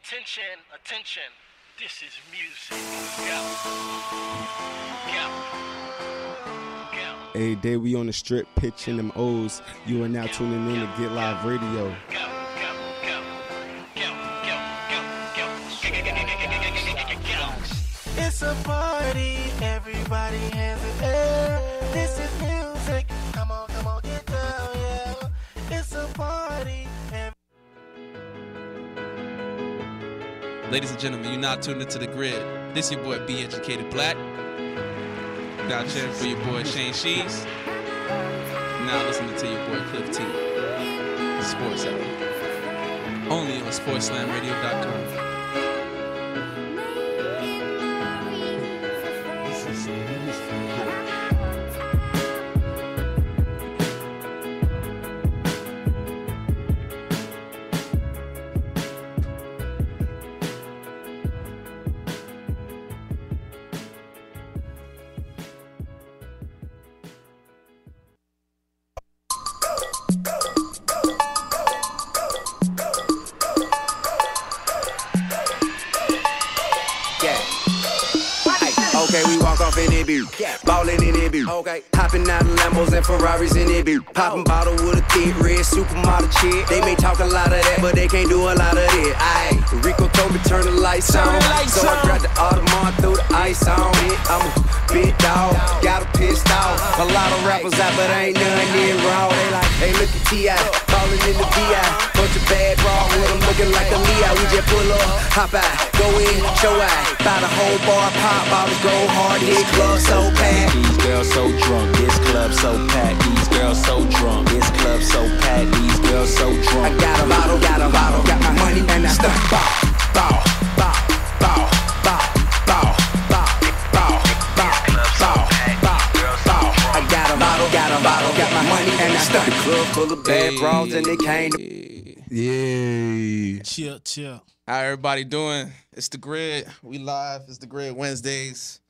Attention, attention. This is music. Go. Every day we on the strip pitching them O's. You are now tuning in to Get Live Radio. It's a party, everybody hands in air. This is music. Come on, get down, yeah. It's a party. Ladies and gentlemen, you're now tuned into The Grid. This your boy, Be Educated Black. Now cheering for your boy, Shane Shees. Now listening to your boy, Cliff T. Sports Hour. Only on SportsLandRadio.com. Okay, we walk off in it, beat. Ballin' in it, beat. Okay. Hopping out of Lambos and Ferraris in it, beat. Poppin' bottle with a thick red supermodel chick. They may talk a lot of that, but they can't do a lot of it. Aye. Rico told me turn the lights on. So I grabbed the Audemars, threw the ice on it. I'm a big dog, got her pissed off. A lot of rappers out, but ain't none near raw. They like, hey, look at T.I. Ballin' in the V.I. Bunch of bad bras with them looking like a Leo. We just pull up, hop out, go in, show out. Buy the whole bar, pop bottles, go hard, this club so packed. These girls so drunk, this club so packed. These girls so drunk, this club so packed. These girls so drunk. I got a bottle, got my money and I start bow, bow, bow, bow, bow, bow, bow, bow, bow, bow, bow, bow. I got a bottle, got my money and I start. The club full of bad bras and they came to. Yeah. Chill. How everybody doing? It's The Grid. We live. It's The Grid Wednesdays.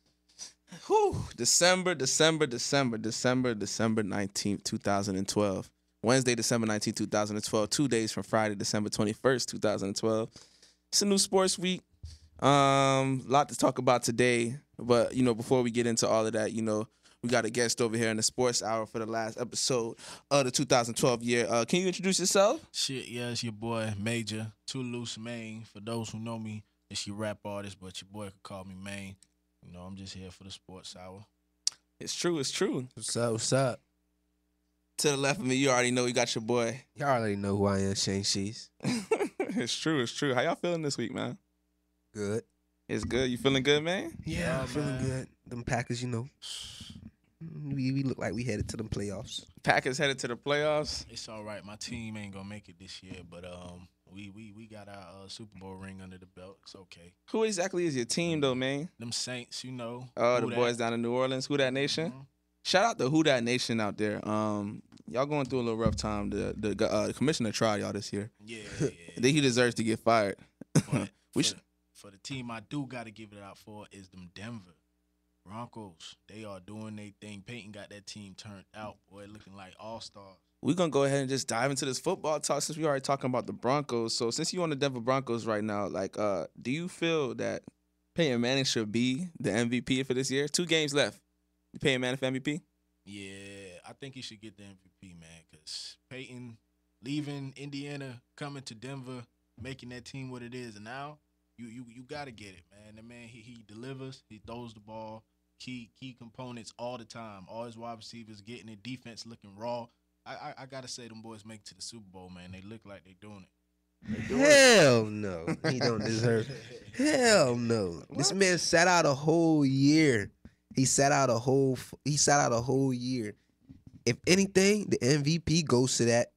Whew. December 19th, 2012. Wednesday, December 19th, 2012. 2 days from Friday, December 21st, 2012. It's a new sports week. Lot to talk about today. But, before we get into all of that, we got a guest over here in the Sports Hour for the last episode of the 2012 year. Can you introduce yourself? Shit, yeah, it's your boy, Major, Too Loose Maine. For those who know me, it's your rap artist, but your boy could call me Maine. I'm just here for the Sports Hour. It's true. What's up? To the left of me, you already know you got your boy. Y'all already know who I am, Shane Shees. It's true. How y'all feeling this week, man? Good. It's good. You feeling good, man? Yeah, I'm feeling good. Them Packers, we look like we headed to them playoffs. Packers headed to the playoffs. It's all right. My team ain't gonna make it this year, but we got our Super Bowl ring under the belt. It's okay. Who exactly is your team, though, man? Them Saints, Oh, the boys down in New Orleans. Who That Nation? Mm-hmm. Shout out to Who That Nation out there. Y'all going through a little rough time. The commissioner tried y'all this year. Yeah. I think he deserves to get fired. But for the team I do got to give it out for is them Denver Broncos. They are doing their thing. Peyton got that team turned out, boy, looking like all-stars. We're going to go ahead and just dive into this football talk since we already talking about the Broncos. So since you're on the Denver Broncos right now, do you feel that Peyton Manning should be the MVP for this year? 2 games left. You Peyton Manning for MVP? Yeah, I think he should get the MVP, man, because Peyton leaving Indiana, coming to Denver, making that team what it is, and now you got to get it, man. The man, he delivers. He throws the ball. Key components all the time. All his wide receivers getting it. Defense looking raw. I gotta say, them boys make it to the Super Bowl, man. They look like they doing it. Hell no, he don't deserve it. Hell no. What? This man sat out a whole year. He sat out a whole year. If anything, the MVP goes to that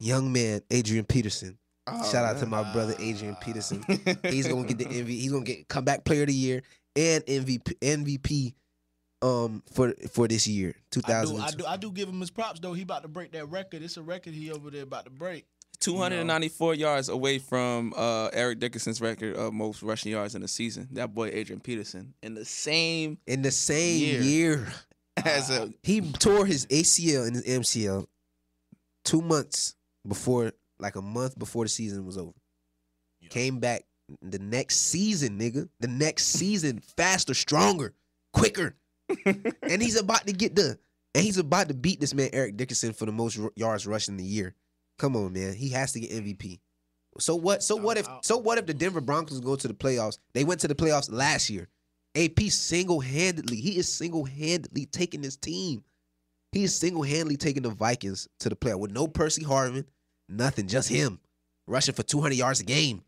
young man, Adrian Peterson. Oh, Shout out to my brother Adrian Peterson. He's gonna get the MVP. He's gonna get comeback player of the year and MVP for this year, 2000. I do give him his props though. He about to break that record. It's a record he over there about to break. 294 yards away from Eric Dickerson's record of most rushing yards in the season. That boy Adrian Peterson in the same year as a he tore his ACL and his MCL 2 months before, like a month before the season was over. Came back the next season, nigga. The next season, faster, stronger, quicker. And he's about to beat this man Eric Dickerson for the most yards rushing in the year. Come on, man. He has to get MVP. So what? So what if the Denver Broncos go to the playoffs? They went to the playoffs last year. AP he is single-handedly taking this team. He is single-handedly taking the Vikings to the playoff with no Percy Harvin, nothing, just him rushing for 200 yards a game.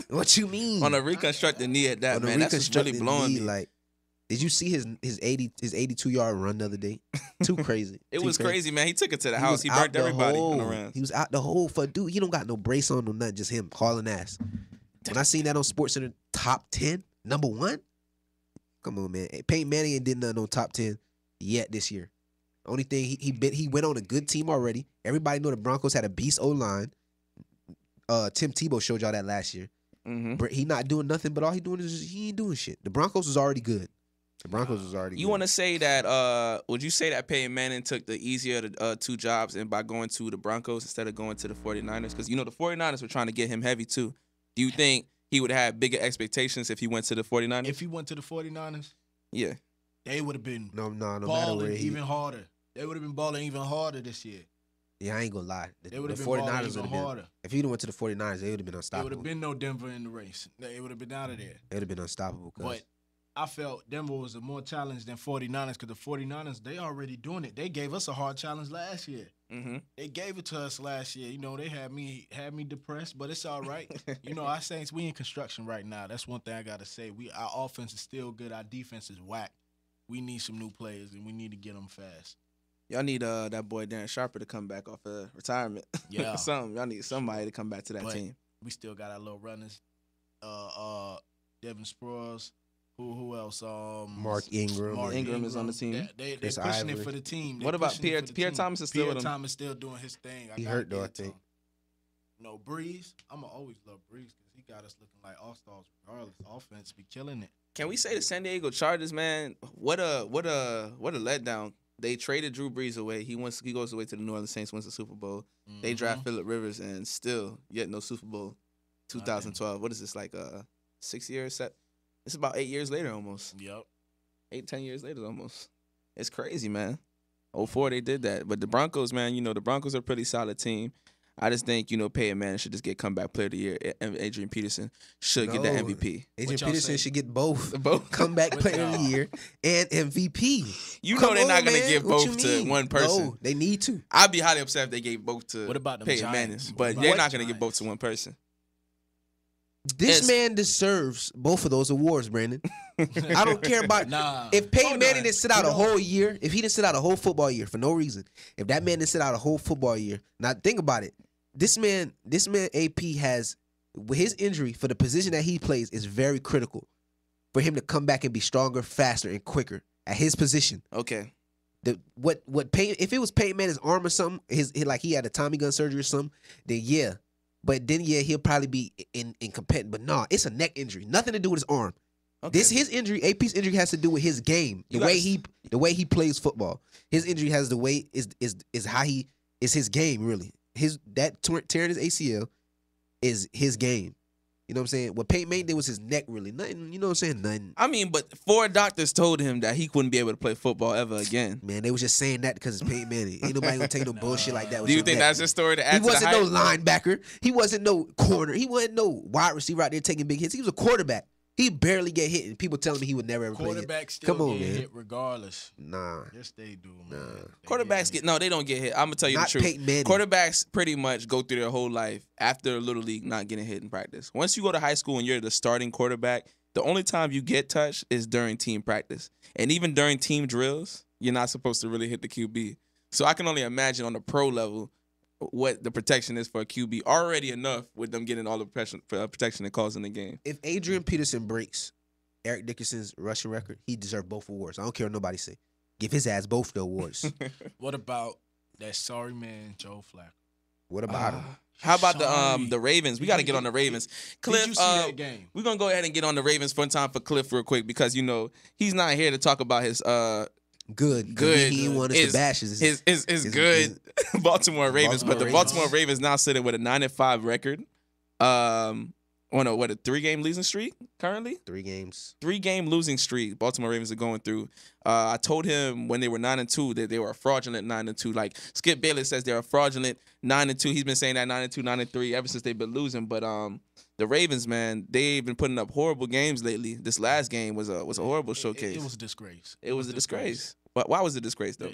What you mean? On a reconstructed knee at that, man. That's just really blowing me. Like, did you see his 82-yard run the other day? Too crazy. It was crazy, man. He took it to the house. He burnt everybody on the round. He was out the hole for dude. He don't got no brace on or nothing. Just him hauling ass. When I seen that on SportsCenter top 10, number 1. Come on, man. Peyton Manning ain't did nothing on top 10 yet this year. Only thing he went on a good team already. Everybody know the Broncos had a beast O-line. Tim Tebow showed y'all that last year. Mm-hmm. He not doing nothing, but all he doing is he ain't doing shit. The Broncos was already good. You want to say that? Would you say that Peyton Manning took the easier two jobs and by going to the Broncos instead of going to the 49ers? Because the 49ers were trying to get him heavy too. Do you think he would have bigger expectations if he went to the 49ers? If he went to the 49ers, yeah, they would have been no matter balling where even harder. They would have been balling even harder this year. Yeah, I ain't gonna lie. They would have been 49ers balling would even have been harder. If he went to the 49ers, they would have been There unstoppable. would have been no Denver in the race. They would have been out of there. They would have been unstoppable. But I felt Denver was a more challenge than 49ers because the 49ers, they already doing it. They gave us a hard challenge last year. Mm-hmm. They gave it to us last year. They had me depressed, but it's all right. Our Saints, we in construction right now. That's one thing I got to say. Our offense is still good. Our defense is whack. We need some new players, and we need to get them fast. Y'all need that boy Darren Sharper to come back off of retirement. Yeah. Y'all need somebody to come back to that team. We still got our little runners. Devin Sproles. Who else? Mark Ingram. Ingram is on the team. They're pushing it for the team. What about Pierre? Pierre Thomas is still with him. Pierre Thomas still doing his thing. He hurt though, I think. No, Breeze. I'ma always love Breeze because he got us looking like all stars regardless. Offense be killing it. Can we say the San Diego Chargers, man? What a letdown. They traded Drew Brees away. He goes away to the New Orleans Saints, wins the Super Bowl. Mm-hmm. They draft Phillip Rivers and still yet no Super Bowl. 2012. What is this, like 6 years set? It's about 8 years later almost. Yep. 10 years later almost. It's crazy, man. 2004 they did that. But the Broncos, man, the Broncos are a pretty solid team. I just think, Peyton Manning should just get comeback player of the year. And Adrian Peterson should get that MVP. Adrian Peterson should get both. Both comeback player of the year and MVP. They're not going to give both to one person. No, they need to. I'd be highly upset if they gave both to what about Peyton Manning. But they're not going to give both to one person. This man deserves both of those awards, Brandon. I don't care about if Peyton Manning didn't sit out a whole year, if he didn't sit out a whole football year for no reason, if that man didn't sit out a whole football year. Now think about it. This man AP has his injury for the position that he plays is very critical for him to come back and be stronger, faster, and quicker at his position. Okay. What Peyton, if it was Peyton Manning's arm or something, like he had a Tommy gun surgery or something, then yeah. But then, he'll probably be in competing. But no, it's a neck injury. Nothing to do with his arm. Okay. His injury, AP's injury has to do with his game. The way he plays football. His injury has the way is how he is his game, really. Tearing his ACL is his game. You know what I'm saying? What Peyton Manning did was his neck, really. Nothing, you know what I'm saying? Nothing. I mean, but 4 doctors told him that he wouldn't be able to play football ever again. Man, they was just saying that because it's Peyton Manning. Ain't nobody gonna take no bullshit like that. Do you think that's his story to add to the hype? He wasn't no linebacker. He wasn't no corner. He wasn't no wide receiver out there taking big hits. He was a quarterback. He barely get hit, and people telling me he would never ever play. Quarterbacks still get hit regardless. Nah. Yes, they do, man. Quarterbacks they don't get hit. I'm gonna tell you the truth. Peyton Manning. Quarterbacks pretty much go through their whole life after Little League not getting hit in practice. Once you go to high school and you're the starting quarterback, the only time you get touched is during team practice. And even during team drills, you're not supposed to really hit the QB. So I can only imagine on the pro level what the protection is for a QB. Already enough with them getting all the protection it calls in the game. If Adrian Peterson breaks Eric Dickerson's rushing record, he deserves both awards. I don't care what nobody say. Give his ass both the awards. What about that sorry man, Joe Flacco? What about him? How about the Ravens? We got to get on the Ravens. Cliff, did you see that game? We're going to go ahead and get on the Ravens for time for Cliff real quick because, he's not here to talk about his Good. He ain't want us to bash his good Baltimore Ravens. But the Baltimore Ravens now sitting with a 9-5 record. on a 3-game losing streak currently? 3 games. 3-game losing streak Baltimore Ravens are going through. I told him when they were 9-2 that they were a fraudulent 9-2. Like Skip Bayless says they're a fraudulent 9-2. He's been saying that 9-2, 9-3 ever since they've been losing. But the Ravens, man, they've been putting up horrible games lately. This last game was a horrible showcase. It was a disgrace. It was a disgrace. But why was it a disgrace though,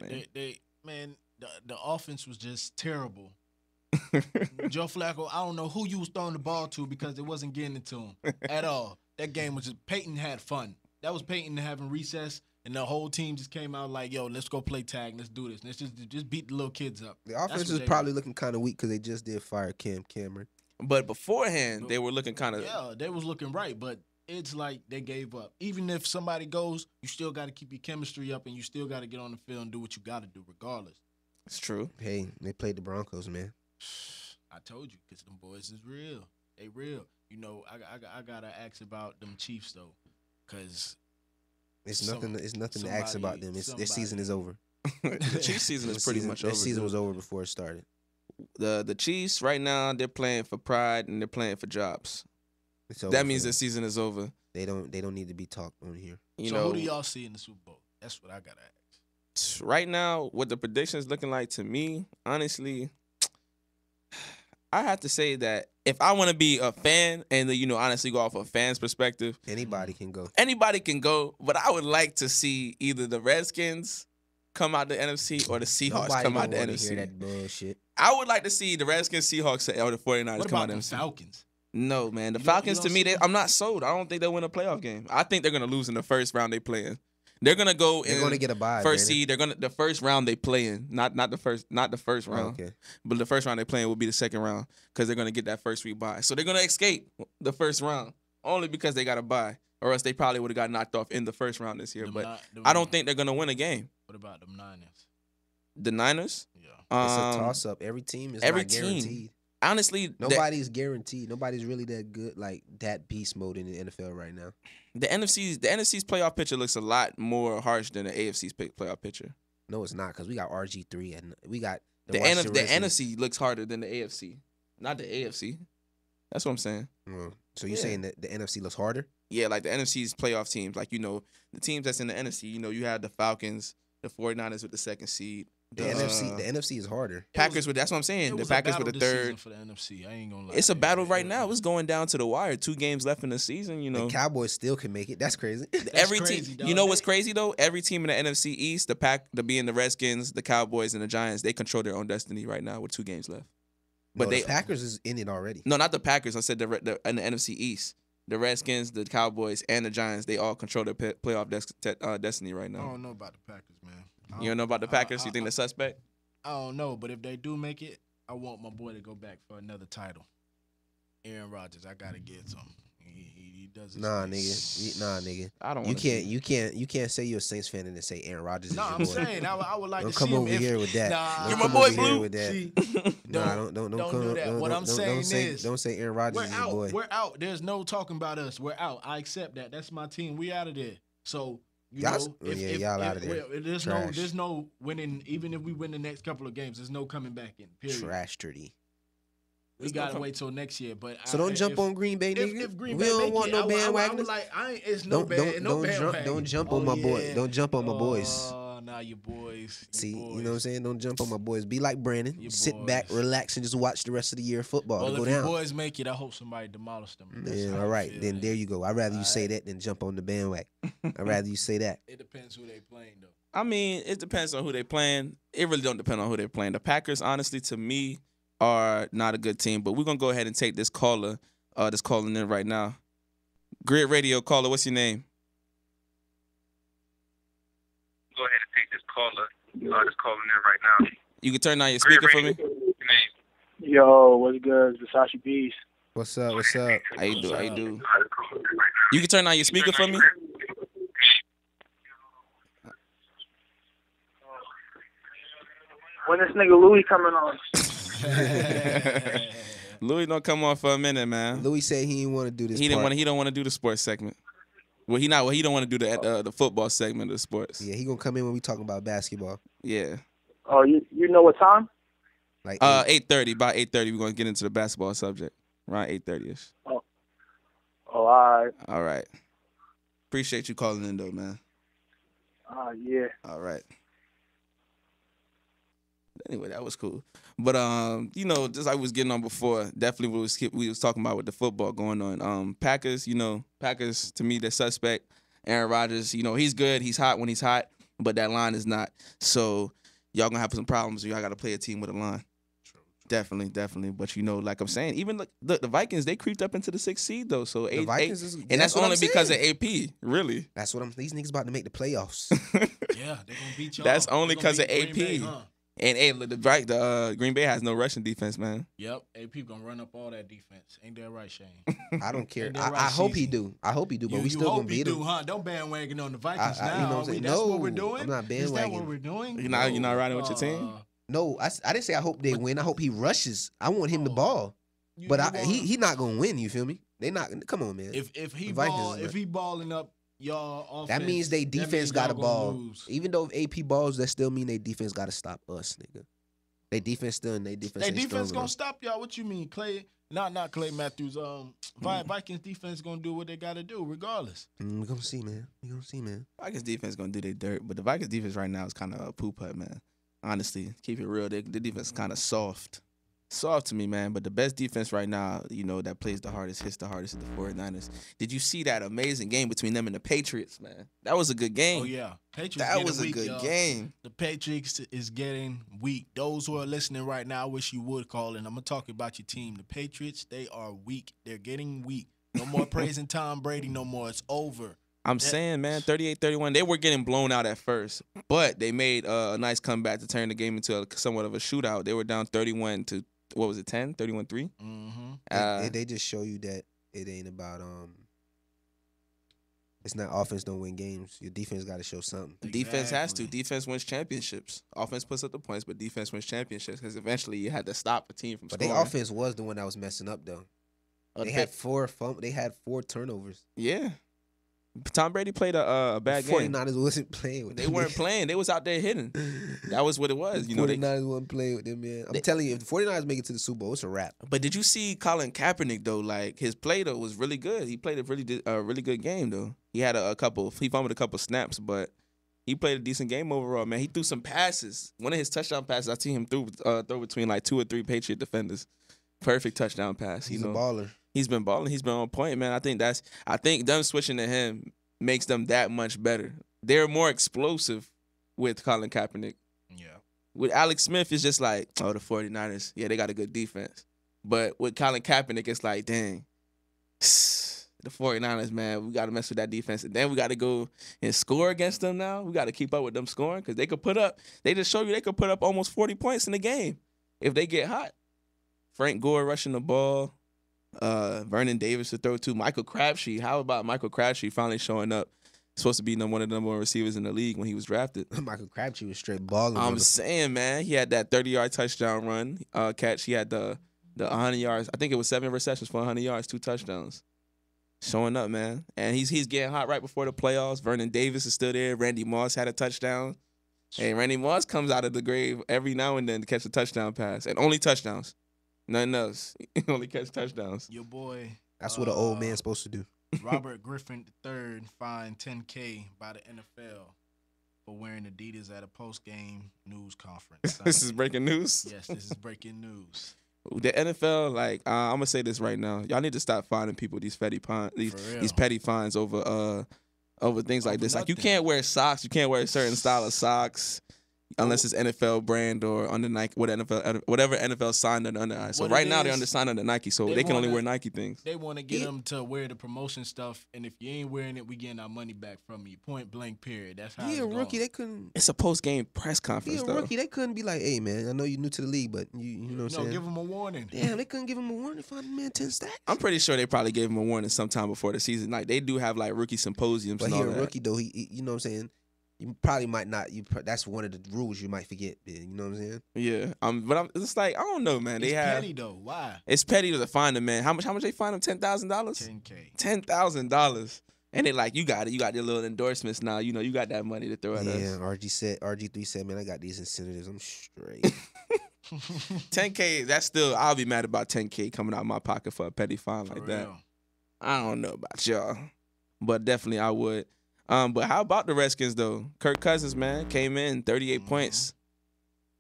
man? The offense was just terrible. Joe Flacco, I don't know who you was throwing the ball to because it wasn't getting it to him at all. That game was just Peyton had fun. That was Peyton having recess, and the whole team just came out like, "Yo, let's go play tag. Let's do this. Let's just beat the little kids up." The offense is probably looking kind of weak because they just did fire Cam Cameron. But beforehand, they were looking kind of they was looking right, but it's like they gave up. Even if somebody goes, you still got to keep your chemistry up, and you still got to get on the field and do what you got to do, regardless. It's true. Hey, they played the Broncos, man. I told you, because them boys is real. They real. You know, I gotta ask about them Chiefs though, because it's nothing to ask about them. Their season is over. The Chiefs season is pretty much over. Their season was over before it started. The Chiefs right now, they're playing for pride and they're playing for jobs. That means their season is over. They don't need to be talked on here. You know, who do y'all see in the Super Bowl? That's what I gotta ask. Right now, what the prediction is looking like to me, honestly, I have to say that if I want to be a fan and honestly go off a fan's perspective, anybody can go. Anybody can go, but I would like to see either the Redskins come out the NFC or the Seahawks come out the NFC. Hear that bullshit. I would like to see the Redskins, Seahawks, or the 49ers come out the NFC. The Falcons? No, man. The Falcons, to me, I'm not sold. I don't think they'll win a playoff game. I think they're going to lose in the first round they play in. They're gonna go. They're gonna get a bye. First seed. They're gonna the first round they play in. Not the first round. Oh, okay. But the first round they play in will be the second round because they're gonna get that first week bye. So they're gonna escape the first round only because they got a bye, or else they probably would have got knocked off in the first round this year. But I don't think they're gonna win a game. What about them Niners? The Niners? Yeah. It's a toss up. Every team is not guaranteed. Honestly, nobody's guaranteed. Nobody's really that good, like that beast mode in the NFL right now. The NFC's playoff picture looks a lot more harsh than the AFC's playoff picture. No, it's not, because we got RG3 and we got the NFC looks harder than the AFC, not the AFC. That's what I'm saying. So you're saying that the NFC looks harder? Yeah, like the NFC's playoff teams, like the teams that's in the NFC. You had the Falcons, the 49ers with the second seed. The NFC is harder. Packers that's what I'm saying. The Packers with the third. For the NFC, I ain't gonna lie. It's a battle right now. It's going down to the wire. 2 games left in the season. The Cowboys still can make it. That's crazy. Every team. You know what's crazy though? Every team in the NFC East, being the Redskins, the Cowboys, and the Giants, they control their own destiny right now with 2 games left. But the Packers is in it already. No, not the Packers. I said in the NFC East. The Redskins, the Cowboys, and the Giants, they all control their playoff destiny right now. I don't know about the Packers, man. You don't know about the Packers? You think they're suspect? I don't know, but if they do make it, I want my boy to go back for another title. Aaron Rodgers, I gotta get some. He does. Nah, nigga. I don't. You can't say you're a Saints fan and then say Aaron Rodgers is your boy. I'm saying I would like don't to come see him. over here with that. Nah, you're my boy, Blue. With that. See, don't do that. What I'm saying is, don't say Aaron Rodgers is your boy. We're out. There's no talking about us. We're out. I accept that. That's my team. We out of there. So. Y'all out of there. There's no winning. Even if we win the next couple of games, there's no coming back in. Period. Trash-turdy. We gotta wait till next year. But so don't jump on Green Bay, nigga. If Green we Bay don't want no bandwagon. It's no bandwagon. Don't jump on my boy. Don't jump on my boys. Nah, your boys. See, you know what I'm saying? Don't jump on my boys. Be like Brandon. Sit back, relax, and just watch the rest of the year of football. Well, go if down. your boys make it, I hope somebody demolish them. Yeah, all right. Then there you go. I'd rather you say that than jump on the bandwagon. I'd rather you say that. It depends who they playing, though. I mean, it depends on who they playing. It really don't depend on who they're playing. The Packers, honestly, to me, are not a good team. But we're going to go ahead and take this caller that's calling in right now. Grid Radio caller, what's your name? Go ahead and take this caller that's calling in right now. You can turn on your speaker for me? Yo, what's good? It's Versace Beast. What's up? How you do? You can turn on your speaker for me? When this nigga Louis coming on? Louis don't come on for a minute, man. Louis said he didn't want to do this. He don't want to do the sports segment. Well, he don't want to do the football segment of the sports. Yeah, he gonna come in when we talking about basketball. Yeah. Oh, you know what time? Like 8:30. About 8:30, we're gonna get into the basketball subject. Around 8:30ish. all right. All right. Appreciate you calling in, though, man. Yeah. All right. Anyway, that was cool. But you know, just like we was getting on before, definitely we was talking about with the football going on. Packers, you know, Packers to me they're suspect. Aaron Rodgers, you know, he's good, he's hot when he's hot, but that line is not. So y'all gonna have some problems. Y'all got to play a team with a line. Definitely. But you know, like I'm saying, even the Vikings, they creeped up into the 6th seed though. So The Vikings and that's only because of AP, really. That's what these niggas about to make the playoffs. Yeah, they're gonna beat y'all. That's only because of Green AP. Bay, huh? And hey, the Green Bay has no rushing defense, man. Yep, AP gonna run up all that defense. Ain't that right, Shane? I don't care. Ain't that right, I hope he Sheezy? do. I hope he do. But You we still hope gonna he beat do, him. huh? Don't bandwagon on the Vikings now. you know what I'm saying? That's what we're No, doing. I'm not Is that what bandwagoning. we're doing? You're not riding with your team? No, I didn't say I hope they win. I hope he rushes. I want him to ball. You- But you wanna- he not gonna win. You feel me? They not. Come on, man. If he The Vikings ball, is if he balling up y'all offense, that means they that defense means got to y'all gonna ball. lose. Even though if AP balls, that still mean they defense got to stop us, nigga. They defense still and they defense. They ain't defense strong gonna enough. stop y'all. What you mean, Clay? Not Clay Matthews. Vikings defense gonna do what they gotta do, regardless. We gonna see, man. We gonna see, man. Vikings defense gonna do their dirt, but the Vikings defense right now is kind of a poop putt, man. Honestly, keep it real. The defense is kind of soft to me, man. But the best defense right now, you know, that plays the hardest, hits the hardest, is the 49ers. Did you see that amazing game between them and the Patriots, man? That was a good game. Oh yeah, Patriots. That getting was a weak, good y'all. game. The Patriots is getting weak. Those who are listening right now, I wish you would call in. I'm gonna talk about your team. The Patriots, they are weak. They're getting weak. No more praising Tom Brady no more. It's over. I'm saying, man, 38-31. They were getting blown out at first, but they made a nice comeback to turn the game into somewhat of a shootout. They were down 31 to, what was it, 10? 31-3? Mm-hmm. They just show you that it ain't about it's not offense don't win games. Your defense got to show something. Defense has to. Defense wins championships. Offense puts up the points, but defense wins championships because eventually you had to stop a team from But scoring. their offense was the one that was messing up though. They had four turnovers. Yeah. Tom Brady played a bad game. 49ers wasn't playing with They them. weren't playing. They was out there hitting. That was what it was. You know, 49ers wasn't playing with them, man. I'm telling you, if the 49ers make it to the Super Bowl, it's a wrap. But did you see Colin Kaepernick though? Like his play though was really good. He played a really good game though. He had he fumbled a couple snaps, but he played a decent game overall. Man, he threw some passes. One of his touchdown passes, I seen him throw between like 2 or 3 Patriot defenders. Perfect touchdown pass. He's a baller. He's been balling. He's been on point, man. I think them switching to him makes them that much better. They're more explosive with Colin Kaepernick. Yeah. With Alex Smith, it's just like, oh, the 49ers, yeah, they got a good defense. But with Colin Kaepernick, it's like, dang, the 49ers, man, we got to mess with that defense. And then we got to go and score against them now. We got to keep up with them scoring because they just show you they could put up almost 40 points in the game if they get hot. Frank Gore rushing the ball. Vernon Davis to throw to. Michael Crabtree. How about Michael Crabtree finally showing up? Supposed to be one of the number one receivers in the league when he was drafted. Michael Crabtree was straight balling. I'm saying, man, he had that 30-yard touchdown run catch. He had the 100 yards. I think it was 7 receptions for 100 yards, 2 touchdowns. Showing up, man. And he's getting hot right before the playoffs. Vernon Davis is still there. Randy Moss had a touchdown. Hey, Randy Moss comes out of the grave every now and then to catch a touchdown pass. And only touchdowns. Nothing else. He only catch touchdowns. Your boy. That's what an old man's supposed to do. Robert Griffin III fined $10K by the NFL for wearing Adidas at a post-game news conference. This is breaking news? Yes, this is breaking news. The NFL, like, I'm gonna say this right now. Y'all need to stop finding people these petty fines over things like this. Like, you can't wear socks. You can't wear a certain style of socks unless it's NFL brand or under Nike, whatever NFL signed under. So right now they're under signed under Nike, so they can only wear Nike things. They want to get them to wear the promotion stuff, and if you ain't wearing it, we getting our money back from you. Point blank. Period. That's how. He it's a rookie. going. They couldn't. It's a post game press He conference. a rookie. They couldn't be like, "Hey, man, I know you're new to the league, but you know what I'm saying." Give him a warning. Damn, they couldn't give him a warning. Find the man 10 stacks. I'm pretty sure they probably gave him a warning sometime before the season. Like they do have like rookie symposiums. But and he all a that. rookie though. He you know what I'm saying. You probably might not. That's one of the rules you might forget. You know what I'm saying? Yeah. But I'm it's like I don't know, man. It's petty though. Why? It's petty to find him, man. How much they find him? $10,000. $10K. $10,000. And they like, you got it. You got your little endorsements now. You know, you got that money to throw at us. Yeah. RG3 said, man, I got these incentives. I'm straight. 10K. That's still. I'll be mad about 10K coming out of my pocket for a petty fine like that. Real. I don't know about y'all, but definitely I would. But how about the Redskins though? Kirk Cousins, man, came in 38 points.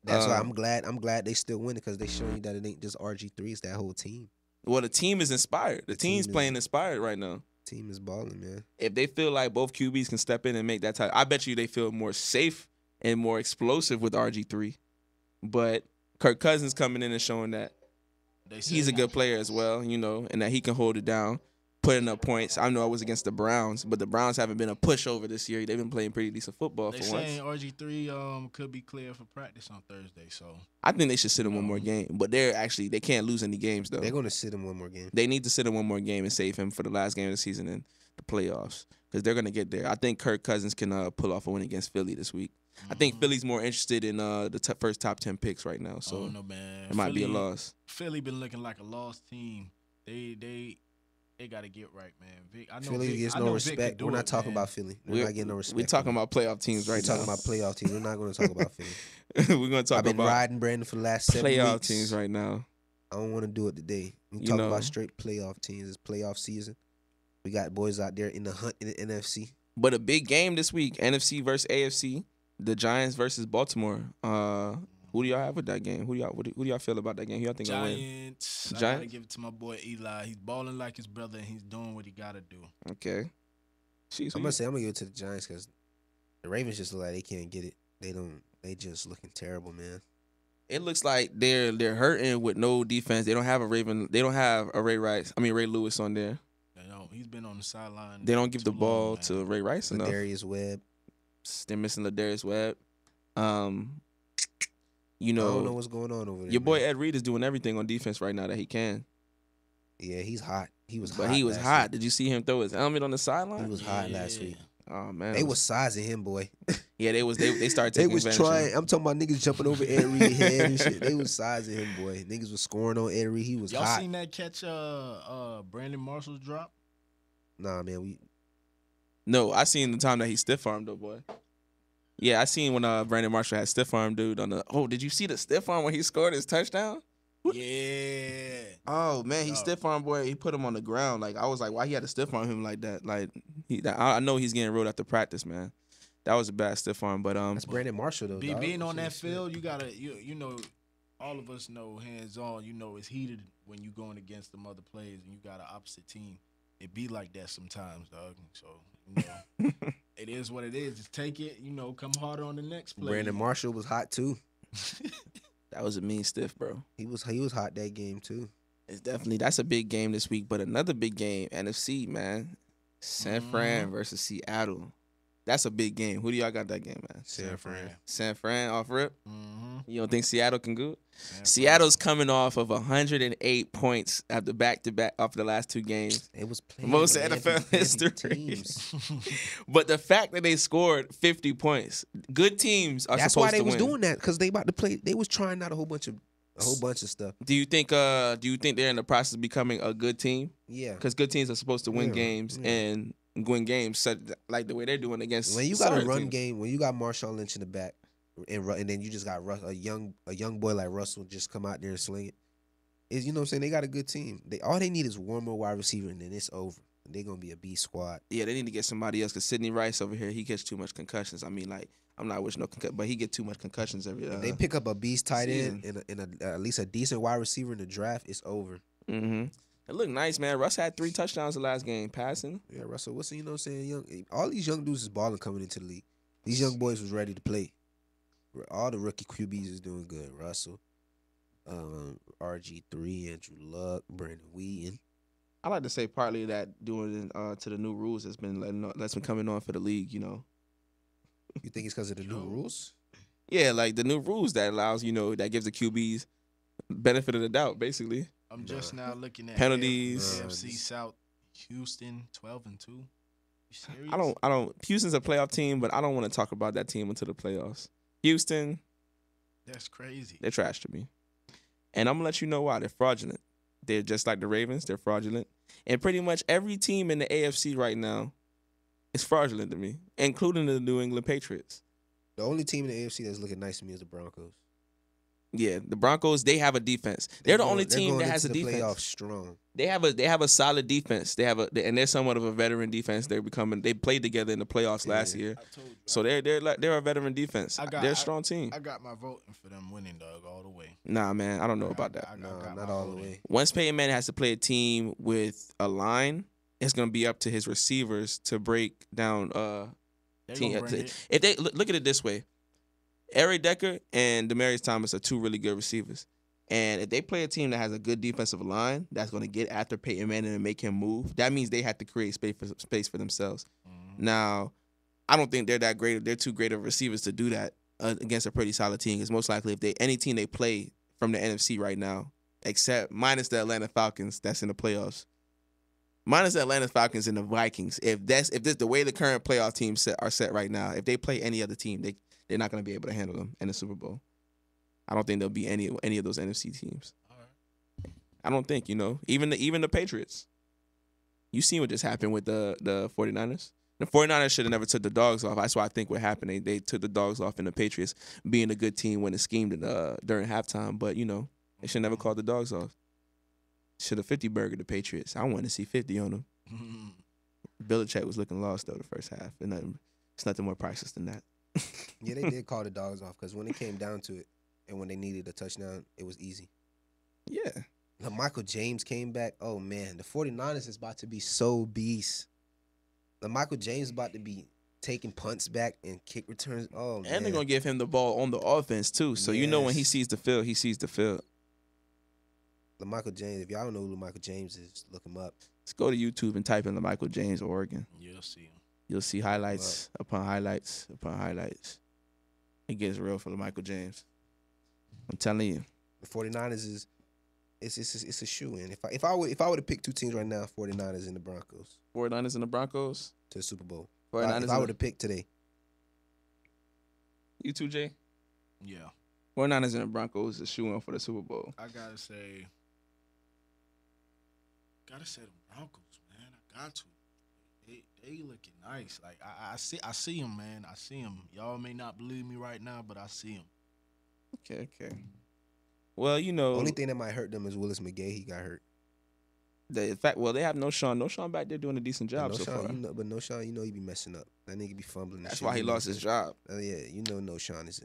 That's why I'm glad they still winning because they showing you that it ain't just RG3, it's that whole team. Well, the team is inspired. The team's team is- playing inspired right now. Team is balling, man. If they feel like both QBs can step in and make that type, I bet you they feel more safe and more explosive with RG3. But Kirk Cousins coming in and showing that he's a good player as well, you know, and that he can hold it down, putting up points. I know I was against the Browns, but the Browns haven't been a pushover this year. They've been playing pretty decent football They for once. saying RG3 could be clear for practice on Thursday. So I think they should sit him one more game, but they can't lose any games though. They're gonna sit him one more game. They need to sit him one more game and save him for the last game of the season and the playoffs because they're gonna get there. I think Kirk Cousins can pull off a win against Philly this week. I think Philly's more interested in the first top 10 picks right now, so oh no, man, it might be a loss. Philly been looking like a lost team. They got to get right, man. Vic, I know Philly Vic, gets I no know Vic respect. could do We're not it, talking man. about Philly. We're not getting no respect. We're talking about playoff teams right We're now. talking about playoff teams. We're not going to talk about Philly. We're going to talk I've been about riding Brandon for the last 7 playoff weeks. teams right now. I don't want to do it today. We You talk know. about straight playoff teams. It's playoff season. We got boys out there in the hunt in the NFC. But a big game this week, NFC versus AFC, the Giants versus Baltimore. Who do y'all have with that game? Who do y'all feel about that game? Who y'all think will win? Giants. I Giants? gotta give it to my boy Eli. He's balling like his brother, and he's doing what he gotta do. Okay. Jeez, I'm gonna give it to the Giants because the Ravens just look like they can't get it. They just looking terrible, man. it looks like they're hurting with no defense. They don't have a Ray Lewis on there. He's been on the sideline. They don't give the too ball long, to Ray Rice enough. Darius Webb. They're missing Ladarius Webb. You I know, don't know what's going on over there. your boy man. Ed Reed is doing everything on defense right now that he can. Yeah, he's hot. He was But hot. he was last hot. week. Did you see him throw his helmet on the sideline? He was hot last week. Oh man, They was sizing him, boy. yeah. They started They taking was advantage of trying. him. I'm talking about niggas jumping over Ed Reed's head and shit. They was sizing him, boy. Niggas was scoring on Ed Reed. He was Y'all hot. seen that catch? Brandon Marshall's drop. Nah, man. No, I seen the time that he stiff armed though, boy. Yeah, I seen when Brandon Marshall had stiff arm dude on the. Oh, did you see the stiff arm when he scored his touchdown? Yeah. Oh man, he stiff arm boy. He put him on the ground. Like I was like, why he had to stiff arm him like that? Like I know he's getting rolled after practice, man. That was a bad stiff arm, but That's Brandon Marshall though. dog. Being on that Shit. field, you gotta you know, all of us know hands on. You know it's heated when you going against them other players and you got an opposite team. It be like that sometimes, dog. So you know, it is what it is. Just take it. You know, come harder on the next play. Brandon Marshall was hot too. that was a mean stiff, bro. He was hot that game too. It's definitely that's a big game this week, but another big game, NFC, man. San Fran versus Seattle. That's a big game. Who do y'all got that game, man? San Fran. San Fran off rip. Mm-hmm. You don't think Seattle can go? Seattle's coming off of 108 points after back-to-back off the last two games. It was playing Most with NFL anti- history. teams. But the fact that they scored 50 points, good teams are That's supposed why they to was win. doing that because they about to play. They was trying out a whole bunch of stuff. Do you think they're in the process of becoming a good team? Yeah. Because good teams are supposed to win Yeah, games yeah. and win games like the way they're doing against When you got a certain run teams. game, when you got Marshawn Lynch in the back, and then you just got a young boy like Russell just come out there and sling it. Is you know what I'm saying? They got a good team. All they need is one more wide receiver and then it's over. They're gonna be a B squad. Yeah, they need to get somebody else because Sidney Rice over here, he gets too much concussions. I mean, like, I'm not wishing no concussion, but he gets too much concussions every If they pick up a beast tight end and at least a decent wide receiver in the draft, it's over. Mm-hmm. It looked nice, man. Russ had 3 touchdowns the last game passing. Yeah, Russell Wilson, you know what I'm saying? All these young dudes is balling coming into the league. These young boys was ready to play. All the rookie QBs is doing good. Russell, RG3, Andrew Luck, Brandon Wheaton. I like to say partly that doing to the new rules that's been coming on for the league, you know. You think it's because of the new rules? Yeah, like the new rules that allows, that gives the QBs benefit of the doubt, basically. I'm just now looking at penalties. AFC South, Houston 12-2. You serious? I don't. Houston's a playoff team, but I don't want to talk about that team until the playoffs. Houston, That's crazy. they're trash to me, and I'm gonna let you know why. They're fraudulent. They're just like the Ravens. They're fraudulent, and pretty much every team in the AFC right now is fraudulent to me, including the New England Patriots. The only team in the AFC that's looking nice to me is the Broncos. Yeah, the Broncos, they have a defense. They're the only team that has a defense. Playoffs strong. They have a solid defense. And they're somewhat of a veteran defense. They played together in the playoffs last year. I told you. So they're a veteran defense. They're a strong team. I got my voting for them winning, dog, all the way. Nah, man, I don't know about that. I No, got not my all the voting. way. Once Peyton Manning has to play a team with a line, it's gonna be up to his receivers to break down They team. gonna bring it. If they look at it this way, Eric Decker and Demaryius Thomas are two really good receivers. And if they play a team that has a good defensive line that's going to get after Peyton Manning and make him move, that means they have to create space for themselves. Mm-hmm. Now, I don't think they're that great. They're too great of receivers to do that against a pretty solid team. Because most likely, any team they play from the NFC right now, except minus the Atlanta Falcons that's in the playoffs, minus the Atlanta Falcons and the Vikings, if this the way the current playoff teams are set right now, if they play any other team, they're not going to be able to handle them in the Super Bowl. I don't think there'll be any of those NFC teams. All right. I don't think, even the Patriots. You seen what just happened with the 49ers? The 49ers should have never took the dogs off. That's why I think what happened. They took the dogs off, and the Patriots, being a good team, went and schemed during halftime. But, they should never called the dogs off. Should have 50 burgered the Patriots. I wanted to see 50 on them. Belichick was looking lost, though, the first half. And it's nothing more priceless than that. Yeah, they did call the dogs off because when it came down to it and when they needed a touchdown, it was easy. Yeah. Michael James came back. Oh, man. The 49ers is about to be so beast. Michael James is about to be taking punts back and kick returns. Oh, man. And they're going to give him the ball on the offense, too. So, when he sees the field, he sees the field. Michael James, if y'all don't know who Michael James is, look him up. Let's go to YouTube and type in Michael James, Oregon. You'll see him. You'll see highlights upon highlights upon highlights. It gets real for the Michael James. I'm telling you. The 49ers it's a shoe-in. If I were to pick two teams right now, 49ers and the Broncos. 49ers and the Broncos? To the Super Bowl. 49ers if I were to pick today. You too, Jay? Yeah. 49ers and the Broncos is a shoe-in for the Super Bowl. I gotta say the Broncos, man. I got to. They looking nice. Like I see them, man. I see them. Y'all may not believe me right now, but I see them. Okay. Well, The only thing that might hurt them is Willis McGahee. He got hurt. They have no Sean. No Sean back there doing a decent job so far. But no Sean, he be messing up. That nigga be fumbling. That's why he lost his job. Yeah, no Sean is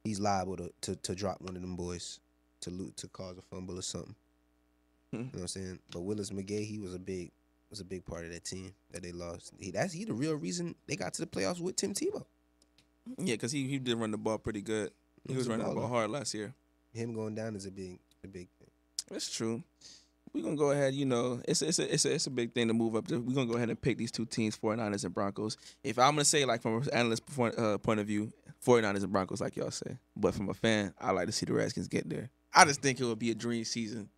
he's liable to drop one of them boys to cause a fumble or something. You know what I'm saying? But Willis McGahee was a big part of that team that they lost. He the real reason they got to the playoffs with Tim Tebow. Yeah, because he did run the ball pretty good. He was running the ball hard last year. Him going down is a big thing. That's true. We're gonna go ahead. It's a big thing to move up. We're gonna go ahead and pick these two teams, 49ers and Broncos. If I'm gonna say like from an analyst point of view, 49ers and Broncos, like y'all say. But from a fan, I like to see the Redskins get there. I just think it would be a dream season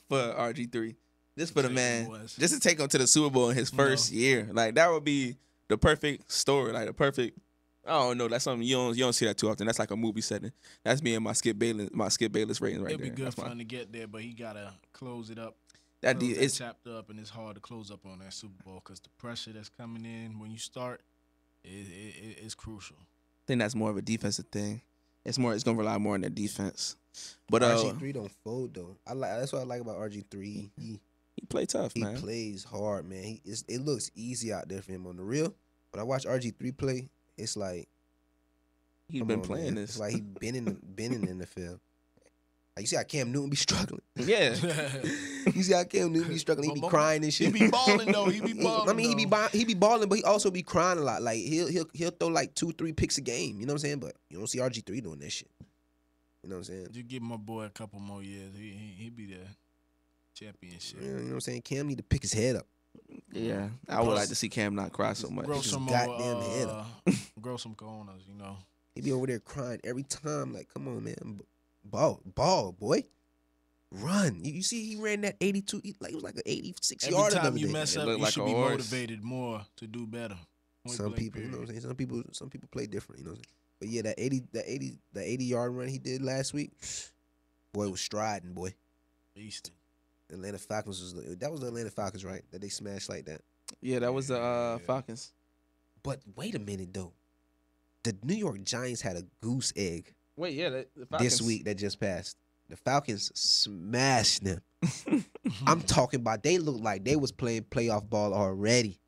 for RG3. Just for the man, just to take him to the Super Bowl in his first year. Like, that would be the perfect story. Like, the perfect, I don't know. That's something you don't see that too often. That's like a movie setting. That's me and my Skip Bayless rating right there. It'd be good That's for fine. him to get there, but he gotta close it up. It's chapter up, and it's hard to close up on that Super Bowl because the pressure that's coming in when you start is crucial. I think that's more of a defensive thing. It's gonna rely more on their defense. But RG3 don't fold though. That's what I like about RG3. He play tough, man. He plays hard, man. It looks easy out there for him on the real. When I watch RG3 play, it's like he's been playing this. It's like he been in the field. Like, you see how Cam Newton be struggling? Yeah. You see how Cam Newton be struggling? He be crying and shit. He be balling though. He be balling. I mean, he be balling, but he also be crying a lot. Like he'll throw like 2-3 picks a game. You know what I'm saying? But you don't see RG3 doing that shit. You know what I'm saying? Just give my boy a couple more years. He be there. Championship. You know what I'm saying? Cam need to pick his head up. Yeah, I would like to see Cam not cry so much. Grow some goddamn head up. Grow some coronas, you know. He be over there crying every time. Like, come on, man, ball, boy, run. You see, he ran that 82. It was like an 86 Every yard. time Every you day. mess up, you should be motivated more to do better. Some people, you know what I'm saying. Some people play different. You know what I'm saying. But yeah, that 80 yard run he did last week, boy was striding, boy. Beasting. Atlanta Falcons was the Atlanta Falcons, right? That they smashed like that. Yeah, that was the Falcons. But wait a minute though, the New York Giants had a goose egg Wait, yeah, the this Falcons. week that just passed. The Falcons smashed them. I'm talking about they looked like they was playing playoff ball already.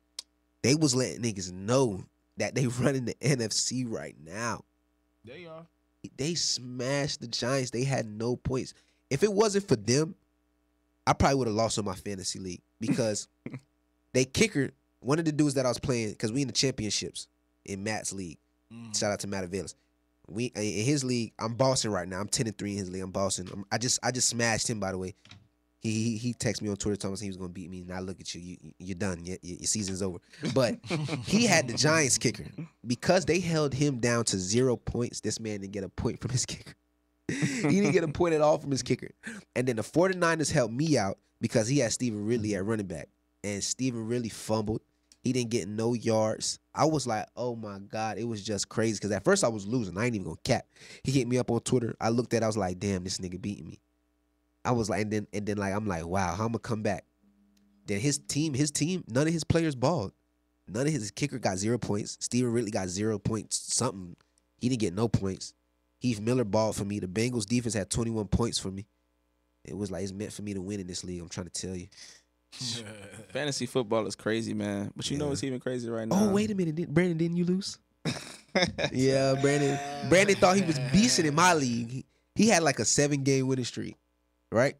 They was letting niggas know that they running the NFC right now. There you are. They smashed the Giants. They had no points. If it wasn't for them, I probably would have lost on my fantasy league because they kicker, one of the dudes that I was playing, because we in the championships in Matt's league. Shout out to Matt Avalis. We in his league, I'm bossing right now. I'm 10-3 in his league. I'm bossing. I just smashed him, by the way. He texted me on Twitter telling me he was gonna beat me. Now look at you. You're done. Your season's over. But he had the Giants kicker. Because they held him down to 0 points, this man didn't get a point from his kicker. He didn't get a point at all from his kicker. And then the 49ers helped me out because he had Stephen Ridley at running back. And Stephen Ridley fumbled. He didn't get no yards. I was like, oh my God, it was just crazy. Because at first I was losing. I ain't even gonna cap. He hit me up on Twitter. I looked at it, I was like, damn, this nigga beating me. I was like, and then like I'm like, wow, how I'm gonna come back? Then his team, none of his players balled. None of his kicker got 0 points. Stephen Ridley got 0 points, something. He didn't get no points. Heath Miller balled for me. The Bengals defense had 21 points for me. It was like it's meant for me to win in this league. I'm trying to tell you. Fantasy football is crazy, man. But you know what's even crazy right now? Oh, wait a minute. Brandon, didn't you lose? Yeah, Brandon. Brandon thought he was beasting in my league. He had like a 7-game winning streak, right?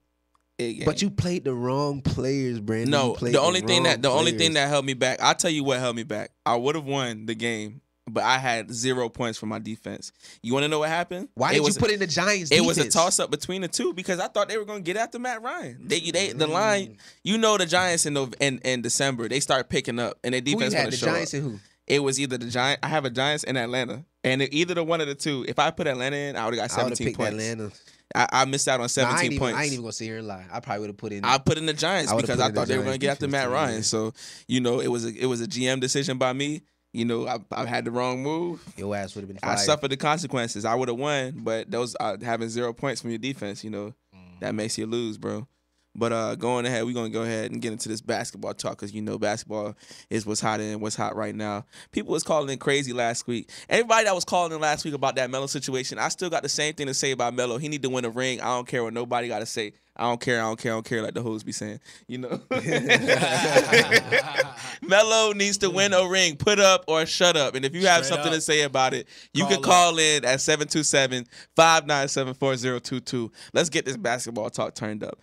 But you played the wrong players, Brandon. No, the only thing that held me back, I'll tell you what held me back. I would have won the game, but I had 0 points for my defense. You want to know what happened? Why did you put in the Giants defense? It was a toss-up between the two because I thought they were going to get after Matt Ryan. The line, the Giants in December, they start picking up, and their defense going to show up. The Giants and who? It was either the Giants. I have a Giants in Atlanta, and either the one of the two. If I put Atlanta in, I would have got 17 points. Atlanta. I missed out on 17 points. I ain't even gonna sit here and lie. I probably would have put in. I put in the Giants because I thought they were gonna get after Matt Ryan. So it was a GM decision by me. I had the wrong move. Your ass would have been fired. I suffered the consequences. I would have won, but those having 0 points from your defense, that makes you lose, bro. But going ahead, we're going to go ahead and get into this basketball talk because, basketball is what's hot and what's hot right now. People was calling in crazy last week. Everybody that was calling in last week about that Melo situation, I still got the same thing to say about Melo. He need to win a ring. I don't care what nobody got to say. I don't care like the hoes be saying, Melo needs to win a ring. Put up or shut up. And if you have something to say about it, you can call in at 727-597-4022. Let's get this basketball talk turned up.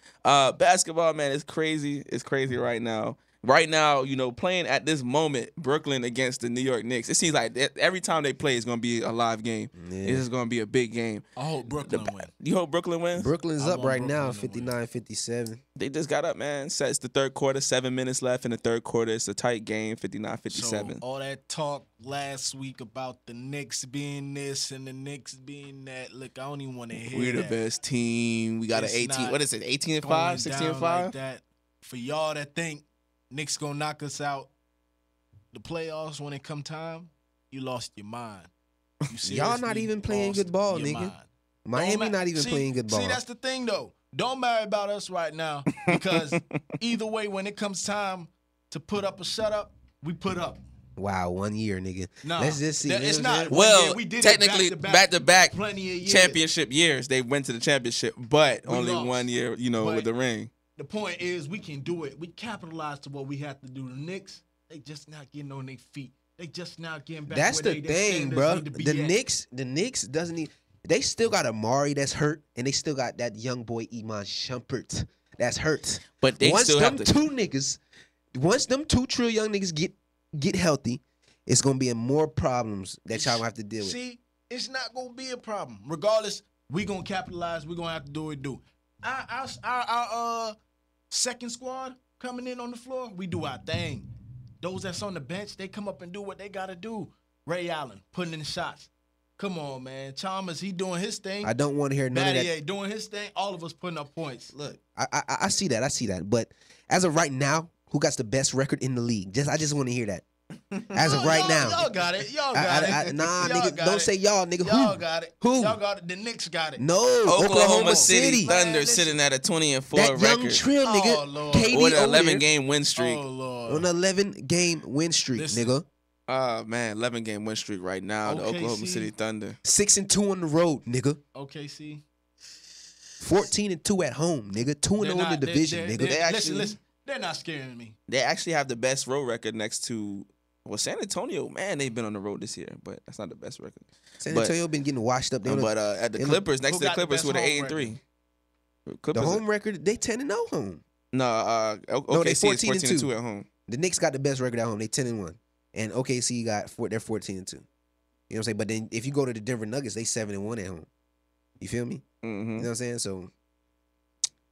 Basketball, man, is crazy. It's crazy right now. Right now, playing at this moment, Brooklyn against the New York Knicks. It seems like every time they play, it's going to be a live game. Yeah. This is going to be a big game. I hope Brooklyn wins. You hope Brooklyn wins? Brooklyn's up right now, 59-57. They just got up, man. It's the third quarter, 7 minutes left in the third quarter. It's a tight game, 59-57. So all that talk last week about the Knicks being this and the Knicks being that, look, I don't even want to hear We're that. the best team. We got an 18. What is it, 18-5, 16-5? Like that. For y'all that think Knicks gonna knock us out the playoffs when it come time, you lost your mind. Y'all not even playing good ball, nigga. Miami not even playing good ball. See, that's the thing though. Don't marry about us right now because either way, when it comes time to put up or shut up, we put up. Wow, 1 year, nigga. Nah, let's just see. It's not. Well, we did technically, back-to-back plenty of years. championship years. They went to the championship, but only lost. 1 year, with the ring. The point is, we can do it. We capitalize to what we have to do. The Knicks, they just not getting on their feet. They just not getting back. That's the thing, bro. The Knicks doesn't need. They still got Amari that's hurt, and they still got that young boy Iman Shumpert that's hurt. But they once still them have to. Once them two true young niggas get healthy, it's gonna be more problems that y'all gonna have to deal with. See, it's not gonna be a problem. Regardless, we gonna capitalize. We gonna have to do what we do. Our second squad coming in on the floor, we do our thing. Those that's on the bench, they come up and do what they gotta do. Ray Allen putting in shots. Come on, man. Chalmers, he doing his thing. I don't want to hear none of that. Doing his thing. All of us putting up points. Look, I see that. I see that. But as of right now, who got the best record in the league? I just want to hear that. As of right now. Y'all got it. Y'all got it. Nah, nigga, don't say y'all, nigga. Y'all got it. Who? Y'all got it. The Knicks got it. No, Oklahoma City Thunder sitting at a 20-4 that record. Young Trill, nigga. Oh, Lord. KD with an 11-game win streak. Oh, Lord. On an 11-game win streak, nigga. Man, 11-game win streak right now. The OKC. Oklahoma City Thunder. 6-2 on the road, nigga. OKC. 14-2 at home, nigga. 2-0 in the division, nigga. They actually- listen. They're not scaring me. They actually have the best road record next to San Antonio. Man, they've been on the road this year, but that's not the best record. San But- Antonio been getting washed up. They But at the they look- Clippers, next Who to the got the Clippers best with an home 8-3. the Clippers, home record, they 10-0 home. no, No, they OKC is 14-2. 14-2 at home. The Knicks got the best record at home. They 10-1, and OKC they're 14-2. You know what I'm saying? But then if you go to the Denver Nuggets, they 7-1 at home. You feel me? You know what I'm saying? So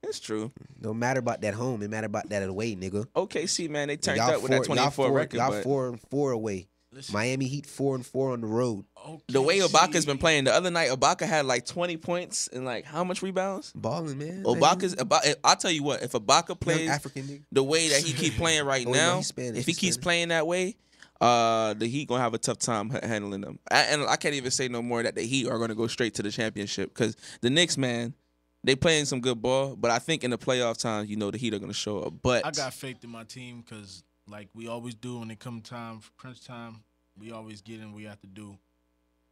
It's true. no matter about that home, it matter about that away, nigga. OKC, man, they turned Y'all up with that 24 record. Y'all But 4-4 away. Listen, Miami Heat 4-4 on the road. the way OKC. Ibaka's been playing, the other night, Ibaka had like 20 points and like how much rebounds? Balling, man. I'll tell you what, if Ibaka Young plays African nigga. the way that he keep playing right Oh, no, now, he's Spanish, if he he's keeps Spanish. playing that way, the Heat gonna have a tough time handling them. And I can't even say no more that the Heat are gonna go straight to the championship because the Knicks, man, they playing some good ball. But I think in the playoff time, the Heat are gonna show up. But I got faith in my team because, like we always do when it come time for crunch time, we always get in what we have to do.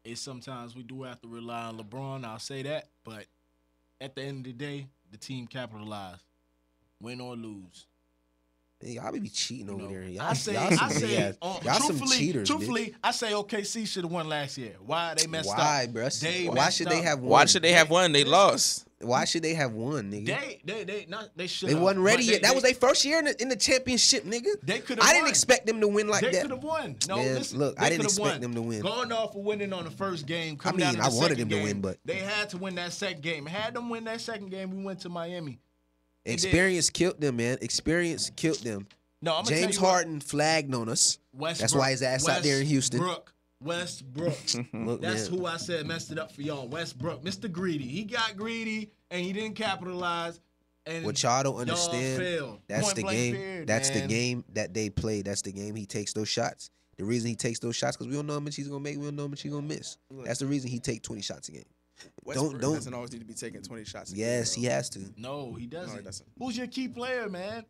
It's sometimes we do have to rely on LeBron. I'll say that, but at the end of the day, the team capitalized, win or lose. Hey, y'all be cheating over there. Y'all, I say, y'all some cheaters. truthfully, I say OKC should have won last year. Why they messed up? Why, bro? They Why messed should they up. have one? why should they have won? They lost. Why should they have won, nigga? They should. They wasn't ready yet. That was their first year in the championship, nigga. They could have. I didn't expect them to win like They that. could have won. No, Man, listen. look, they I didn't coulda expect won. them to win. Going off for winning on the first game. Coming I down mean, to the I wanted second them to win, game, but- they had to win that second game. Had them win that second game, we went to Miami. Experience killed them, man. Experience killed them. No, I'm gonna James tell you what, Harden flagged on us. Westbrook, That's why his ass out there in Houston. Westbrook. Look, That's man. who I said messed it up for y'all. Westbrook, Mr. Greedy. He got greedy and he didn't capitalize. And What y'all don't y'all understand, failed. that's Point the blank game. period, That's the man. game that they play. That's the game he takes those shots. The reason he takes those shots because we don't know how much he's gonna make. We don't know how much he's gonna miss. That's the reason he take 20 shots a game. Westbrook don't- doesn't always need to be taking 20 shots. Yes, he has to. No, he doesn't. No, he doesn't. Who's your key player, man?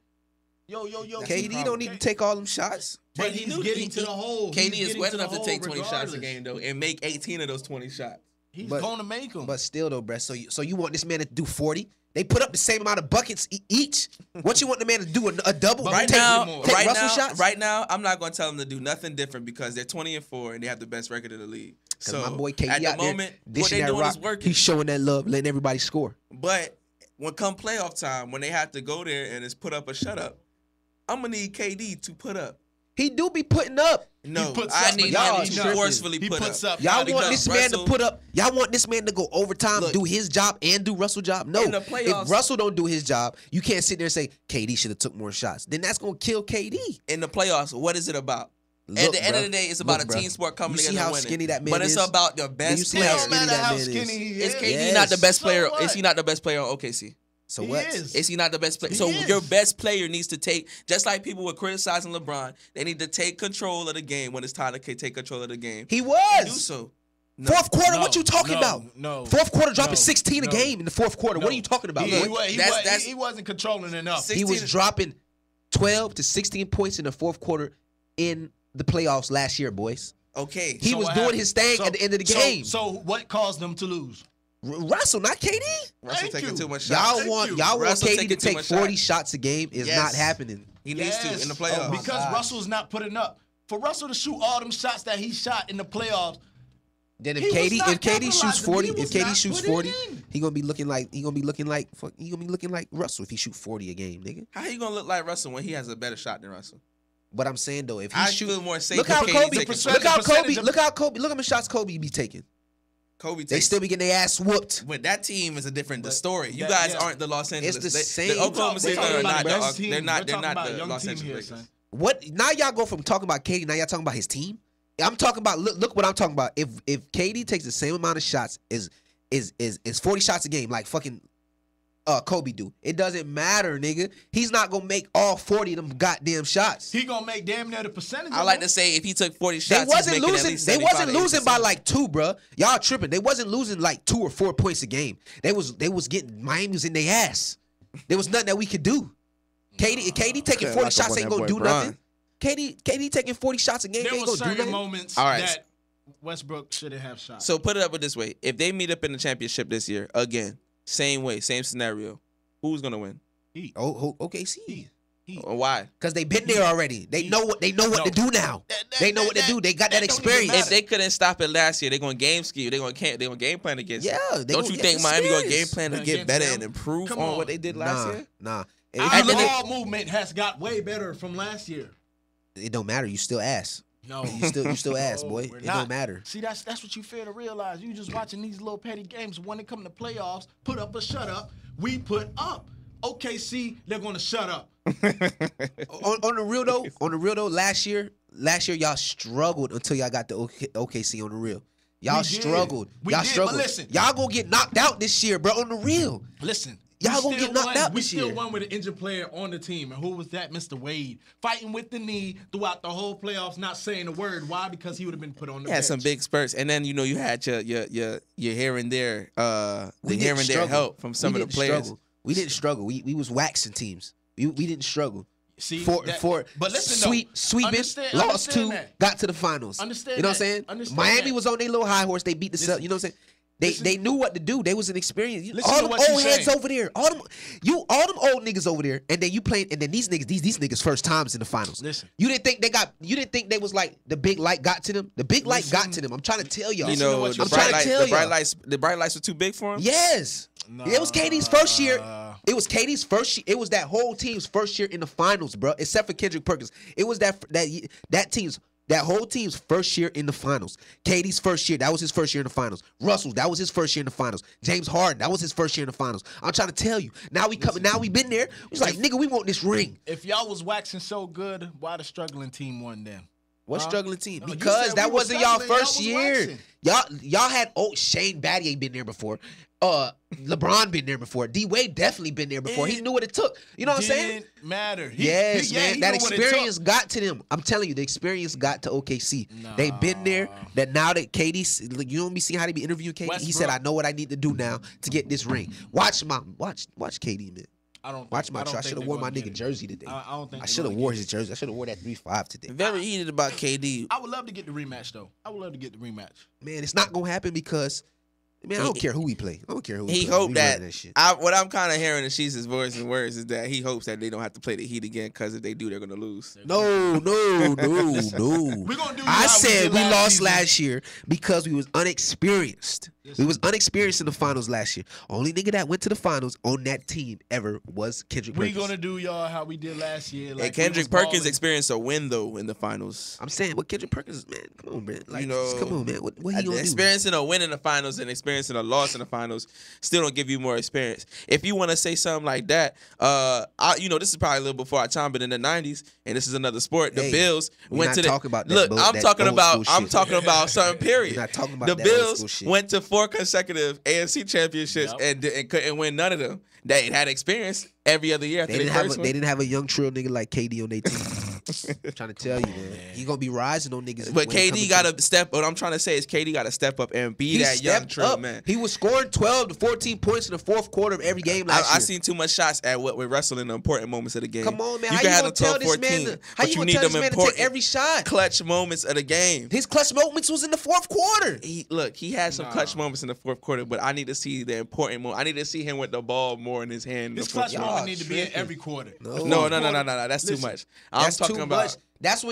Yo. KD don't need to take all them shots. But he's getting to the hole. KD He's is getting wet to the enough to hole take 20 shots a regardless. game though and make 18 of those 20 shots. He's But- going to make them. But still, though, bruh. So you want this man to do 40? They put up the same amount of buckets each. What you want the man to do? A double? But Right Take- now, take right Russell now, shots? right now, I'm not going to tell them to do nothing different because they're 20-4 and they have the best record in the league. Because So my boy KD at the out there moment, what dishing they're that doing rock, is working. he's showing that love, letting everybody score. But when come playoff time, when they have to go there and it's put up or shut up, I'm gonna need KD to put up. He do be putting up. No, puts I up, need but y'all him to tripping. forcefully He put puts up. up. Y'all Gotta want go. this man to Russell- put up. Y'all want this man to go overtime, Look. do his job, and do Russell's job. No, In the playoffs- if Russell don't do his job, you can't sit there and say KD should have took more shots. Then that's gonna kill KD. In the playoffs, what is it about? At Look, the end of bruh. the day, it's about Look, a bruh. team sport coming You see together how and winning. skinny that man But it's is? about the You best see It how player. don't skinny matter that how man skinny is. he Is is. KD Yes. not the best So player? what? Is he not the best player on OKC? So He what? is. Is he not the best player? He So is. your best player needs to take, just like people were criticizing LeBron, they need to take control of the game when it's time to take control of the game. He Do was. so. No. Fourth quarter, No, what you talking no, about? no, Fourth quarter dropping no, 16 a no, game in the fourth quarter. What are you talking about? He, boy? he wasn't controlling enough. See, He was 16 dropping 12 to 16 points in the fourth quarter in the playoffs last year, boys. Okay. He So was what doing happened? his thing at the end of the game. So what caused them to lose? Russell, not KD. Russell Thank taking you. too much Y'all shots. Thank want you. Russell KD to taking too take much 40 shots. shots a game is Yes. not happening. He needs to in the playoffs. Oh my Because gosh. Russell's not putting up. For Russell to shoot all them shots that he shot in the playoffs, Then if He was KD not shoots capitalizing. 40, He if was KD not shoots putting 40, it in. he gonna be looking like Russell if he shoot 40 a game, nigga. How he gonna look like Russell when he has a better shot than Russell? But I'm saying though, if he I shoot, feel more safe. look with how KD Kobe, taking percentage- look how percentage Kobe, of- look how many shots Kobe be taking. Kobe They takes. still be getting their ass whooped. But that team is a different story. You that- guys yeah. aren't the Los Angeles. the They- same- The Oklahoma We're City talking Thunder are about not. the best best The, team. they're not. We're They're talking not about the young Los team Angeles here, Lakers. son. What now? Y'all go from talking about KD, now y'all talking about his team. I'm talking about look what I'm talking about. If KD takes the same amount of shots is 40 shots a game like fucking Kobe do, it doesn't matter, nigga. He's not gonna make all 40 of them goddamn shots. He gonna make damn near the percentage. I like to say if he took 40 They shots, he's wasn't making at losing. least They 75 wasn't to losing by 80%. like 2, bruh. Y'all tripping. They wasn't losing like 2 or 4 points a game. They was getting Miami was in their ass. There was nothing that we could do. KD taking Yeah, 40 like shots up on ain't that gonna boy do Bron. nothing. KD taking 40 shots a game. There Ain't were gonna do certain nothing. moments All right. that Westbrook shouldn't have shot. So put it up with this way: if they meet up in the championship this year again, same way, same scenario, who's gonna win? OKC. Why? Because they been there already. They know what to do now. They know what to do. They got that experience. If they couldn't stop it last year, they're going to game scheme. They're going to game plan against it. Yeah, they Don't gonna you get think Miami going to game experience. plan to get Against better them? and improve Come on on. what they did last year? Nah. Our And then ball movement has got way better from last year. it don't matter. You still ass. No, You still ass, No, boy. we're It not. don't matter. See, that's what you fail to realize. You just watching these little petty games. When they come to playoffs, put up or shut up. We put up. OKC, they're gonna shut up. on the real though, last year y'all struggled until y'all got the OKC on the real. Y'all We did. struggled. We Y'all did, but struggled. listen. Y'all gonna get knocked out this year, bro. On the real. Listen, Y'all we gonna still get knocked won. out We this still year. won with an injured player on the team, and who was that? Mr. Wade, fighting with the knee throughout the whole playoffs, not saying a word. Why? Because he would have been put on the You had bench. some big spurts, and then you had your here and there, the We here didn't and there struggle. help from some We of the didn't players. struggle. We didn't struggle. We was waxing teams. We didn't struggle. See, For but listen, though, sweeping, understand lost 2, that. got to the finals. Understand You know what I'm that. saying? Understand Miami that. was on their little high horse. They beat the Celtics. You know what I'm saying? They knew what to do. They was an experience. Listen All to them what old you heads saying. over there. All them old niggas over there. And then you playing. And then these niggas first times in the finals. Listen. You didn't think they was like the big light got to them. The big light got to them. I'm trying to tell y'all. You Listen to know, what the you're bright, saying. light, tell the bright y'all. lights, the bright lights were too big for him. Yes. It was KD's first year. It was KD's first year. It was that whole team's first year in the finals, bro. Except for Kendrick Perkins. It was that whole team's first year in the finals. KD's first year. That was his first year in the finals. Russell, that was his first year in the finals. James Harden, that was his first year in the finals. I'm trying to tell you. Now we been there. It's like, nigga, we want this ring. If y'all was waxing so good, why the struggling team won then? What Huh? struggling team? No, you Because said that we were wasn't y'all struggling, first y'all was year. waxing. Y'all had Shane Battier been there before. LeBron been there before. D Wade definitely been there before. He knew what it took. You know what I'm saying? Didn't matter. Yes, man. he That knew what it took. experience got to them. I'm telling you, the experience got to OKC. They been there. That now that KD, you don't be seeing how they be interviewing KD. He said, Westbrook. "I know what I need to do now to get this ring." Watch KD, man. I don't. Watch my. I don't I think should have they're wore my gonna get nigga it. jersey today. I don't think I they're should have gonna wore get his jersey. I should have wore that 3-5 today. Very heated about KD. I would love to get the rematch though. I would love to get the rematch. Man, it's not gonna happen because, man, I don't care who we play. I don't care who. We He play. hoped We that. running that shit. What I'm kind of hearing in Sheets' voice and words is that he hopes that they don't have to play the Heat again because if they do, they're gonna lose. No. We're gonna do. I how said did we lost season. last year because we was unexperienced. We was unexperienced in the finals last year. Only nigga that went to the finals on that team ever was Kendrick We Perkins. gonna do y'all how we did last year. Like And Kendrick we was Perkins balling. experienced a win though in the finals. I'm saying, what Kendrick Perkins, man, come on, man. Like, You know, just come on, man. What he gonna do? Experiencing a win in the finals and experiencing a loss in the finals still don't give you more experience. If you want to say something like that, this is probably a little before our time, but in the '90s, and this is another sport. The Hey, Bills we went not to the. talking about that Look, bull- I'm that talking old about. school I'm shit. talking about something. Period. We're not talking about the that old Bills school shit. went to 4 consecutive AFC championships Yep. and couldn't win none of them. They had experience every other year after They they didn't have first a, one. they didn't have a young trill nigga like KD on their team. I'm trying to tell you, man. He gonna be rising on niggas. But when it KD coming got to- to step. What I'm trying to say is KD got to step up and be He that young stepped trill up. man. He was scoring 12 to 14 points in the fourth quarter of every game last I year. seen too much shots at what we're wrestling in the important moments of the game. Come on, man. You How can you have gonna them tell 12, this man 14, to, how but you you gonna need tell them this man to important take every shot? clutch moments of the game. His clutch moments was in the fourth quarter. He had some clutch moments in the fourth quarter, but I need to see the important moment. I need to see him with the ball more in his hand. in This the fourth clutch quarter. moment need to be in tripping. every quarter. No. That's too Listen, much. I'm That's talking too about. much. That's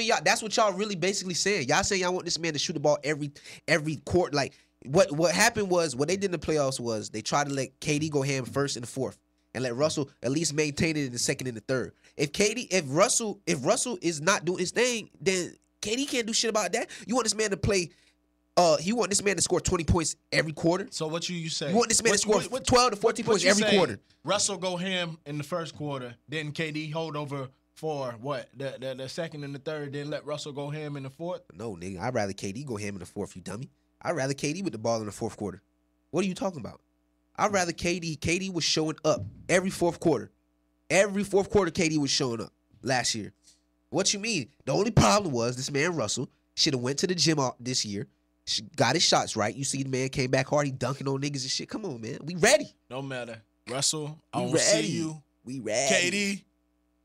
what y'all really basically saying. Y'all saying y'all want this man to shoot the ball every court. Like what happened was what they did in the playoffs was they tried to let KD go ham first and the fourth, and let Russell at least maintain it in the second and the third. If Russell is not doing his thing, then KD can't do shit about that. You want this man to play. You want this man to score 20 points every quarter. So what you say? You want this man to score 12 to 14 points you every saying? quarter. Russell go ham in the first quarter, then KD hold over for what? The second and the third, then let Russell go ham in the fourth. No, nigga. I'd rather KD go ham in the fourth, you dummy. I'd rather KD with the ball in the fourth quarter. What are you talking about? I'd rather KD. KD was showing up every fourth quarter. Every fourth quarter, KD was showing up last year. What you mean? The only problem was this man, Russell, should have went to the gym this year, got his shots right. You see the man came back hard. He dunking on niggas and shit. Come on, man. We ready. No matter. Russell, I We don't see ready. you. We ready. KD,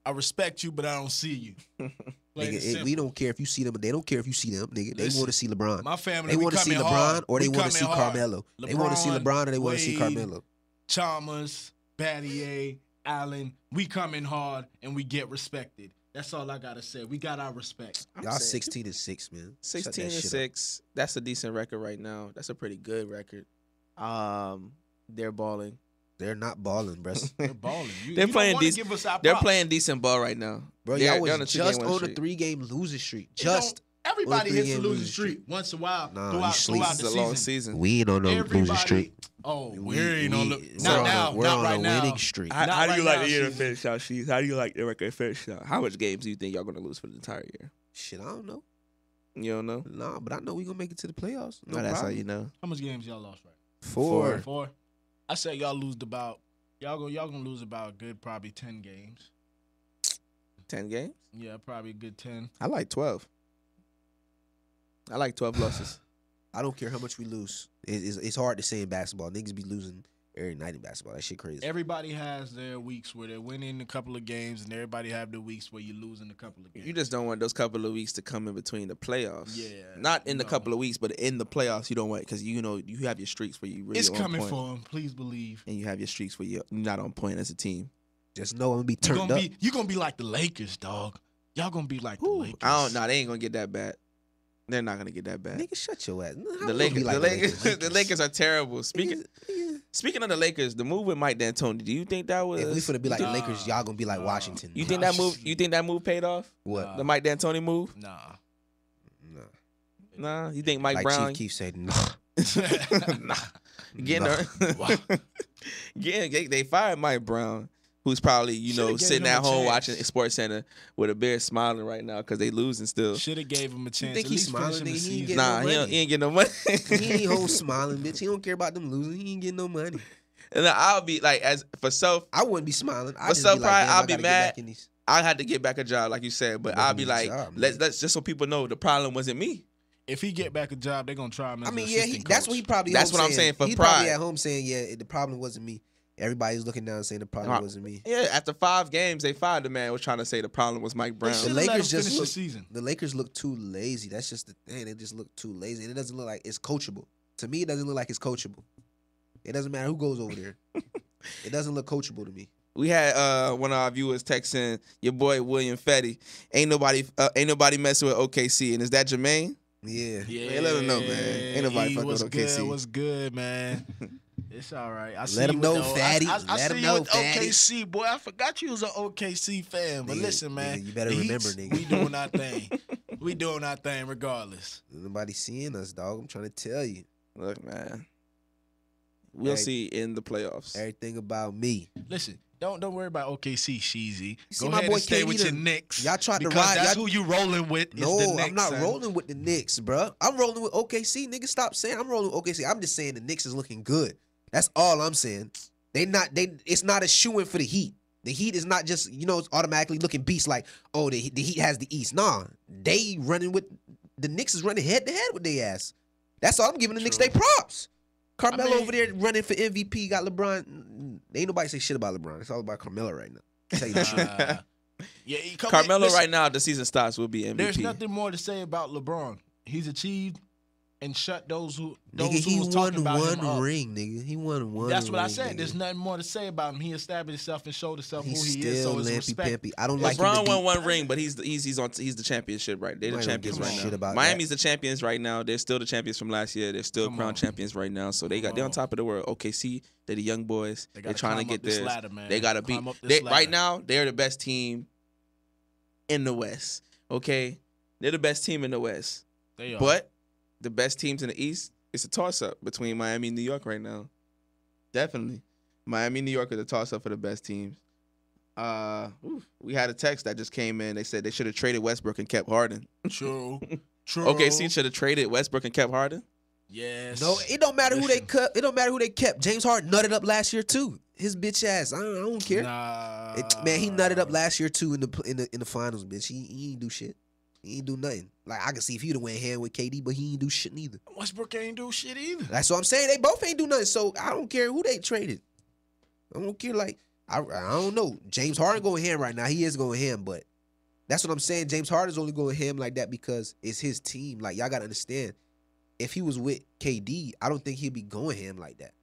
I respect you, but I don't see you. Plain and Nigga, we simple. don't care if you see them. They don't care if you see them, nigga. They Listen, want to see LeBron. My family, They we want to see coming LeBron hard. or they We want to see coming hard. Carmelo. They want to see LeBron or they want to see Wade, Carmelo. Chalmers, Battier, Allen, we coming hard and we get respected. That's all I gotta say. We got our respect. Y'all 16-6, man. Shut that shit up. 16-6. That's a decent record right now. That's a pretty good record. They're balling. They're not balling, bro. They're balling. They're you playing don't wanna decent. give us our They're props. playing decent ball right now. Bro, They're- y'all they're was a 2-game just win on a streak. 3-game losing streak. It don't- Just. everybody on a hits the 3-game losing losing streak streak. once in a while Nah, you throughout sleep. the It's a season. long season. We ain't on no losing Everybody- streak. Oh, We we ain't on the we're not on now. A, we're not on right a now. winning streak. How Not do you right like now, the year to season. finish out, Sheets? How do you like the record to finish out? How much games do you think y'all gonna lose for the entire year? Shit, I don't know. You don't know? Nah, but I know we gonna make it to the playoffs. No that's problem. how you know. How much games y'all lost? Right. 4. 4. I said y'all lose about y'all gonna lose about a good probably 10 games. 10 games? Yeah, probably a good 10. I like 12. I like 12 losses. I don't care how much we lose. It's hard to say in basketball. Niggas be losing every night in basketball. That shit crazy. Everybody has their weeks where they're winning a couple of games, and everybody have their weeks where you're losing a couple of games. You just don't want those couple of weeks to come in between the playoffs. Yeah, Not in the no. couple of weeks, but in the playoffs, you don't want because you know you have your streaks where you really It's on coming point, for them. Please believe. and you have your streaks where you're not on point as a team. Just know I'm gonna be You're turned gonna up. be like the Lakers, dog. Y'all gonna be like the Lakers. I don't know. They ain't gonna get that bad. They're not gonna get that bad. Nigga, shut your ass. How The we gonna Lakers, be like the Lakers, the Lakers are terrible. Niggas- Speaking of the Lakers, the move with Mike D'Antoni, do you think that was? If we finna be like the Nah. Lakers, y'all gonna be like Washington. You think that move? You think that move paid off? What? The Mike D'Antoni move? Nah. Nah. Nah. You think Mike Like Brown? Chief Keef said, no. Nah. Getting her. Getting they fired Mike Brown, who's probably Shoulda gave sitting him at a home chance. watching Sports Center with a beard smiling right now because they losing still. Should have gave him a chance. think At he's least smiling, finishing the nigga? He ain't season. getting Nah, no money. he ain't getting no money. He ain't home smiling, bitch. He don't care about them losing. He ain't getting no money. And then I'll be like, as for self, I wouldn't be smiling. I For just some be like, pride, damn, I'll I be gotta get mad. back in these. I had to get back a job, like you said. But Back I'll in be his like, job, man. let's just so people know the problem wasn't me. If he get back a job, they're gonna try him as I mean, an yeah, assistant that's coach. what he probably. That's home what I'm saying for He's pride. probably at home saying, yeah, the problem wasn't me. Everybody's looking down saying the problem wasn't me. Yeah, after 5 games, they fired the man. Was trying to say the problem was Mike Brown. They The should've let Lakers him just finish the look. season. The Lakers look too lazy. That's just the thing. They just look too lazy, and it doesn't look like it's coachable. To me, it doesn't look like it's coachable. It doesn't matter who goes over there. It doesn't look coachable to me. We had one of our viewers texting your boy William Fetty. Ain't nobody messing with OKC, and is that Jermaine? Yeah. Yeah, Man, let him know, man. Ain't nobody fucking what's with good, OKC. What's good, man? It's all right. I see Let him you know, with the- Fatty. I Let see him you know, with Fatty. OKC, boy. I forgot you was an OKC fan. But Nigga, listen, man. nigga, you better the remember, Heats, nigga. We doing our thing. We doing our thing regardless. Nobody seeing us, dog. I'm trying to tell you. Look, man, we'll Hey. see in the playoffs. Everything about me. Listen, don't worry about OKC, Sheezy. see Go my ahead boy and stay KD with your done- Knicks. y'all tried to because ride- that's y'all- who you rolling with. Is No, the Knicks, I'm not son. rolling with the Knicks, bro. I'm rolling with OKC. Nigga, stop saying I'm rolling with OKC. I'm just saying the Knicks is looking good. That's all I'm saying. It's not a shoo-in for the Heat. The Heat is not just, it's automatically looking beast like, oh, the Heat has the East. Nah, they running with, the Knicks is running head-to-head with their ass. That's all I'm giving the Knicks they props. Carmelo over there running for MVP, got LeBron. Ain't nobody say shit about LeBron. It's all about Carmelo right now. Tell you the truth. Yeah, Carmelo listen, right now, the season starts, will be MVP. There's nothing more to say about LeBron. He's achieved and shut those who Nigga, was he talking won about him one up. ring, nigga. He won one That's what I ring, said. nigga. There's nothing more to say about him. He established himself and showed himself who He's he is. So still it's lampy respect. pampy. I don't like him LeBron to won be. one ring, but he's the championship right. They're the Nobody don't champions give a right shit now. about Miami's the champions right now. They're still the champions from last year. They're still Come crowned on. champions right now. So they're on top of the world. OKC, they're the young boys. They They're gotta trying to climb get up this theirs. ladder, man. They gotta beat. Climb up this Right ladder. now, they're the best team in the West. Okay, they're the best team in the West. They are. But the best teams in the East, it's a toss-up between Miami and New York right now. Definitely. Miami and New York are the toss-up for the best teams. We had a text that just came in. They said they should have traded Westbrook and kept Harden. True. True. OKC should have traded Westbrook and kept Harden. Yes. No, it don't matter who they Listen. cut. It don't matter who they kept. James Harden nutted up last year too. His bitch ass. I don't care. Nah. Man, he nutted up last year too in the finals, bitch. He ain't do shit. He ain't do nothing. Like I can see if he'd have went hand with KD, but he ain't do shit neither. Westbrook ain't do shit either. That's what I'm saying. They both ain't do nothing. So I don't care who they traded. I don't care. Like I don't know. James Harden going hand right now. He is going hand, but That's what I'm saying. James Harden's only going ham like that because it's his team. Like, y'all got to understand. If he was with KD, I don't think he'd be going ham like that.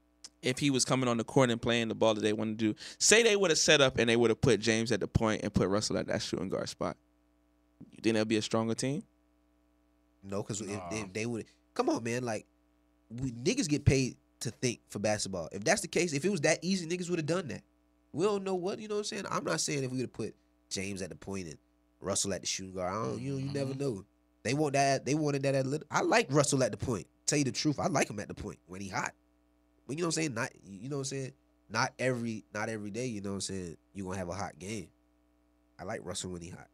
If he was coming on the court and playing the ball that they want to do, say they would have set up and they would have put James at the point and put Russell at that shooting guard spot. You think that'd be a stronger team? No, because if they would, come on, man. Like, niggas get paid to think for basketball. If that's the case, if it was that easy, niggas would have done that. We don't know what, you know what I'm saying? I'm not saying if we would have put James at the point and Russell at the shooting guard. I don't, you never know. They want that. They wanted that at little. I like Russell at the point. Tell you the truth, I like him at the point when he hot. But you know what I'm saying? Not, you know what I'm saying? Not every day, you know what I'm saying? You gonna have a hot game. I like Russell when he hot.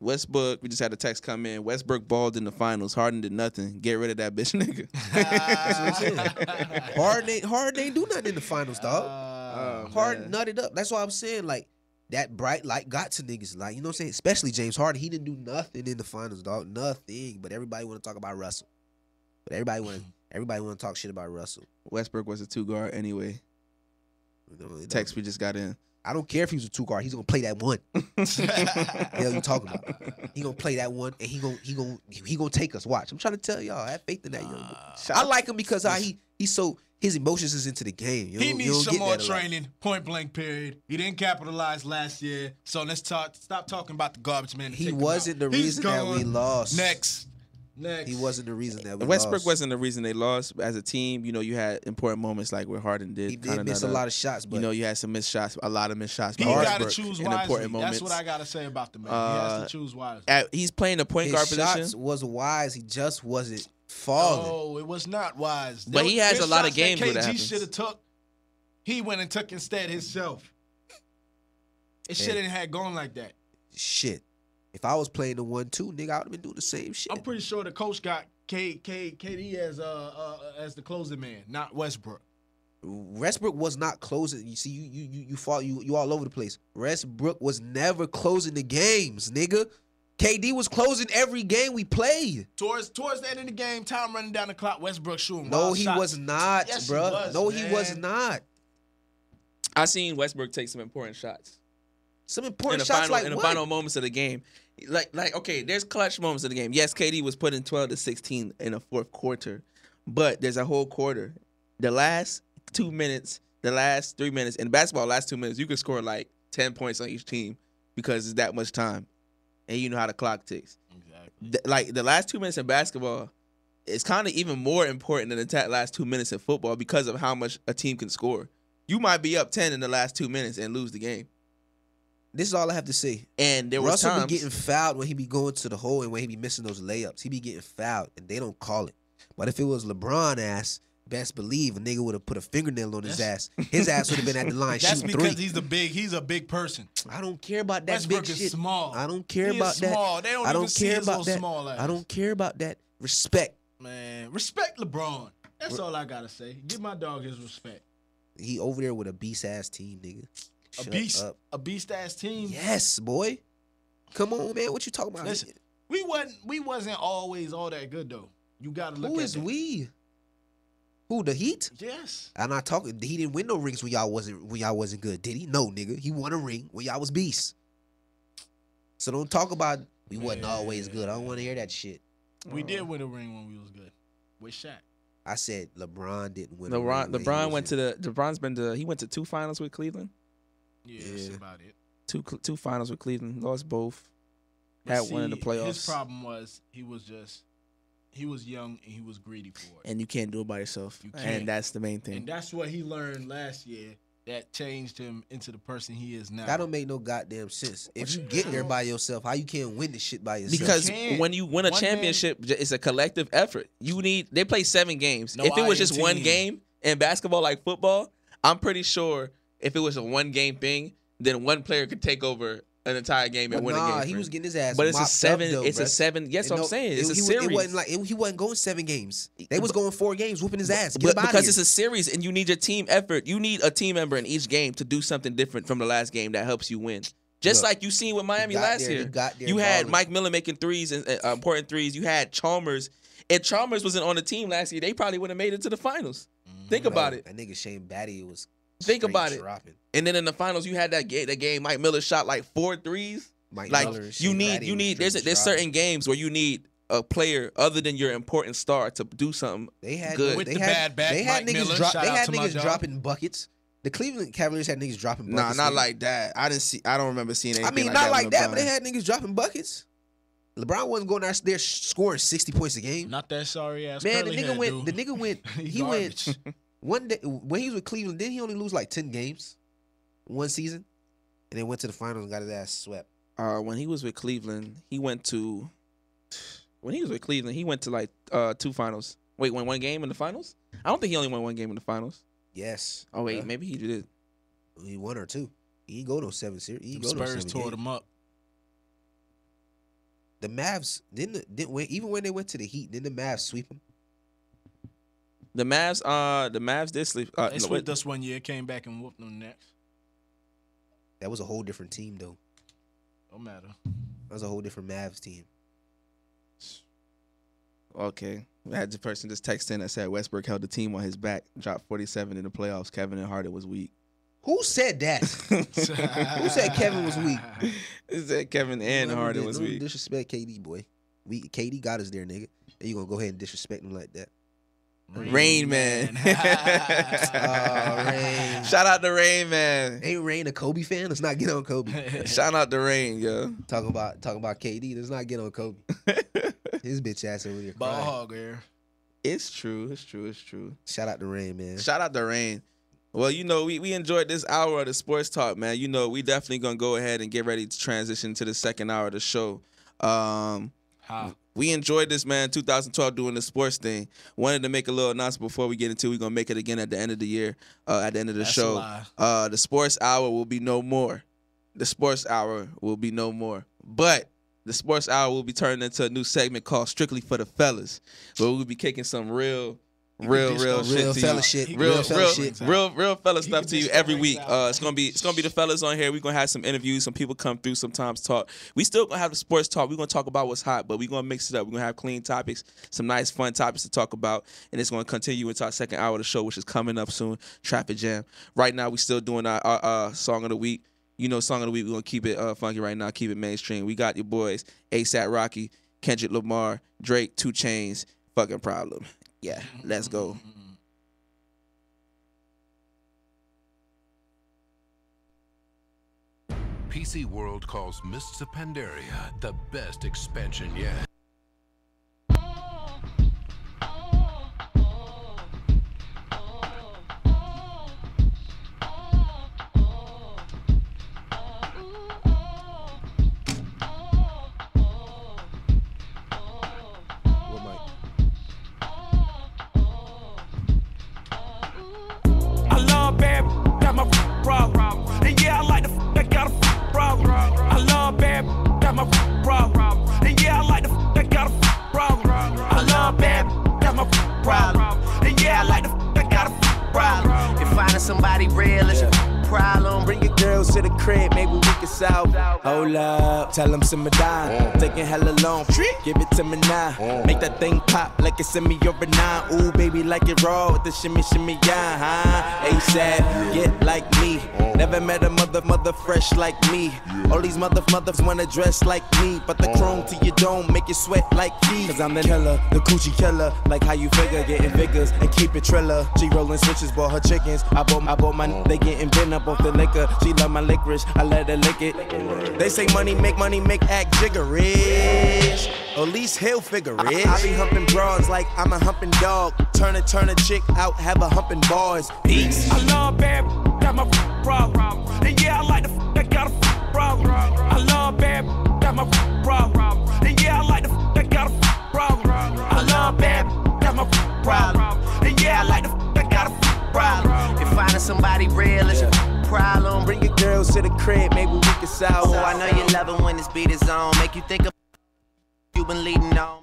Westbrook, we just had a text come in. Westbrook balled in the finals. Harden did nothing. Get rid of that bitch nigga. That's what I'm saying. Harden ain't do nothing in the finals, dog. Harden nutted up. That's what I'm saying. Like, that bright light got to niggas. Like, you know what I'm saying? Especially James Harden. He didn't do nothing in the finals, dog. Nothing. But everybody want to talk about Russell. But everybody want to talk shit about Russell. Westbrook was a 2-guard anyway. You know, Text we just got in. I don't care if he was a 2-guard. He's gonna play that one. Hell, you talking about? He gonna play that one, and he gonna take us. Watch. I'm trying to tell y'all. I have faith in that young boy. I like him because he's so, his emotions is into the game. He needs some more training. Point blank. Period. He didn't capitalize last year, so let's stop talking about the garbage man. He wasn't the reason that we lost. Next. He wasn't the reason that we Westbrook lost. wasn't the reason they lost. As a team, you know, you had important moments like where Harden did. He did miss a lot of shots, but you know, you had some missed shots, a lot of missed shots. He got to choose wisely. Important That's what I got to say about the man. He has to choose wisely. He's playing the point guard His shots position. was wise. He just wasn't falling. Oh, it was not wise. But he has a lot of games where that KG happens. should have took. He went and took instead himself. It shouldn't have gone like that. Shit. If I was playing the 1-2, nigga, I would have been doing the same shit. I'm pretty sure the coach got KD as the closing man, not Westbrook. Westbrook was not closing. You see, you all over the place. Westbrook was never closing the games, nigga. KD was closing every game we played. Towards the end of the game, time running down the clock, Westbrook shooting. No, wild he shots. was not, Yes, bro. he was, No, man. he was not. I seen Westbrook take some important shots. Some In important the shots final, like in the what? final moments of the game. Like okay, there's clutch moments of the game. Yes, KD was put in 12 to 16 in the fourth quarter, but there's a whole quarter. The last 2 minutes, the last 3 minutes in basketball, last 2 minutes, you can score like 10 points on each team because it's that much time, and you know how the clock ticks. Exactly. Like the last 2 minutes in basketball, it's kind of even more important than the last 2 minutes in football because of how much a team can score. You might be up 10 in the last 2 minutes and lose the game. This is all I have to say. And there was Russell times be getting fouled when he be going to the hole and when he be missing those layups. He be getting fouled and they don't call it. But if it was LeBron ass, best believe a nigga would have put a fingernail on his ass. His ass would have been at the line That's shooting because three. he's a big person. I don't care about that Westbrook big is shit. small. I don't care He about is that. small. They don't I even don't see care his about little that. small ass. I don't care about that. Respect. Man, respect LeBron. That's all I gotta say. Give my dog his respect. He over there with a beast ass team, nigga. Shut up. A beast ass team. Yes, boy. Come on, man. What you talking about? Listen, we wasn't always all that good though. You gotta look Who at is that. we? Who, the Heat? Yes. I'm not talking. He didn't win no rings when y'all wasn't good, did he? No, nigga. He won a ring when y'all was beasts. So don't talk about we wasn't always good. I don't want to hear that shit. We did win a ring when we was good. With Shaq. I said LeBron didn't win. a ring when he LeBron was he went to 2 finals with Cleveland. Yeah, that's about it. Two finals with Cleveland, lost both. But Had one in the playoffs. His problem was he was young and he was greedy for it. And you can't do it by yourself. You can't. And that's the main thing. And that's what he learned last year that changed him into the person he is now. That don't make no goddamn sense. If you get there by yourself, how you can't win this shit by yourself? Because can't. when you win a One championship, it's a collective effort. They play 7 games. No, if it was I just am one team. game in basketball like football, I'm pretty sure if it was a 1 game thing, then one player could take over an entire game and But win a game. he was getting his ass. But it's a mopped 7. Up, though, It's a bruh. 7. Yes, And what I'm saying. It's a series. It wasn't like he wasn't going 7 games. They was going 4 games, whooping his ass. Get But him outta because here. it's a series and you need your team effort, you need a team member in each game to do something different from the last game that helps you win. Just Look, like you seen with Miami got last there, year. he got there You had balling. Mike Miller making threes and important threes. You had Chalmers. If Chalmers wasn't on the team last year, they probably would have made it to the finals. Think about it. That nigga Shane Batty was Think straight about it. dropping. And then in the finals, you had that game Mike Miller shot like 4 threes. Mike Like Miller and shit. you Ratty need was there's straight certain games where you need a player other than your important star to do something They had good. With they the had, bad back, they had Mike niggas Miller, drop. shout They out had to my niggas dog. dropping buckets. The Cleveland Cavaliers had niggas dropping Nah, buckets. not nigga. like that. I don't remember seeing anything. I mean, like not that like with that, but they LeBron. had niggas dropping buckets. LeBron wasn't going out there scoring 60 points a game. Not that sorry ass. Man, the curly nigga head went. dude. The nigga went. He went one day when he was with Cleveland. Didn't he only lose like 10 games one season, and then went to the finals and got his ass swept. When he was with Cleveland, he went to like 2 finals. Wait, won 1 game in the finals? I don't think he only won 1 game in the finals. Yes. Oh wait, maybe he did. He won or 2. He ain't go no 7 series. He ain't Them go no Spurs 7 tore games. them up. The Mavs even when they went to the Heat, didn't the Mavs sweep them? The Mavs did sleep. They no, swept wait. us one year, came back and whooped them next. That was a whole different team though. Don't matter. That was a whole different Mavs team. Okay. I had the person just text in that said Westbrook held the team on his back, dropped 47 in the playoffs. Kevin and Harden was weak. Who said that? Who said Kevin was weak? It said Kevin and Harden was Don't weak. disrespect KD, boy. KD got us there, nigga. And you gonna go ahead and disrespect him like that? Rain Man. Rain. Shout out to Rain Man. Ain't Rain a Kobe fan? Let's not get on Kobe. Shout out to Rain, yo. Talking about KD. Let's not get on Kobe. His bitch ass over there Ball crying. hog here. It's true. It's true. It's true. Shout out to Rain, man. Shout out to Rain. Well, you know, we enjoyed this hour of the sports talk, man. You know, we definitely gonna go ahead and get ready to transition to the second hour of the show. We enjoyed this, man. 2012 doing the sports thing. Wanted to make a little announcement before we get into it. We're gonna make it again at the end of the year, at the end of the That's show. a lie. The sports hour will be no more. The sports hour will be no more. But the sports hour will be turned into a new segment called Strictly for the Fellas, where we'll be kicking some real shit to fella you. shit. Real fella He stuff can to you dish every them week. things out. It's gonna be the fellas on here. We're gonna have some interviews. Some people come through sometimes talk. We still gonna have the sports talk. We're gonna talk about what's hot, but we're gonna mix it up. We're gonna have clean topics, some nice fun topics to talk about, and it's gonna continue into our second hour of the show, which is coming up soon. Traffic Jam. Right now, we still doing our song of the week. You know, song of the week. We're gonna keep it funky right now. Keep it mainstream. We got your boys ASAP Rocky, Kendrick Lamar, Drake, 2 Chainz. Fucking Problem. Yeah, let's go. PC World calls Mists of Pandaria the best expansion yet. I love bad, got my problem. And yeah, I like the I got a problem. I love bad, got my problem. And yeah, I like the I got a problem. I love bad, got my problem. And yeah, I like the I got a problem. If finding somebody real is your problem, bring your girls to the crib, maybe we can solve. Hold up, tell them simmer down. Taking hella long, give it to me now. Make that thing pop like it's in me over 9. Ooh, baby, like it raw with the shimmy, yeah, huh? ASAP, get like me. Never met a mother fresh like me. All these mothers wanna dress like me, but the chrome to your dome make you sweat like me. Cause I'm the killer, the coochie killer. Like how you figure, getting figures and keep it triller. She rolling switches, bought her chickens. I bought my, they getting bent up off the liquor. She love my licorice, I let her lick it. They say money make act jiggerish. At least he'll figure it. I be humping broads like I'm a humping dog. Turn a chick out, have a humping boys. Peace. I love bad, got my problem. And yeah, I like the I got a problem. I love bad, got my problem. And yeah, I like the I got a problem. I love bad, got my problem. And yeah, I like the I got a problem. If finding somebody real is your problem, bring your girls to the crib, maybe we can solve. Oh, I know you love it when this beat is on. Make you think of you been leading on.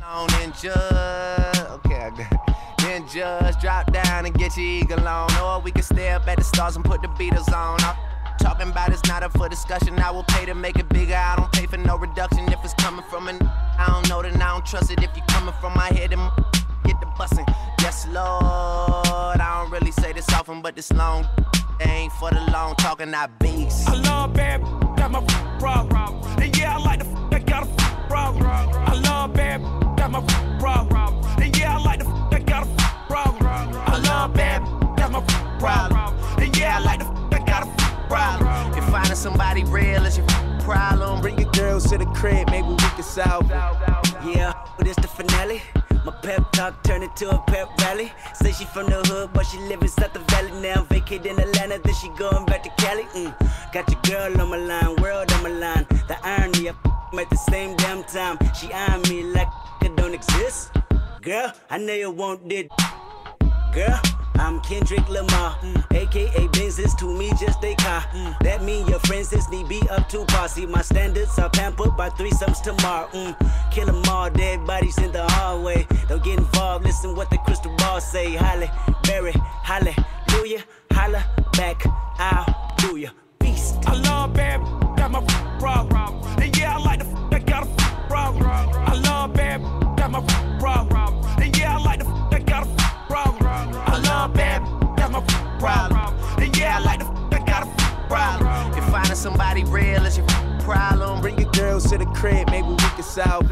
And judge, okay, I got it. Then judge, drop down and get your eagle on. Or we can stay up at the stars and put the Beatles on. Talking about it's not up for discussion. I will pay to make it bigger. I don't pay for no reduction if it's coming from an I don't know, then I don't trust it. If you coming from my head, then get the bussin'. Yes, Lord, I don't really say this often, but this long ain't for the long talking, not beast. I love bad, got my problem. And yeah, I like the that got a problem. I love bad, got my problem. And yeah, I like the that got a problem. I love bad, got my problem. And yeah, I like the that got a problem. If finding somebody real is your problem, Bring your girls to the crib, maybe we can solve it. Yeah, but it's the finale. My pep talk turned into a pep rally. Say she from the hood, but she live inside the valley now. Vacate in Atlanta, then she going back to Cali. Got your girl on my line, world on my line. The irony of at the same damn time. She eyeing me like it don't exist. Girl, I know you want it. Girl, I'm Kendrick Lamar, aka Benz's to me just a car. That mean your friends is need be up to posse. My standards are pampered by threesomes tomorrow. Kill 'em all, dead bodies in the hallway. Don't get involved, listen what the crystal ball say. Halle Berry, hallelujah, holla back, I'll do ya. Beast. I love bad, got my problem. And yeah, I like the that got a problem. I love bad, got my problem. And yeah, I like the that got a problem. I love bad, got my problem. And yeah, I like the that got a problem. If finding somebody real is your problem, Bring your girls to the crib, maybe we can solve it.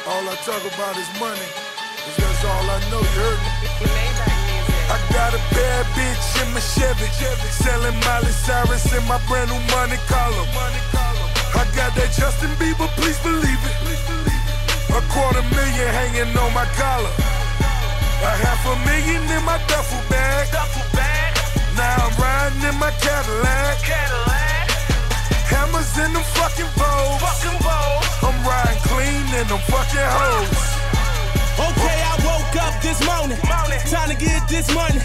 All I talk about is money, 'cause that's all I know, you heard me? I got a bad bitch in my Chevy, selling Miley Cyrus in my brand new money column. I got that Justin Bieber, please believe it. $250,000 hanging on my collar. $500,000 in my duffel bag. Now I'm riding in my Cadillac. Hammers in them fucking Vogues. I'm riding clean in them fucking hoes. Okay, I woke up this morning. Time to get this money.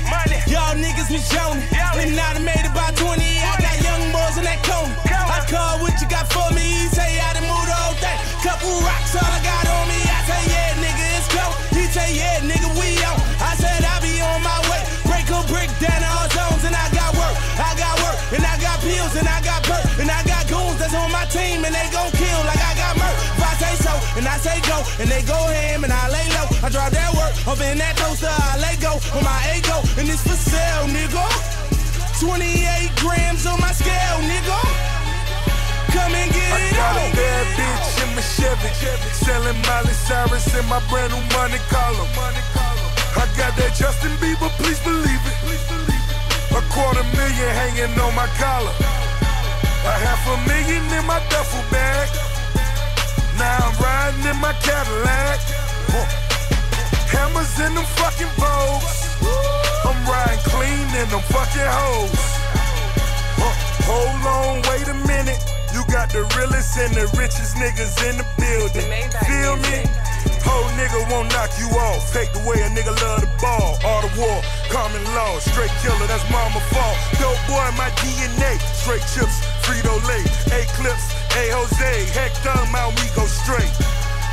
Y'all niggas was joning. And now I made about 20. I got young boys in that corner. I call what you got for me. He say I done moved the whole thing. Couple rocks, all I got on me. I say, yeah, nigga, it's go. He say, yeah, nigga, we on. I said, I be on my way. Break a brick down all zones. And I got work. And I got pills. And I got perk. And I got goons that's on my team. And they gon' kill like I got murk. If I say so, and I say go. And they go ham and I lay low. I drop that work up in that toaster. I let go on my ego. And it's for sale, nigga. 28 grams on my scale, nigga. Come and get I it got on. a bad bitch in my Chevy, selling Miley Cyrus in my brand new money column. I got that Justin Bieber, please believe it. $250,000 hanging on my collar. $500,000 in my duffel bag. Now I'm riding in my Cadillac. Hammers in them fucking Vogues. I'm riding clean in them fucking hoes. Hold on, wait a minute. You got the realest and the richest niggas in the building. Feel me? Whole nigga won't knock you off. Take the way a nigga love the ball. All the war, common law. Straight killer, that's mama fault. Dope boy, my DNA. Straight chips, Frito-Lay. A-Clips, A-Jose. Heck dumb, out we go straight.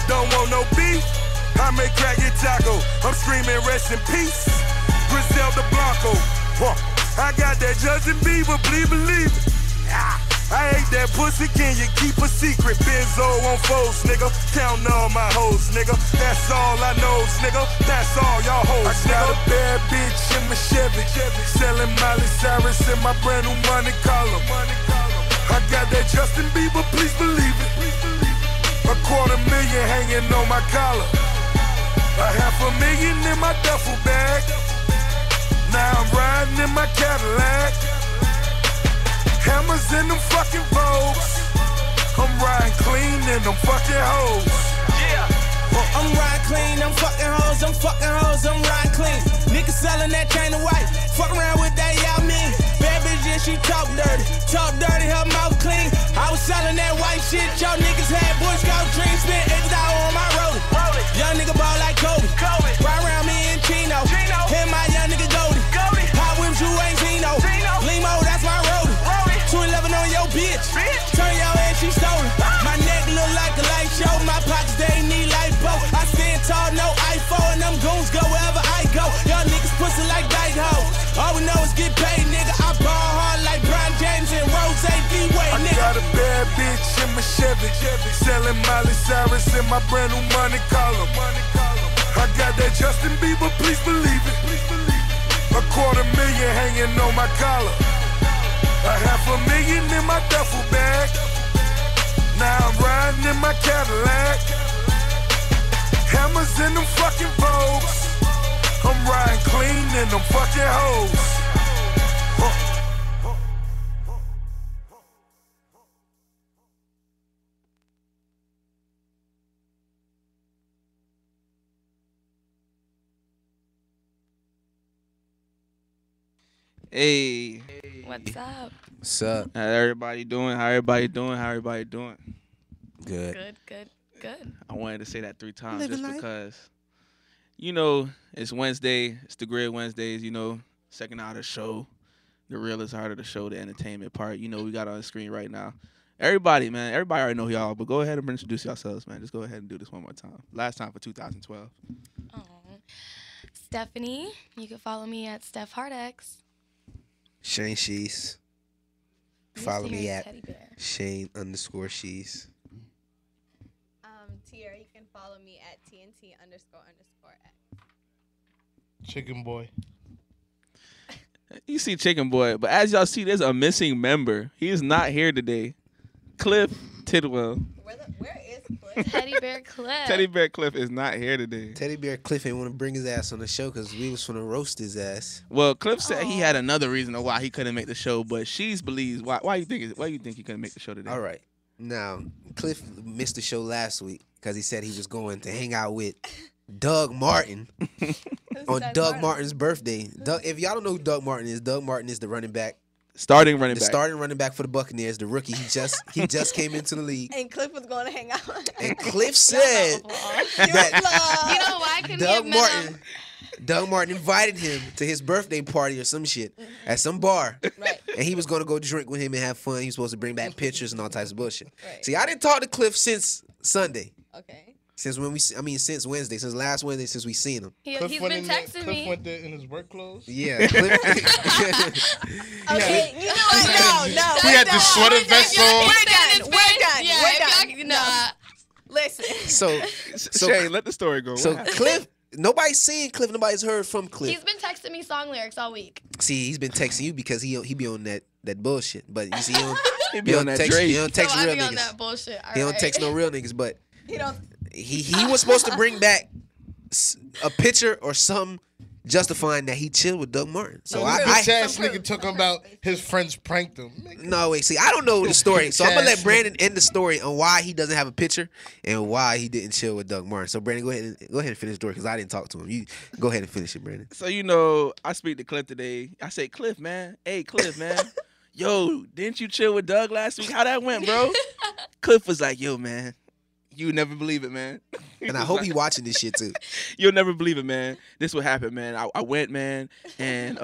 Don't want no beef? I may crack your taco. I'm screaming rest in peace. Griselda Blanco. I got that Justin Bieber, believe it. I ate that pussy, can you keep a secret? Benzo on foes, nigga. Counting all my hoes, nigga. That's all I know, nigga. That's all y'all hoes, nigga. I got a bad bitch in my Chevy, selling Miley Cyrus in my brand new money column. I got that Justin Bieber, please believe it. $250,000 hanging on my collar. $500,000 in my duffel bag. Now I'm riding in my Cadillac. them fucking Vogues. I'm riding clean in them fucking hoes. I'm riding clean, I'm fucking hoes, I'm riding clean. Niggas selling that chain of white, fuck around with that y'all mean. Bad bitch, yeah, she talk dirty, her mouth clean. I was selling that white shit, y'all niggas had Boy Scout dreams, spent $80 on my rollie. Young nigga ball like Kobe, ride around me in Chino, hit my young nigga Goldie. Hot whips, you ain't Zeno, Limo, that's my roadie. 211 on your bitch, turn your head, she stolen. My neck look like a light show, my pockets, they need lipo. I stand tall, no iPhone, and them goons go wherever I go. Y'all niggas pussy like dyke hoe. All we know is get paid, nigga. I ball hard like Brian James and Rose D-Way, nigga. I got a bad bitch in my Chevy, selling Miley Cyrus in my brand new money column. I got that Justin Bieber, please believe it. $250,000 hanging on my collar. $500,000 in my duffel bag. Now I'm riding in my Cadillac. Hammers in them fucking Vogues. I'm riding clean in them fucking hoes. Hey. What's up? What's up? How everybody doing? How everybody doing? Good. Good. I wanted to say that 3 times Living just life. because, you know, it's Wednesday. It's the Grid Wednesdays, you know, second hour of the show. The realest part of the show, the entertainment part. You know, we got on the screen right now. Everybody, man. Everybody already know y'all, but go ahead and introduce yourselves, man. Just go ahead and do this one more time. Last time for 2012. Oh. Stephanie. You can follow me at Steph Hardex. Shane Shees. Mr. Follow me Harry's at Teddy Bear. Shane_Shees. Tiara, you can follow me at TNT__X. Chicken Boy. You see Chicken Boy, but as y'all see, there's a missing member. He is not here today. Cliff Tidwell. Where is Cliff? Teddy Bear Cliff. Teddy Bear Cliff is not here today. Teddy Bear Cliff ain't want to bring his ass on the show because we was finna roast his ass. Well, Cliff said he had another reason why he couldn't make the show, but She's believes why you think he couldn't make the show today? All right. Now, Cliff missed the show last week because he said he was going to hang out with Doug Martin on Doug Martin's birthday. If y'all don't know who Doug Martin is the running back. Starting running back. Starting running back for the Buccaneers, the rookie. He just came into the league. And Cliff was going to hang out. And Cliff said that You know why? Couldn't Doug Martin invited him to his birthday party or some shit at some bar. Right. And he was going to go drink with him and have fun. He was supposed to bring back pictures and all types of bullshit. Right. See, I didn't talk to Cliff since Sunday. Okay. Since Wednesday, since last Wednesday, since we seen him. He's been texting me. Cliff went there in his work clothes. Yeah. Cliff, Okay, you know what? No. He had the sweater vest on. We're done. No. Listen. so Shane, let the story go. So Cliff, nobody's seen Cliff. Nobody's heard from Cliff. He's been texting me song lyrics all week. See, he's been texting you because he be on that bullshit. But you see, he be on that text, Drake. He don't text So I real be on niggas. that bullshit. All He don't right. text no real niggas. But He don't. he was supposed to bring back a picture or something justifying that he chilled with Doug Martin. So This bitch ass nigga talking about his friends pranked him. No, wait. See, I don't know the story, so I'm gonna let Cash. Brandon end the story on why he doesn't have a picture and why he didn't chill with Doug Martin. So, Brandon, go ahead and finish the story because I didn't talk to him. You go ahead and finish it, Brandon. So, you know, I speak to Cliff today. I say, Cliff, man. Hey, Cliff, man. Yo, didn't you chill with Doug last week? How that went, bro? Cliff was like, yo, man. You would never believe it, man. And I hope he watching this shit too. You'll never believe it, man. This what happened, man. I went, man, and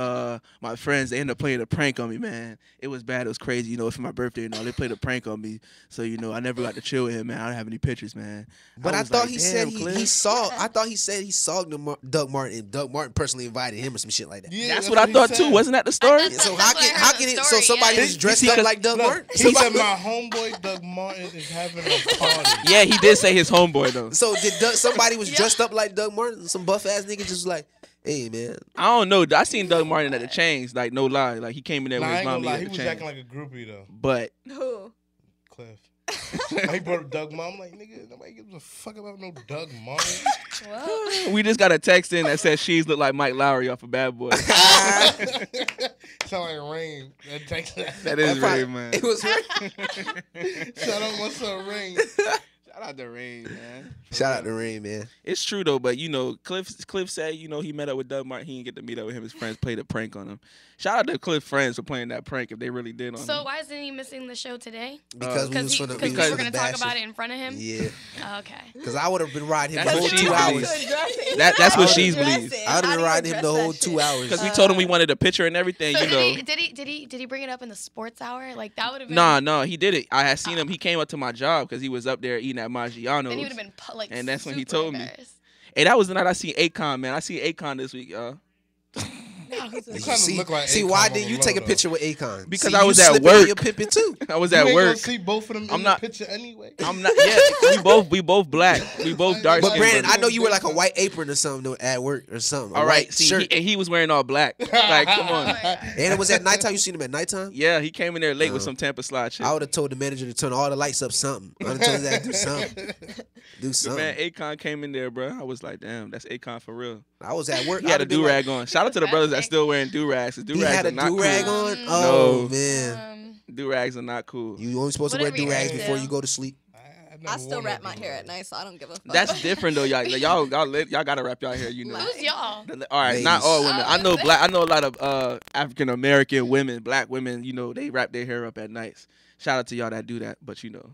my friends, they ended up playing a prank on me, man. It was bad. It was crazy. You know, for my birthday, you know, they played a prank on me. So, you know, I never got to chill with him, man. I don't have any pictures, man. But I was thought like, he "Damn, said Cliff." he saw. I thought he said he saw Doug Martin, and Doug Martin personally invited him or some shit like that. Yeah, That's what I thought too. Wasn't that the story? So how can it? So somebody was dressed up like Doug Martin. He said my homeboy Doug Martin is having a party. Yeah, he did say his homeboy though. So did somebody was dressed up like Doug Martin? Some buff ass nigga just was like, hey man. I don't know. I seen Doug Martin at the Chains, like no lie. Like he came in there Nah, with I his ain't gonna mommy lie. at He the was Chains. acting like a groupie though. But Who? Cliff. I brought up Doug Mom. I'm like, nigga, nobody gives a fuck about no Doug Mom. We just got a text in that says she's look like Mike Lowry off of Bad Boy. Sound like Rain. That is Rain, man. It was Rain. Shout out, what's up, Rain? Shout out to Rain, man. Shout out to Rain, man. It's true though, but you know, Cliff said, you know, he met up with Doug Martin. He didn't get to meet up with him. His friends played a prank on him. Shout out to Cliff friends for playing that prank if they really did on him. So why isn't he missing the show today? Because we was we finna- were we was going to finna talk bash about him. it in front of him? Yeah. Oh, okay. Because I would have been riding him the That's whole what 2 she hours. believes. That's what she's believes. I would have been riding him the whole 2 hours. Because we told him we wanted a picture and everything, So you know. did he bring it up in the sports hour? Like that would have been. No, he did it. I had seen him. He came up to my job because he was up there eating at Maggiano's. Then he would have been like. And that's when he super told me. embarrassed. Hey, that was the night I seen Akon, man. I see Akon this week, y'all. See, why didn't you take a picture with Akon? Because See, I was you at slipping work. You're pimping too. I was You at ain't work. gonna see both of them in the picture anyway. I'm not. Yeah, we both black. We both dark. But skin, Brandon, brother. I know you wear like a white apron or something though, at work or something. All a right, white see, shirt. and he was wearing all black. Like, come on. And it was at nighttime. You seen him at nighttime? Yeah, he came in there late with some Tampa slide shit. I would have told the manager to turn all the lights up. Something. I would have told him that do something. Do But something. man, Akon came in there, bro. I was like, damn, that's Akon for real. I was at work. He had I'd a have been do rag like- on. Shout out to the brothers that still wearing do rags. He had a do rag on. Oh man, do rags are not cool. You only supposed to wear Whatever do rags you before do. you go to sleep. I still wrap my hair at night, so I don't give a fuck. That's different though, y'all gotta wrap y'all hair, you know. Who's y'all? All right, not all women. I know I know a lot of African American women, black women. You know, they wrap their hair up at nights. Shout out to y'all that do that, but you know,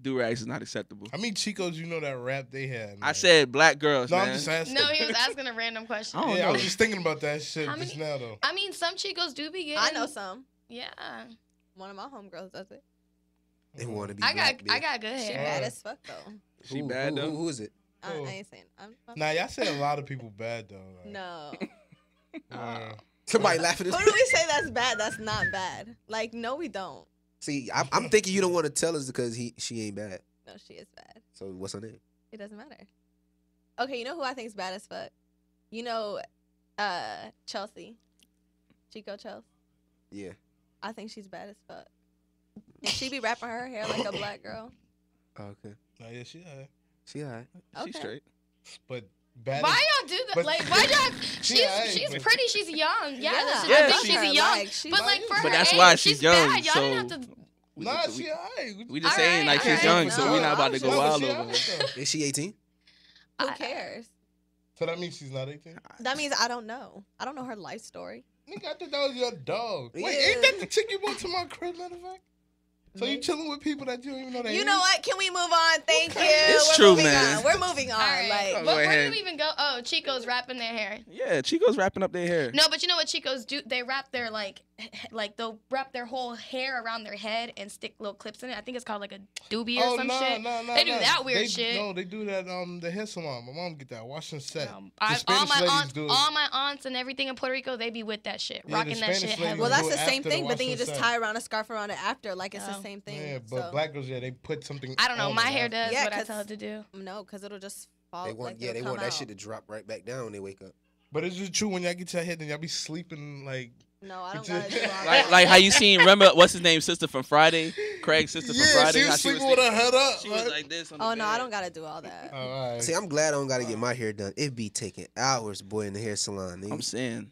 do rags is not acceptable. How many Chicos you know that rap they had? I said black girls, No, man. I'm just asking. No, he was asking a random question. Yeah, I was just thinking about that shit How just many- now though. I mean, some Chicos do be getting. I know some. Yeah. One of my homegirls does it. They want to be. I black, got good She hair. bad as fuck though. She bad though. Who is it? I ain't saying. Nah, y'all say a lot of people bad though. Like, No. Somebody laughing. Who do we say that's bad? That's not bad. Like, no, we don't. See, I'm thinking you don't want to tell us because she ain't bad. No, she is bad. So what's her name? It doesn't matter. Okay, you know who I think is bad as fuck? You know, Chelsea. Chico Chelsea. Yeah. I think she's bad as fuck. And she be wrapping her hair like a black girl. Okay. Nah, yeah, she alright. She alright. She's straight. But bad. Why y'all do that? but- Like, why y'all? She alright, She's but- pretty. She's young. Yeah, Yeah, Yeah, I think she- she's young. like, she's but like for her But that's age, why she's she's young, bad. Y'all so- didn't have to. Nah, she alright. We just All saying right, like she's all young, right. so we're not about to go No, but wild she over. alright, though. Is she 18? Who cares? So that means she's not 18? That means I don't know. I don't know her life story. Nigga, I thought that was your dog. Wait, Yeah. ain't that the chick you brought to my crib, matter of fact? So you chilling with people that you don't even know that You know what? Can we move on? Thank you. It's We're true, moving man. On. We're moving on. All right. Like, Go But where ahead. do we even go? Oh, Chico's wrapping their hair. Yeah, Chico's wrapping up their hair. No, but you know what Chicos do? They wrap their like they'll wrap their whole hair around their head and stick little clips in it. I think it's called like a doobie or some shit. They do that weird shit. No, they do that the hair salon. My mom get that Washington set. The all Spanish my ladies aunts, do it. all my aunts and everything in Puerto Rico, they be with that shit, Yeah, rocking the that Spanish shit ladies heavily. well, that's do the it same after thing, the but then you Washington just set. tie around a scarf around it after. Like, it's the same thing. Yeah, but so. black girls, yeah, they put something. I don't know. on My it hair after. does Yeah, what I 'cause- tell it to do. No, because it'll just fall. They want, like, yeah, it'll they come want that out. shit to drop right back down when they wake up. But is it true when y'all get your head and y'all be sleeping like? No, I don't gotta do all Like, that. like how you seen? Remember what's his name? Sister from Friday, Craig's sister from Yeah, Friday. she how was sleeping with her head up. She was like this. On the Oh no, I bed. don't gotta do all that. All right. See, I'm glad I don't got to get my hair done. It be taking hours, boy, in the hair salon. Nigga. I'm saying.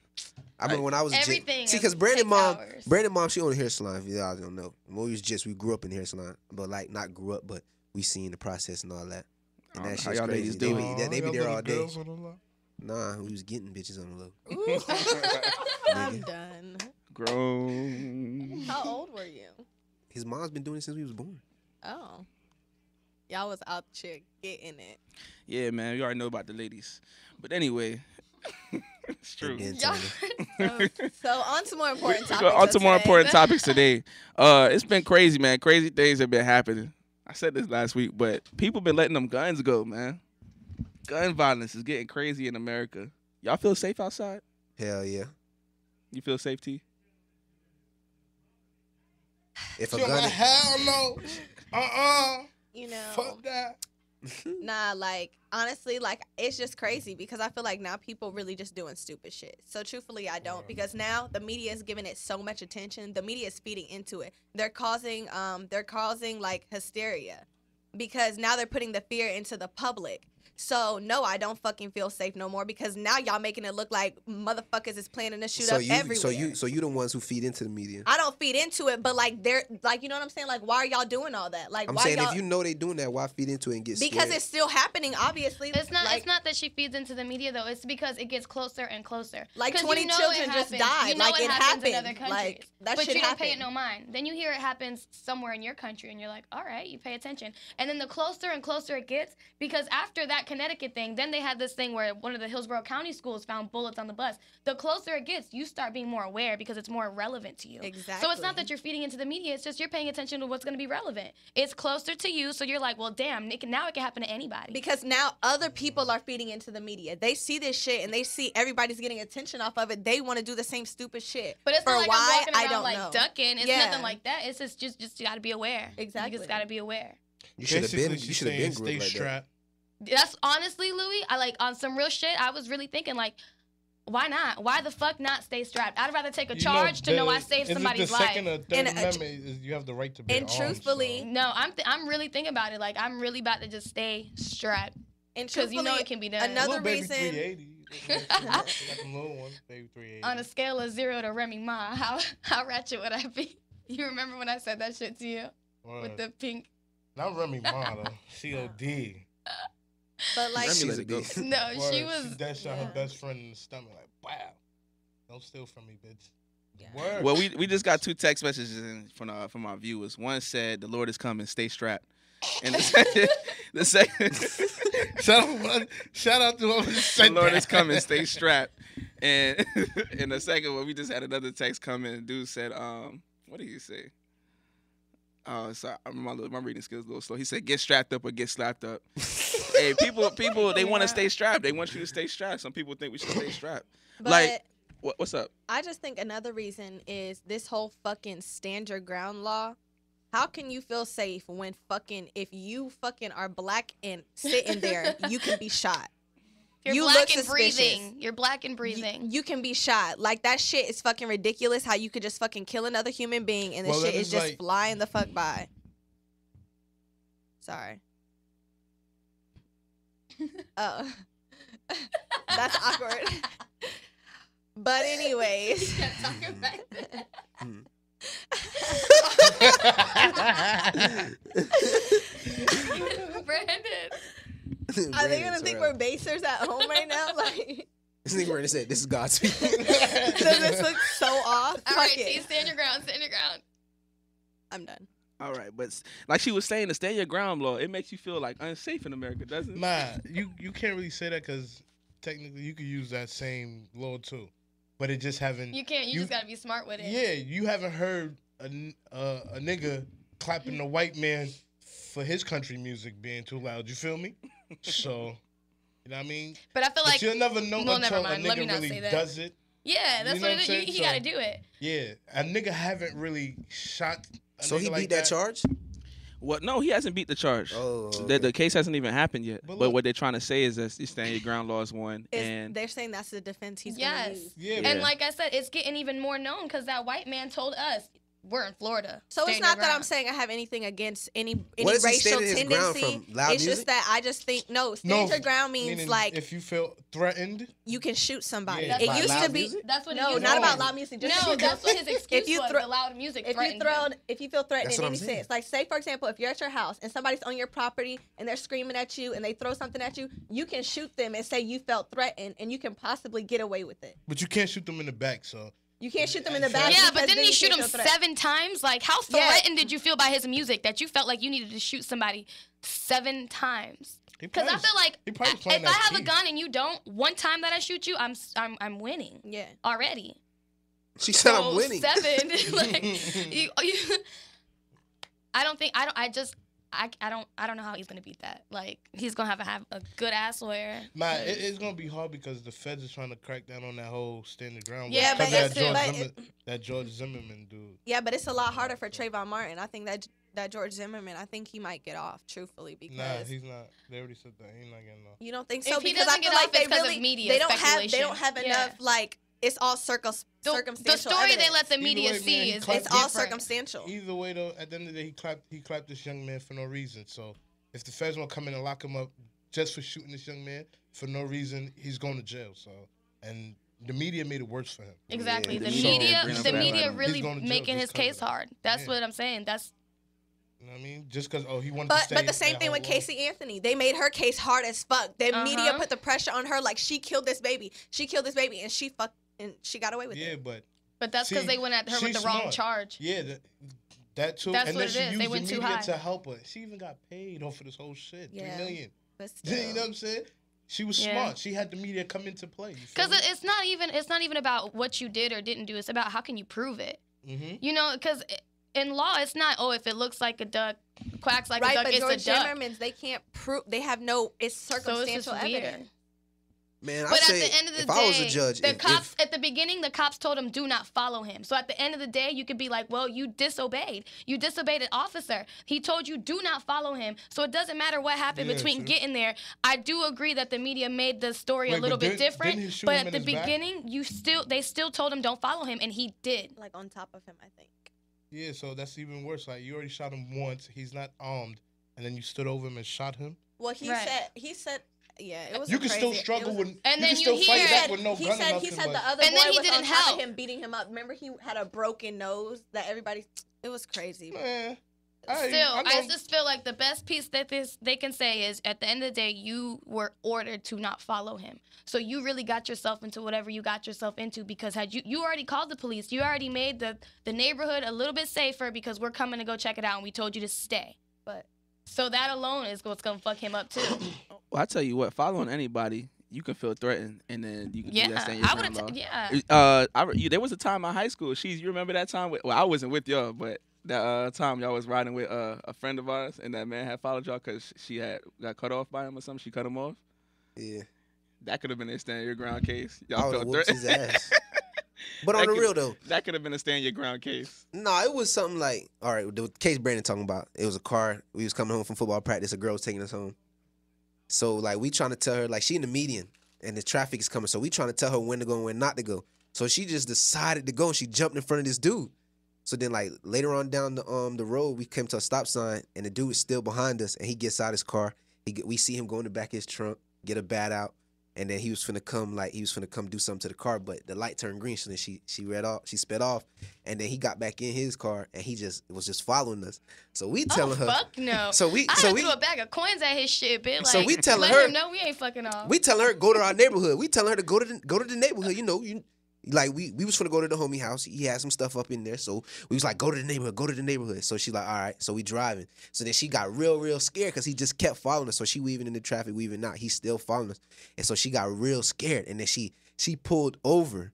I remember when I was Everything see, because takes Brandon mom, she owned a hair salon. If y'all don't know, when we was we grew up in the hair salon, but like not grew up, but we seen the process and all that. And Oh, that how shit's y'all crazy. ladies They do be, it? they be Y'all there little all day. girls on the low? Nah, we was getting bitches on the low. I'm done. Grown. How old were you? His mom's been doing it since we was born. Oh, y'all was out here getting it. Yeah, man. You already know about the ladies. But anyway, it's true. Y'all- so on to more important We topics. go on of to more today. important topics today. It's been crazy, man. Crazy things have been happening. I said this last week, but people been letting them guns go, man. Gun violence is getting crazy in America. Y'all feel safe outside? Hell yeah. You feel safe, T? If a Yo, gun, hell no. You know, Fuck that. Nah, like honestly, like it's just crazy because I feel like now people really just doing stupid shit. So truthfully, I don't because now the media is giving it so much attention. The media is feeding into it. They're causing like hysteria because now they're putting the fear into the public. So no, I don't fucking feel safe no more because now y'all making it look like motherfuckers is planning to shoot up everywhere. So you the ones who feed into the media. I don't feed into it, but like they're like, you know what I'm saying? Like, why are y'all doing all that? Like, I'm why saying y'all? if you know they doing that, why feed into it and get Because scared? it's still happening, obviously. It's not. Like, It's not that she feeds into the media though. It's because it gets closer and closer. Like 'Cause 20 you know children it just happens. died. You know Like, it it happens in happened. other countries. Like, that but shit you don't pay it happened. no mind. Then you hear it happens somewhere in your country, and you're like, all right, you pay attention. And then the closer and closer it gets, because after that Connecticut thing, then they had this thing where one of the Hillsborough County schools found bullets on the bus. The closer it gets, you start being more aware because it's more relevant to you. Exactly. So it's not that you're feeding into the media. It's just you're paying attention to what's going to be relevant. It's closer to you, so you're like, well, damn, now it can happen to anybody. Because now other people are feeding into the media. They see this shit and they see everybody's getting attention off of it. They want to do the same stupid shit. But it's For not like why, I'm walking I around don't like know. ducking. It's Yeah. nothing like that. It's just you got to be aware. Exactly. You just got to be aware. You should have been. Basically, You should have been stay grilled like strapped. That's honestly, Louis, I like on some real shit. I was really thinking like, why not? Why the fuck not stay strapped? I'd rather take a charge to know I saved somebody's life. The second or third amendment is you have the right to bear And arms, truthfully, No, I'm really thinking about it. Like I'm really about to just stay strapped. And because you know truthfully, it can be done. another Baby reason. 380. They got them little ones, baby 380. On a scale of 0 to Remy Ma, how ratchet would I be? You remember when I said that shit to you with the pink? Not Remy Ma though. COD. But like, She's a go. No, she She was. dead shot her best friend in the stomach. Like, wow. Don't steal from me, bitch. Word. Well, we just got 2 text messages in from our viewers. One said, "The Lord is coming, stay strapped," and the second, shout out to whoever "The said Lord that. is coming, stay strapped," and in the second one, we just had another text come in. Dude said, what did he say? Oh, sorry, my reading skills a little slow. He said, "Get strapped up or get slapped up." Hey, people, they want to stay strapped. They want you to stay strapped. Some people think we should stay strapped. But Like, what's up? I just think another reason is this whole fucking stand your ground law. How can you feel safe when if you fucking are black and sitting there, you can be shot. You're You black look and suspicious. breathing. You're black and breathing. You can be shot. Like, that shit is fucking ridiculous how you could just fucking kill another human being and this Well, shit that is is just like- flying the fuck by. Sorry. Oh. That's awkward. But anyways. Brandon. Are they gonna think we're basers at home right now? Like, This nigga already said, "This is God speaking." does this look so off? All right, Fuck T, it. stand your ground. Stand your ground. I'm done. All right, but like she was saying, the stand your ground law, it makes you feel like unsafe in America, doesn't it? Nah, you can't really say that because technically you could use that same law too, but it just haven't. You can't. You just gotta be smart with it. Yeah, you haven't heard a nigga clapping the white man for his country music being too loud. You feel me? So, you know what I mean? But I feel like you'll never know well, until never mind. a Let me nigga not really say that. does it. Yeah, that's You know what what it I'm is. saying? He gotta do it. Yeah, a nigga haven't really shot. A So nigga he like beat that charge? What? No, he hasn't beat the charge. Oh, The case hasn't even happened yet. But But look- what they're trying to say is that stand your ground law is one, and They're saying that's the defense he's gonna Yes. use. Yeah, And like I said, it's getting even more known because that white man told us we're in Florida. So Stand it's your not that I'm ground. saying I have anything against any What is he racial standing his ground tendency. from? Loud It's music? just that I just think stand your ground means meaning like if you feel threatened. you can shoot somebody. Yeah, it by used to loud be music? That's what he no, used not to about say. loud music. Just No, if you that's what his excuse was. throw- The loud music. If you threatened throw, him. if you feel threatened That's in what any I'm saying. sense, like say for example, if you're at your house and somebody's on your property and they're screaming at you and they throw something at you, you can shoot them and say you felt threatened and you can possibly get away with it. But you can't shoot them in the back, so. You can't shoot them in the back. Yeah, because but then didn't he you shoot can't him feel threat. 7 times? Like, how Yeah. threatened did you feel by his music that you felt like you needed to shoot somebody 7 times? Because I feel like he probably if playing I that have a key. gun and you don't, one time that I shoot you, I'm winning. Yeah. Already. She said, So "I'm winning." 7, like, I don't know how he's gonna beat that. Like, he's gonna have a good ass lawyer. Nah, it's gonna be hard because the feds are trying to crack down on that whole standing ground. Yeah, because but that it's- but George Zimmerman dude. Yeah, but it's a lot harder for Trayvon Martin. I think that that George Zimmerman, I think he might get off, truthfully, because Nah, he's not. They already said that he's not getting off. you don't think If so? he Because I doesn't feel get like off, they it's 'cause of really media they don't have speculation. enough like it's all circumstantial. The story they let the Either media way, see man, he is clapped It's all different. circumstantial. Either way, though, at the end of the day, he clapped this young man for no reason. So if the feds want to come in and lock him up just for shooting this young man for no reason, he's going to jail. So and the media made it worse for him. Exactly. Yeah, the he media, bring him the back. media He's really going to jail making his just 'cause case of that. hard. That's Yeah. what I'm saying. That's You know what I mean? Just because he wanted to stay. But the same at thing with home. Casey Anthony. They made her case hard as fuck. The media put the pressure on her like she killed this baby. She killed this baby, and she got away with it. Yeah, but that's because See, they went at her with she's the wrong smart. charge. Yeah, that too. That's and what then it she is. used They the went too media high. to help her. She even got paid off of this whole shit. Yeah, $3 million. But You know still. what I'm saying? She was Yeah. smart. She had the media come into play. Because it's not even about what you did or didn't do. It's about how can you prove it. Mm-hmm. You know, because in law, it's not if it looks like a duck, quacks like Right, a duck, but it's George a duck. Zimmerman's, they can't prove. They have no. It's So it's circumstantial just weird. evidence. Man, I But at say the end of the if day, I was a judge, the if- cops at the beginning, the cops told him do not follow him. So at the end of the day, you could be like, well, you disobeyed. You disobeyed an officer. He told you do not follow him. So it doesn't matter what happened Yeah, between true. getting there. I do agree that the media made the story Wait, a little but bit didn't different. he shoot But him at in the his back? beginning, they still told him don't follow him, and he did. Like on top of him, I think. Yeah, so that's even worse. Like you already shot him once. He's not armed, and then you stood over him and shot him. Well, he said. Yeah, it was. You can still crazy. struggle It was- with. And you then can still you fight hear- back with no he gun or said nothing. the but- other And boy then he was didn't on top help. of him, beating him up. Remember, he had a broken nose that everybody. It was crazy. Man, Still, I I know- just feel like the best piece that they can say is at the end of the day, you were ordered to not follow him. So you really got yourself into whatever you got yourself into because had you already called the police, you already made the neighborhood a little bit safer because we're coming to go check it out and we told you to stay. But so that alone is what's gonna fuck him up too. Well, I tell you what, following anybody, you can feel threatened, and then you can do that Yeah, staying I your would've ground yeah. law. There was a time in high school. You remember that time? Well, I wasn't with y'all, but that time y'all was riding with a friend of ours, and that man had followed y'all because she had got cut off by him or something. She cut him off. Yeah. That could have been a stand your ground case. I Y'all would've felt whooped threatened. his ass. But on That the could- real though, that could have been a stand your ground case. no, it was something like, all right, the case Brandon talking about, it was a car. We was coming home from football practice. A girl was taking us home. So, like, we trying to tell her, like, she in the median, and the traffic is coming. So, we trying to tell her when to go and when not to go. So, she just decided to go, and she jumped in front of this dude. So, then, like, later on down the road, we came to a stop sign, and the dude is still behind us, and he gets out his car. We see him go in the back of his trunk, get a bat out, and then he was finna come do something to the car, but the light turned green, so then she sped off, and then he got back in his car, and he was just following us. So we telling her, Fuck no. So we I so had we threw a bag of coins at his shit, bitch. Like, So we telling let her- him know we ain't fucking off. we telling her go to our neighborhood. We telling her to go to the neighborhood. You know, like we was finna go to the homie house. He had some stuff up in there, so we was like, go to the neighborhood, go to the neighborhood. So she like, all right. So we driving. So then she got real scared because he just kept following us. So she weaving in the traffic, weaving out. He's still following us, and so she got real scared. And then she pulled over,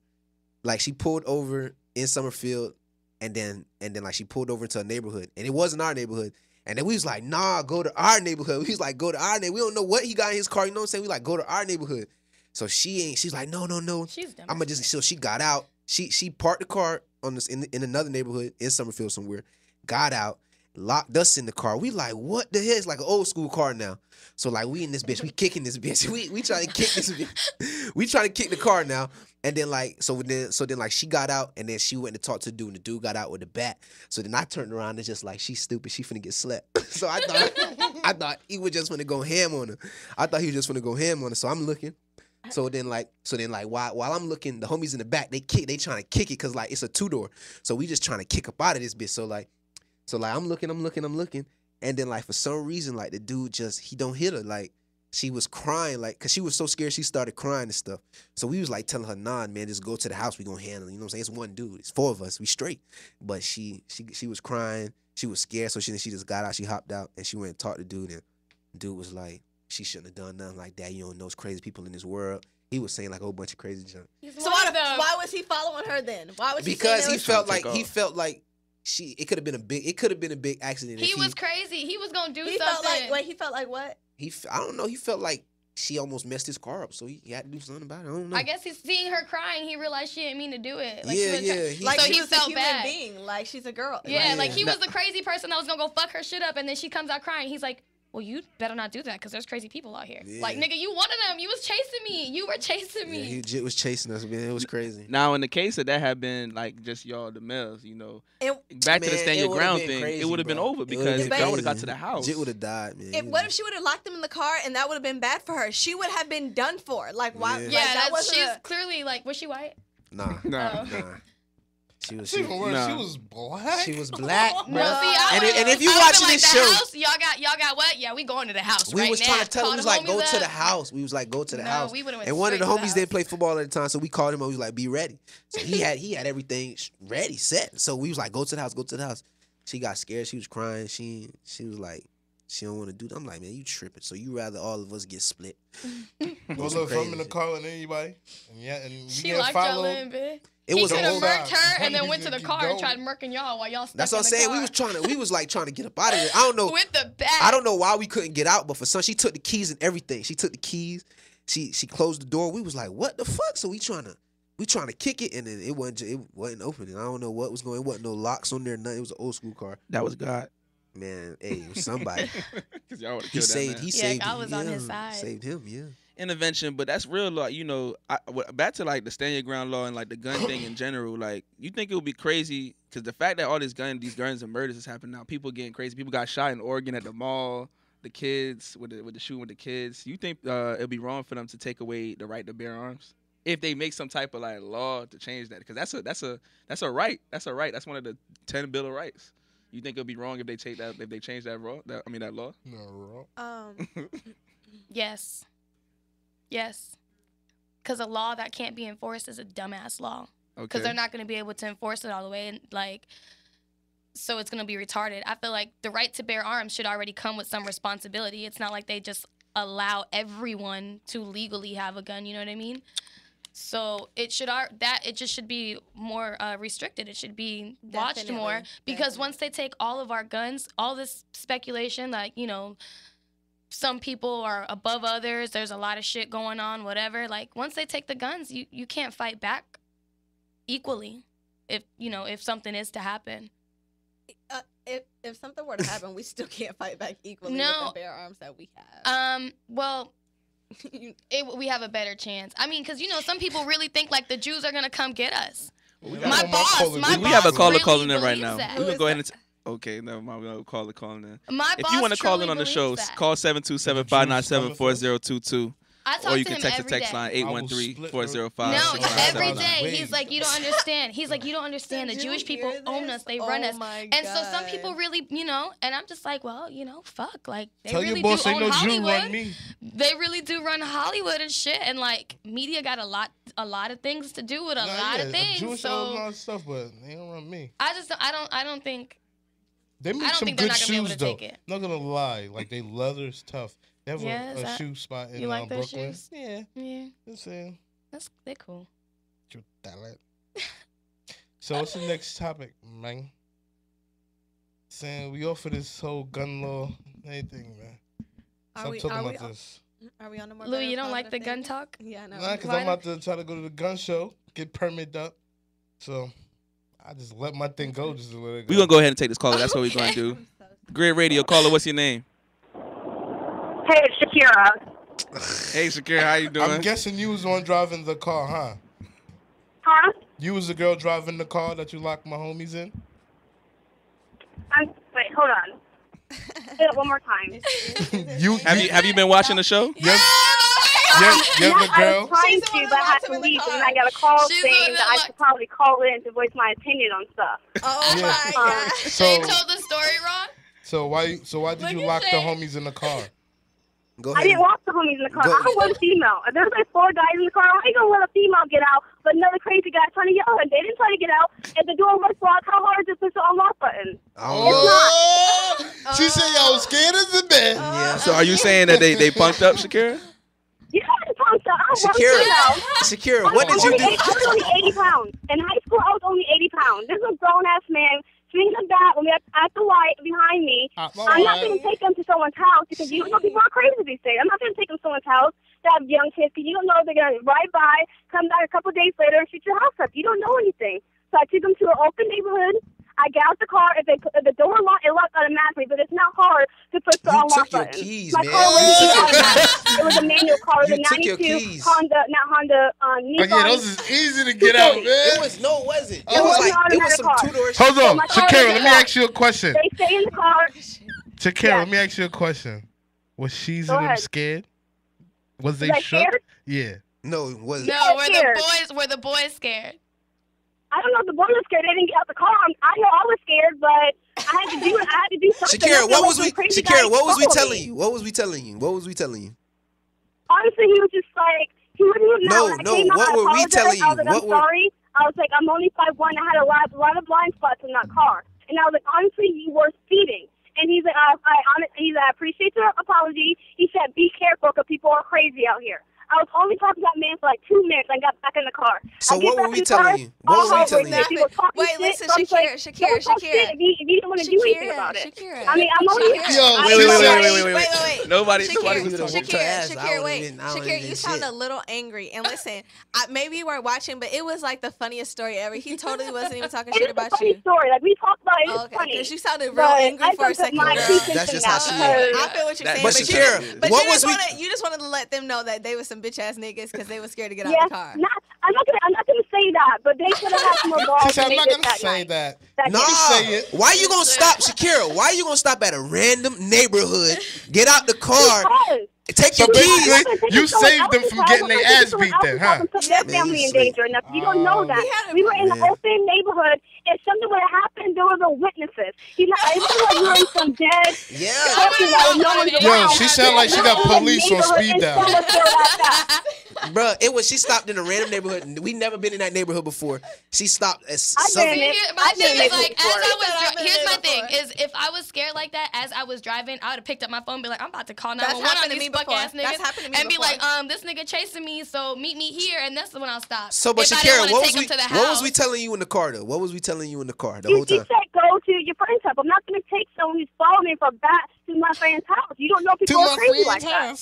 like she pulled over in Summerfield, and then like she pulled over into a neighborhood, and it wasn't our neighborhood. And then we was like, nah, go to our neighborhood. We was like, go to our neighborhood. We don't know what he got in his car. You know what I'm saying? We like, go to our neighborhood. So she's like, no. She's dumb. I'ma just, so she got out. She parked the car on this in another neighborhood in Summerfield somewhere. Got out, locked us in the car. We like, what the hell? It's like an old school car now. So like we in this bitch, we kicking this bitch. We trying to kick this bitch. We trying to kick the car now. And then like so then like she got out and then she went to talk to the dude and the dude got out with the bat. So then I turned around and just like she's stupid. She finna get slept. So I thought he was just finna go ham on her. I thought he was just finna go ham on her. So I'm looking. So then like while I'm looking, the homies in the back, they trying to kick it because like it's a 2-door. So we just trying to kick up out of this bitch. So like I'm looking, and then like for some reason like the dude he don't hit her. Like she was crying like because she was so scared she started crying and stuff. So we was like telling her, nah, man, just go to the house, we gonna handle it. You know what I'm saying? It's one dude, it's 4 of us, we straight. But she was crying, she was scared, so she just got out, she hopped out and she went and talked to dude, and dude was like, she shouldn't have done nothing like that. You don't know those crazy people in this world. He was saying like a whole bunch of crazy junk. So why was he following her then? Why was Because he he felt like it could have been a big accident. He was crazy. He was gonna do He something. felt like what? I don't know. He felt like she almost messed his car up, so he had to do something about it. I don't know. I guess he's seeing her crying. He realized she didn't mean to do it. Like, Yeah, she wasn't yeah, try- Like so she he was a felt human bad. being. Like she's a girl. Yeah, like he Yeah. was the crazy person that was gonna go fuck her shit up, and then she comes out crying. He's like, well, you better not do that because there's crazy people out here. Yeah. Like, nigga, you one of them. You was chasing me. You were chasing me. Yeah, he legit was chasing us, man. It was crazy. Now, in the case that had been like just y'all, the males, you know, It- back to the Man, stand it your would've ground been thing, crazy, it would have been bro. over It would've because been y'all would have got crazy. to the house. Jit would have died, man. What if she would have locked him in the car and that would have been bad for her? She would have been done for. Like why? Yeah. Like, Yeah, that wasn't she's a- clearly like, was she white? Nah, Nah. nah. She was. She even worse. Nah. She was black. She was black, No, bro. see, I And would've- if you I would've watching been like, this the show, house, y'all got what? Yeah, we going to the house we right was now. trying to tell him, Call we was the like, go homies to the up. house. We was like, go to the No, house. we would've went And one of the straight to the homies didn't house. play football at the time, so we called him and we was like, be ready. So he had everything ready, set. So we was like, go to the house, go to the house. She got scared. She was crying. She was like, she don't want to do that. I'm like, man, you tripping. So you rather all of us get split. Well, look, if I'm in the car with anybody, and we She get locked y'all followed, in, bitch. It He was a could have whole murked her and then He's went to the gonna car keep and tried going. murking y'all while y'all stuck That's what I'm in the saying. car. We was like trying to get up out of there. I don't know. With the bag. I don't know why we couldn't get out, but for some, she took the keys and everything. She took the keys. She closed the door. We was like, what the fuck? So we trying to kick it, and then it wasn't opening. I don't know what was going. It wasn't no locks on there. Nothing. It was an old school car. That was God. Man, hey, it was somebody. 'Cause y'all would've He killed that saved. man. He Yeah, saved. God was on his him. side. Saved him. Yeah. Intervention, but that's real law. You know, back to like the stand your ground law and like the gun thing in general. Like, you think it would be crazy because the fact that all these guns and murders is happening now, people getting crazy. People got shot in Oregon at the mall. The kids with the shooting with the kids. You think it'd be wrong for them to take away the right to bear arms if they make some type of like law to change that? Because that's a right. That's a right. That's one of the 10 Bill of Rights. You think it'll be wrong if they change that law? That law? No, wrong. Yes. Yes. Because a law that can't be enforced is a dumbass law. Because Okay. they're not going to be able to enforce it all the way. And like, so it's going to be retarded. I feel like the right to bear arms should already come with some responsibility. It's not like they just allow everyone to legally have a gun. You know what I mean? So it just should be more restricted. It should be watched more Definitely, because once they take all of our guns, all this speculation, like, you know, some people are above others. There's a lot of shit going on, whatever. Like, once they take the guns, you can't fight back equally if something is to happen. If something were to happen, we still can't fight back equally No. with the bare arms that we have. Well, we have a better chance. I mean, because, you know, some people really think, like, the Jews are going to come get us. We My boss we have a caller really calling in right believes now. that. We're gonna go ahead and okay, never mind. We're gonna call the calling in. My if boss you want to call truly in on the believes show, that. call 727-597-4022. I talk Or you to can him text the every text day. line I will 813-405. No, every day. He's like, you don't understand. He's like, you don't understand. The Jewish people own us. They run us. my And so some God. people really, you know, and I'm just like, well, you know, fuck. Like, they Tell really your boss do ain't own no Jew Hollywood. run me. They really do run Hollywood and shit. And like, media got a lot of things to do with a lot of things. Jewish So own a lot of stuff, but they don't run me. I don't think. They I make don't some think they're good not gonna be able shoes to though. take it. Not gonna lie, like they leather is tough. They have Yeah, is a that- shoe spot in you like those Brooklyn. shoes? Yeah, Yeah. just saying. They're cool. So what's the next topic, man? Saying we offer this whole gun law, anything, man. Stop talking about this. Are we on the more Lou, better you don't like the positive gun thing? talk? Yeah, no. Nah, because I'm about to try to go to the gun show, get permit up. So I just let my thing go, just to let it go. We're gonna go ahead and take this caller. That's what we're gonna do. Great radio caller. What's your name? Hey, it's Shakira. Hey, Shakira, how you doing? I'm guessing you was the one driving the car, huh? Huh? You was the girl driving the car that you locked my homies in? Wait, hold on. Say it one more time. Have you been watching the show? Yes. You're the I girl. was trying to, but I had to leave, and then I got a call saying that I should probably call in to voice my opinion on stuff. Oh Yeah. my God. So- They told the story wrong? So why did you lock the homies in the car? Go I didn't lock the homies in the car. Go- I was a female. If there's like 4 guys in the car, how you gonna let a female get out, but another crazy guy trying to yell and they didn't try to get out? If the door was locked, how hard is it to push the unlock button? Oh, she said y'all was scared as a bitch. Yeah. So are you saying that they punked up, Shakira? You know the pumped up. I was Shakira, female. Shakira, what did I you was do? only 80 pounds. In high school, I was only 80 pounds. This is a grown-ass man swinging a bat when we at the light behind me. I'm not going to take them to someone's house because you know people are crazy these days. I'm not going to take them to someone's house have young kids because you don't know if they're gonna ride by, come back a couple days later, and shoot your house up. You don't know anything. So I took them to an open neighborhood. I get out the car. If the door locked, it locked automatically, but it's not hard to push the unlock button. Keys, My man. car wasn't automatic. It was a manual car. It was a You took your 92 keys. Honda, not Honda, Nissan. Oh, yeah, those is easy to get out, man. It was wasn't. It was an It was automatic some car. two-door Hold on, my car Shakira, was let me locked. ask you a question. They stay in the car. Shakira, let me ask you a question. Was Sheezy Go them ahead. scared? Was they Was I shook? scared? Yeah. No, it wasn't. No, scared. were the boys scared? I don't know if the boy was scared. They didn't get out the car. I know I was scared, but I had to do it. I had to do something. Shakira, what was we? Crazy Shakira, guys what was we followed telling me. you? What was we telling you? What was we telling you? Honestly, he was just like, he wouldn't even know. When I No, came out, what I were we apologized. telling I was you? like, I'm sorry. I was like, I'm only 5'1". I had a lot of blind spots in that car. And I was like, honestly, you were speeding. And he's like, I appreciate the apology. He said, be careful because people are crazy out here. I was only talking to that man for like 2 minutes. I got back in the car. So I get what were back we in the car, telling you? What all were we over telling again. you? He was talking Wait, shit, listen, so I was Shakira, like, don't talk shit if you don't want to do anything about it. I mean, I'm only. Wait. Nobody Shakira, was talking. Shakira, wait. I would've Shakira, been you sound shit. a little angry. And listen, maybe you weren't watching, but it was like the funniest story ever. He totally wasn't even talking shit It's a about funny you. story. Like, we talked about it. It's Okay, funny. because you sounded real But angry I for a don't put second, my girl. two cents That's in just that how she because- I feel what you're saying. But Shakira, but what you was we? you just wanted to let them know that they were some bitch ass niggas because they were scared to get out Yeah, the car. I'm not gonna say that, but they should have had some more balls. She said, than I'm they not did gonna that say night. that. Nah, say it. why you gonna stop, Shakira? Why you gonna stop at a random neighborhood, get out the car, take So your keys? basically, you saved them from getting their ass beat then, huh? Put their family in danger enough. You don't know that. We were in an open neighborhood. If something would have happened, there were no witnesses. It's not like we were in some dead country that no one's Yo, around. she sound like she got police on speed dial. Bruh, it was she stopped in a random neighborhood. And we never been in that neighborhood before. She stopped at some. My thing is like, here's my thing is if I was scared like that as I was driving, I would have picked up my phone and be like, I'm about to call 911 on happened to these me fuck before. ass That's niggas happened to me and be before. like, this nigga chasing me, so meet me here, and that's when I'll stop. So, but if I didn't Shakira, wanna what take was him to the what was house. we telling you in the car though? What was we telling you in the car the You whole time? said go to your friend's house. I'm not going to take someone who's following me from back to my friend's house. You don't know people are crazy like that.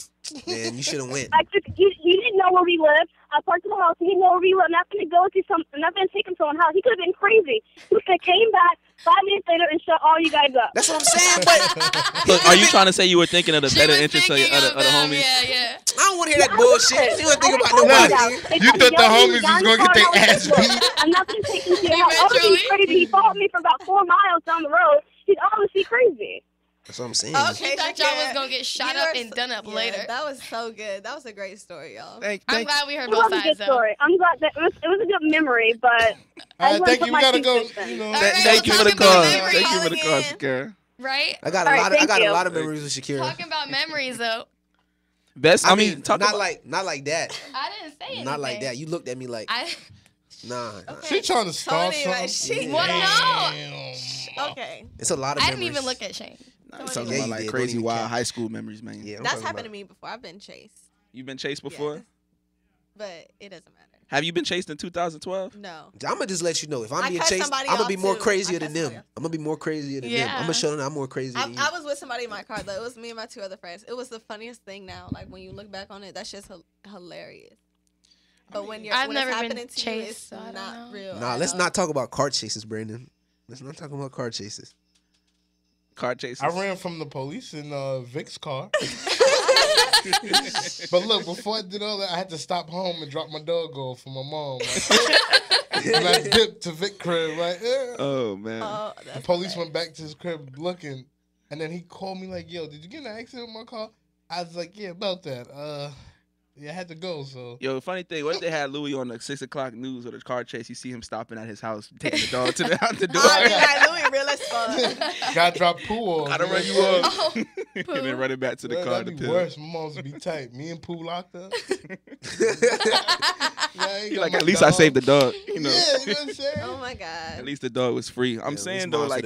Man, you should have went. He didn't know where we lived. I parked in the house. He didn't know where we lived. I'm not going to go to I'm not going to take him to someone's house. He could have been crazy. He could have came back 5 minutes later and shut all you guys up. That's what I'm saying. But So are you trying to say you were thinking of the better interest of the homies? Yeah. I don't want to hear that bullshit. You don't think about nobody. You thought the homies was gonna get their ass beat? I'm not going to take him to your house. Oh, he's crazy. He followed me for about 4 miles down the road. He's obviously crazy. That's what I'm saying. Okay, She thought y'all was gonna get shot You up were and done up later. That was so good. That was a great story, y'all. I'm glad we heard It both was a sides good though. story. I'm glad that it was a good memory, but I All right, just thank wanna you. put We my gotta 2 go. cents in. You know, Thank you for the call. Thank you for the call, Shakira. Right? I got All a right, lot. I thank got you. a lot of memories with Shakira. Talking about memories though. Best. I mean, talk not about like that. I didn't say anything. Not like that. You looked at me like, nah. She trying to start Tony, something. right? She Well, no. Okay. It's a lot of I memories. didn't even look at Shane. I'm talking Yeah, about you like did. crazy Don't even wild count. high school memories, man. Yeah, I'm That's talking happened to about- me before. I've been chased, You've been chased before? but it doesn't matter. Have you been chased in 2012? No. I'm gonna just let you know if I'm I being cut chased, somebody I'm gonna off be more too. crazier I than cut them. somebody off. I'm gonna be more crazier than them. Yeah. I'm gonna show them I'm more crazy than you. I was with somebody in my car though. It was me and my 2 other friends. It was the funniest thing now. Like when you look back on it, that's just hilarious. But when I've when never it's been happening to you, chased, it's so I don't not know. real. Nah, at let's all. not talk about car chases, Brandon. Let's not talk about car chases. Car chases. I ran from the police in Vic's car. But look, before I did all that, I had to stop home and drop my dog off for my mom. Right? And I dipped to Vic crib, right? Yeah. Oh man. The police went back to his crib looking, and then he called me like, "Yo, did you get in an accident with my car?" I was like, "Yeah, about that. Yeah, I had to go." So Yo, funny thing, what if they had Louis on the 6 o'clock news or the car chase? You see him stopping at his house, taking the dog to the out the door. I'd be like, Louis, real as fuck. gotta drop Pooh off. Gotta run you off. And then run it back to the Man, car. that'd to be pill. worse. My mom's be tight. Me and Pooh locked up. He like, at least I saved the dog. You know. Yeah, you know what I'm saying? Oh my God. At least the dog was free. I'm saying though, like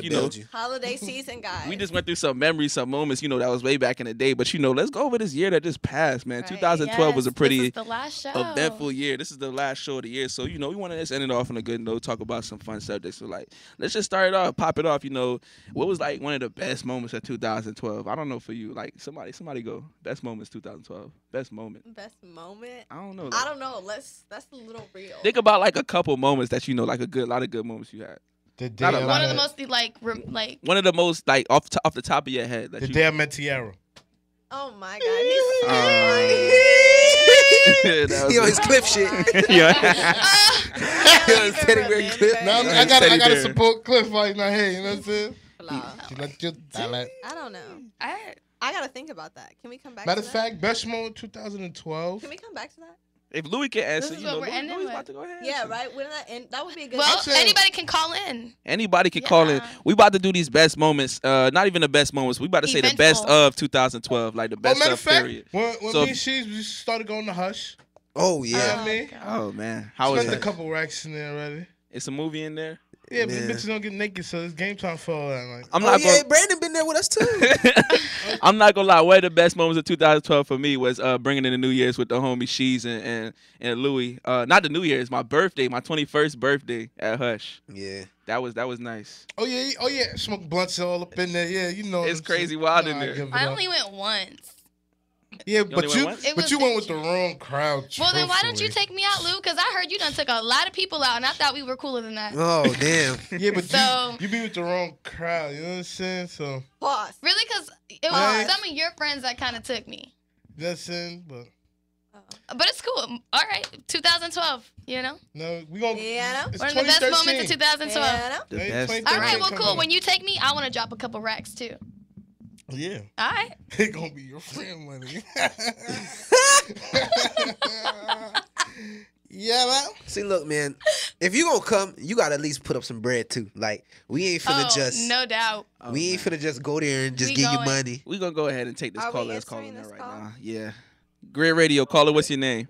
Holiday season, guys. we just went through some memories, some moments, that was way back in the day. But let's go over this year that just passed, man. 2012 was a pretty This is the last show. eventful year. This is the last show of the year, so we want to just end it off on a good note. Talk about some fun subjects. So let's just start it off, pop it off. What was like one of the best moments of 2012? I don't know for you. Like somebody go. Best moments 2012. Best moment. Best moment? I don't know. I don't know. That's a little real. Think about like a couple moments that like a lot of good moments you had. One of the most One of the most like off the top of your head. The day I met Tiara. Oh my God, he's He on his clip shit. I gotta support Cliff right now. Hey, you know what I'm saying? I don't know. I gotta think about that. Can we come back? Matter to of that? fact, best moment 2012. Can we come back to that? If Louis can answer, This is what we're ending Louis with. about to go ahead. Yeah, right. Wouldn't that end? That would be a good. Well, anybody can call in. Anybody can call in. We about to do these best moments. Not even the best moments. We about to say the best of 2012, like the best matter of of fact, period. when So me and She's we started going to Hush. Oh You know what I mean? Oh man, how was Spent it? a couple racks in there already. It's a movie in there. Yeah, but the bitches don't get naked, so it's game time for all that. Like, I'm not gonna. Brandon been there with us too. I'm not gonna lie. One of the best moments of 2012 for me was bringing in the New Year's with the homie Shees and Louis. Not the New Year's, my birthday, my 21st birthday at Hush. Yeah, that was nice. Oh yeah, smoke blunts all up in there. Yeah, It's crazy wild in there. I only went once. Yeah, only but went you once? went with the wrong crowd. Well, then why don't you truthfully. take me out, Lou? Because I heard you done took a lot of people out, and I thought we were cooler than that. Oh damn. Yeah, but So- you be with the wrong crowd. You know what I'm saying? So Pause. Really? Because it was Right. some of your friends that kind of took me. that's it. But But it's cool. All right, 2012. no, we gonna. Yeah, I know. It's One of the best 2013. moments of 2012. Yeah, I know. The Hey, best. 2013 All right, well, come cool. on. When you take me, I want to drop a couple racks too. Yeah, All right. it gonna be your friend money. Yeah, man. See, look, man. If you gonna come, you gotta at least put up some bread too. Like we ain't finna Oh, just. no doubt. We ain't finna just go there and just We give you going. money. We gonna go ahead and take this Are we caller that's answering calling in this right call? now. Yeah. Great Radio caller. What's your name?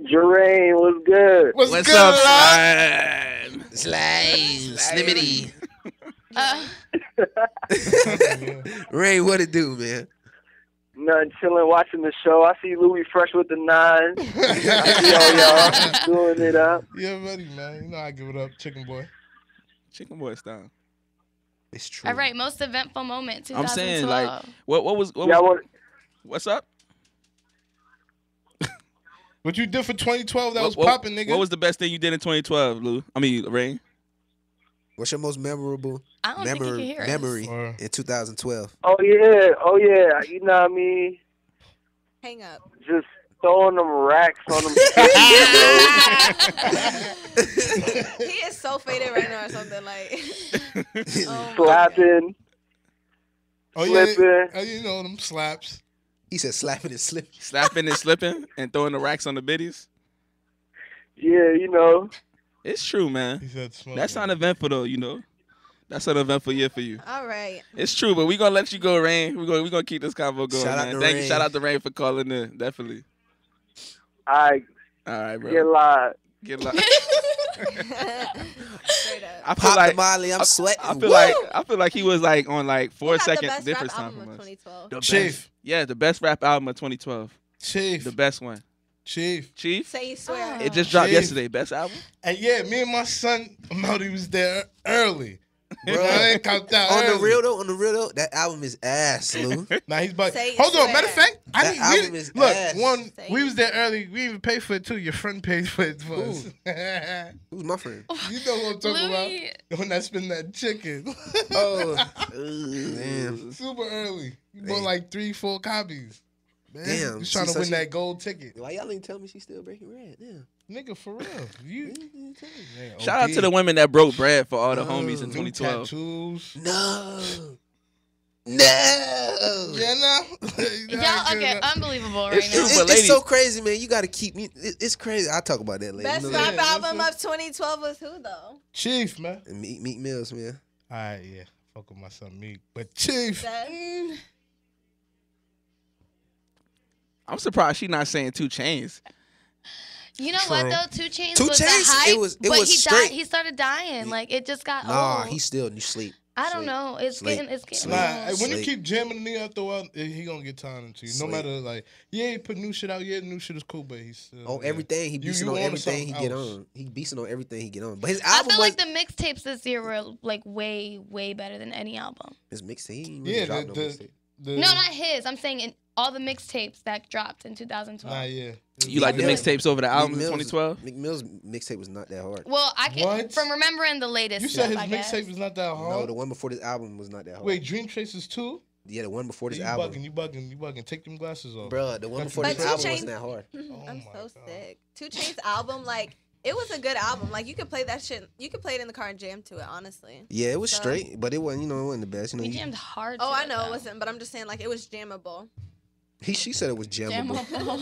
Jermaine, what's good? What's good, up, love? Slime? Slimmity. Uh, Ray, what it do, man? Nothing, chilling, watching the show. I see Louis fresh with the nines. I see all y'all doing it up. Yeah, buddy, man. You know I give it up, chicken boy. Chicken boy style. It's true. all right, most eventful moment. 2012. I'm saying, like, what was Y'all want, what's up? What you did for 2012 that was What- popping, nigga? What was the best thing you did in 2012, Lou? I mean, Ray. What's your most memorable I don't think you can hear us. memory Or- in 2012? oh yeah. You know what I mean? Hang up. Just throwing them racks on them. He is so faded right now or something like. Oh my Slapping. Oh, yeah. Flipping. Oh, you know them slaps. He said slapping and slipping. Slapping and slipping and throwing the racks on the biddies. Yeah, you know. It's true, man. He said smoke. That's not eventful though, That's an eventful year for you. All right. It's true, but we gonna let you go, Rain. We gonna keep this convo going, Shout out man. to Thank you. Rain. Shout out to Rain for calling in. Definitely. I All right, bro. get live. Get live. Straight up. I feel Pop like the Molly, I'm sweating. I feel like he was like on like Who 4 got the seconds best difference rap time album from of us. 2012? The Chief. best- Yeah, the best rap album of 2012. Chief. The best one. Chief. Chief. Say you swear. It just dropped Chief. yesterday. Best album. And yeah, me and my son Melody was there early. Bro, I ain't count that on the early. real though, that album is ass, Lou. Nah, he's about. Say you Hold on, swear. matter of fact, That album we, is look. ass. One, Say we you was there early. We even paid for it too. Your friend paid for it for us. Who's my friend? You know what I'm talking Louis. about? When I spin that chicken. Oh, damn. Super early. You bought like 3-4 copies. Man, Damn. you trying to So win she- that gold ticket. Why y'all ain't tell me she's still breaking bread? Damn. Nigga, for real. You man, Shout out OD. to the women that broke bread for all the homies in New 2012. tattoos. No. No. Yeah, no. Y'all, okay, unbelievable right It's now. true, but It's ladies, so crazy, man. You got to keep me. It's crazy. I'll talk about that later. Best You know rap that? album of 2012 was who though? Chief, man. And Meek Mills, man. All right, yeah. Fuck with my son Meek. But Chief. That- I'm surprised she not saying 2 Chainz. You know what though? 2 Chainz 2 was the Chainz, hype, it was but he straight. died. He started dying. Like it just got Nah, old. he's still in sleep. I don't know. It's getting. Nah, when you Sleep. keep jamming the nigga after a while, he gonna get tired into you. No Sleep. matter like, yeah, he put new shit out. Yeah, new shit is cool, but he's still On everything, he beasting on on everything he something get else. on. He beasting on everything he get on. But his I album feel was like the mixtapes this year were like way better than any album. his mixtape. He ain't really Yeah, dropped no the mixtape. No, not his. I'm saying in all the mixtapes that dropped in 2012. Nah, yeah. You like the mixtapes over the albums in 2012? Meek Mill's mixtape was not that hard. Well, I can What? from remembering the latest. You said stuff, I his guess. mixtape is not that hard. No, the one before this album was not that hard. Wait, Dream Chasers 2? Yeah, the one before this You album. bugging. Take them glasses off. Bruh, the one That's before what this But you Two album Chainz- wasn't that hard. I'm so sick. 2 Chainz album, like it was a good album. Like you could play that shit. You could play it in the car and jam to it. Honestly. Yeah, it was So- straight, but it wasn't. You know, it wasn't the best. You know, We you- jammed hard. Oh, to I it, know though. it wasn't, but I'm just saying like it was jammable. she said it was jammable.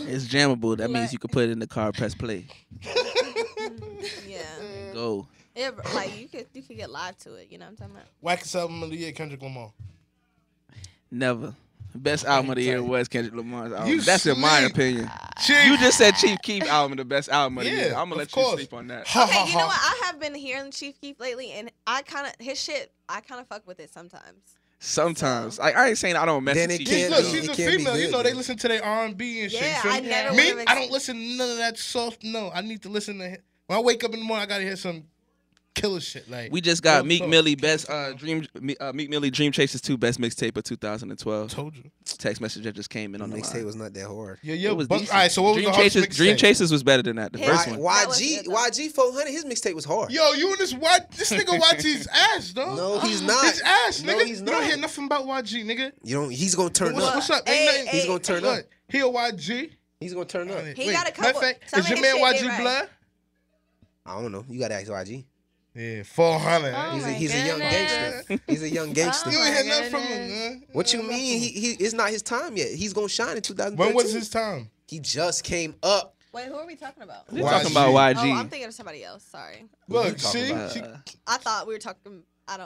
It's jammable. That means you can put it in the car, press play, Yeah. go. Like you could get live to it. You know what I'm talking about? Wackest album of the year, Kendrick Lamar. Never. Best album of the year was Kendrick Lamar's album. You That's in my sleep. opinion. Chief. You just said Chief Keef album the best album of the Yeah, year. I'm gonna of let course. you sleep on that. Okay, you know what? I have been hearing Chief Keef lately, and I kind of his shit. I kind of fuck with it sometimes. Sometimes, I ain't saying I don't mess Then with it Chief can't Keef. Look, be- she's it a can't be female. You good, know, they though. listen to their R&B and shit. Yeah, you feel I me? never Me, would've I don't listen to none of that soft. No, I need to listen to. When I wake up in the morning, I gotta hear some killer shit. Like We just got real Meek talk. Millie Meek Millie Dream Chasers 2 Best Mixtape of 2012. Told you. Text message that just came in on the Mixtape line. was not that hard. Yeah, It was All decent. right, so what was Dream the hardest Chasers? Dream mixtape? Chasers was better than that. The first one. YG 400, his mixtape was hard. Yo, you and this nigga YG's ass, dog. No, he's not. His ass, No, nigga. he's You not. don't hear nothing about YG, nigga. You don't. He's gonna turn What's, up. what's up? Hey, Ain't nothing- He's gonna turn Look, up. he a YG. He's gonna turn up. He got a couple- Matter of fact, some is of your his man shit YG did right. Blood? I don't know. You gotta ask YG. Yeah, 400. Oh He's a, my he's a young goodness. gangster. He's a young gangster. You Oh ain't hear my nothing from him, goodness. man. What you mean? He it's not his time yet. He's gonna shine in 2013. When was his time? He just came up. Wait, who are we talking about? We're talking about YG. Oh, I'm thinking of somebody else. Sorry. Look, talking see? about? She- I thought we were talking. I'm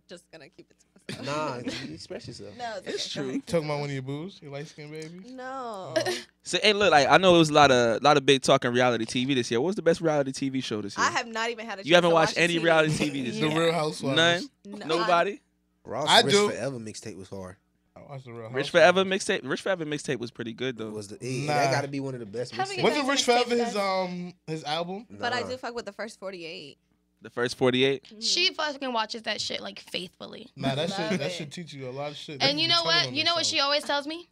just gonna keep it to myself. Nah, you express yourself. No, It's okay. true. Talking about one of your boos, your light skinned babies? No. So, hey, look, like I know it was a lot of big talk on reality TV this year. What was the best reality TV show this year? I have not even had a chance You haven't to watched watch any TV. reality TV this The year? Real Housewives. None? No, Nobody? Ross I Rich do. Forever mixtape was hard. I watched the Real Rich Housewives. Forever mixtape. Rich Forever mixtape was pretty good though. Was the Nah. that got to be one of the best Haven't mixtapes. you Wasn't guys Rich mixtapes, Forever his album? But I Nah. do fuck with the first 48. The first 48. She fucking watches that shit like faithfully. Nah, that Love shit it. should teach you a lot of shit. And They you be know telling what? on You know what themselves. she always tells me?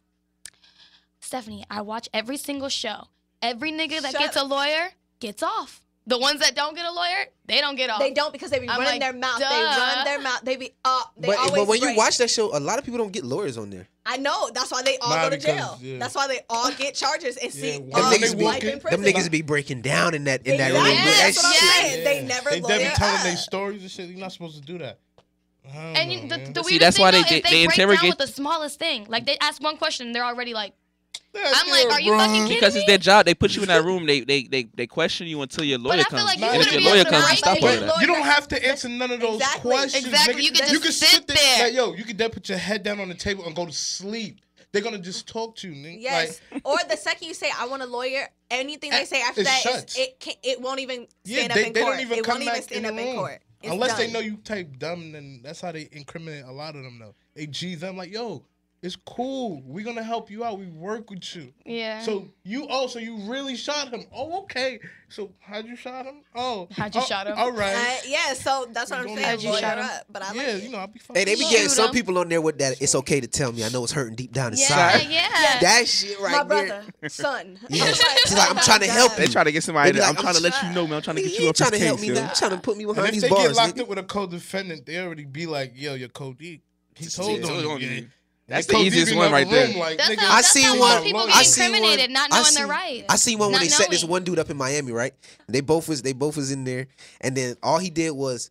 Stephanie, I watch every single show. Every nigga that Shut gets a lawyer gets off. The ones that don't get a lawyer, they don't get off. They don't because they be I'm running like, their mouth. duh. They run their mouth. They be up. They But always when you break. watch that show, a lot of people don't get lawyers on there. I know. That's why they all Nah, go to because, jail. yeah. That's why they all get charges and see why Them all niggas be life in them prison. niggas be breaking down in that Exactly. room. That's what I'm That saying. shit. They never They lawyer be telling up. their stories and shit. You're not supposed to do that. I don't And know, you, man. the See, weirdest that's thing why though, they is get- they they break down interrogate- with the smallest thing. Like they ask one question, and they're already like, That's I'm like, good, are you bro. fucking kidding Because me? it's their job. They put you in that room. They question you until your lawyer I feel comes. like you and if shouldn't your be lawyer able to comes, you write stop that all shit. of that. You don't have to answer none of those Exactly. questions. Exactly. nigga. You can just sit there. Like, yo, you can then put your head down on the table and go to sleep. They're gonna just talk to you, nigga. Yes. Like, Or the second you say, I want a lawyer, anything they say after it that, shuts. it won't even yeah, stand up they in don't court. even It come won't even back stand in up the in room. court. It's Unless they done. know you type dumb, then that's how they incriminate a lot of them, though. They G them like, yo, it's cool. We're gonna help you out. We work with you. yeah. So you really shot him. Oh, okay. So how'd you shot him? Oh, How'd you shot him? All right. Yeah, so that's what I'm How'd saying. you Lawyer shot him? up. But I Yeah, like you know, I'll be fucking. Hey, they be Shoot getting some 'em. people on there with that. It's okay to tell me. I know it's hurting deep down yeah, inside. yeah. That shit right my there. brother, son. Yeah. I'm She's like, I'm trying to help They you. try to get somebody. They be like, I'm trying to let you know, man. I'm trying to Nigga, get you you ain't off trying to this help case. me. yo. Nigga. You trying to put me And behind if these they bars. get locked nigga. up with a co-defendant, they already be like, yo, your code D. He told Yeah, on told you. on yeah. you. That's Your the code D easiest be one in right the room, there. Like, That's nigga, how, I that's seen how one- some people I get seen one- incriminated, not I knowing seen- they're right. I seen one when Not they set this knowing. one dude up in Miami, right? They both was in there, and then all he did was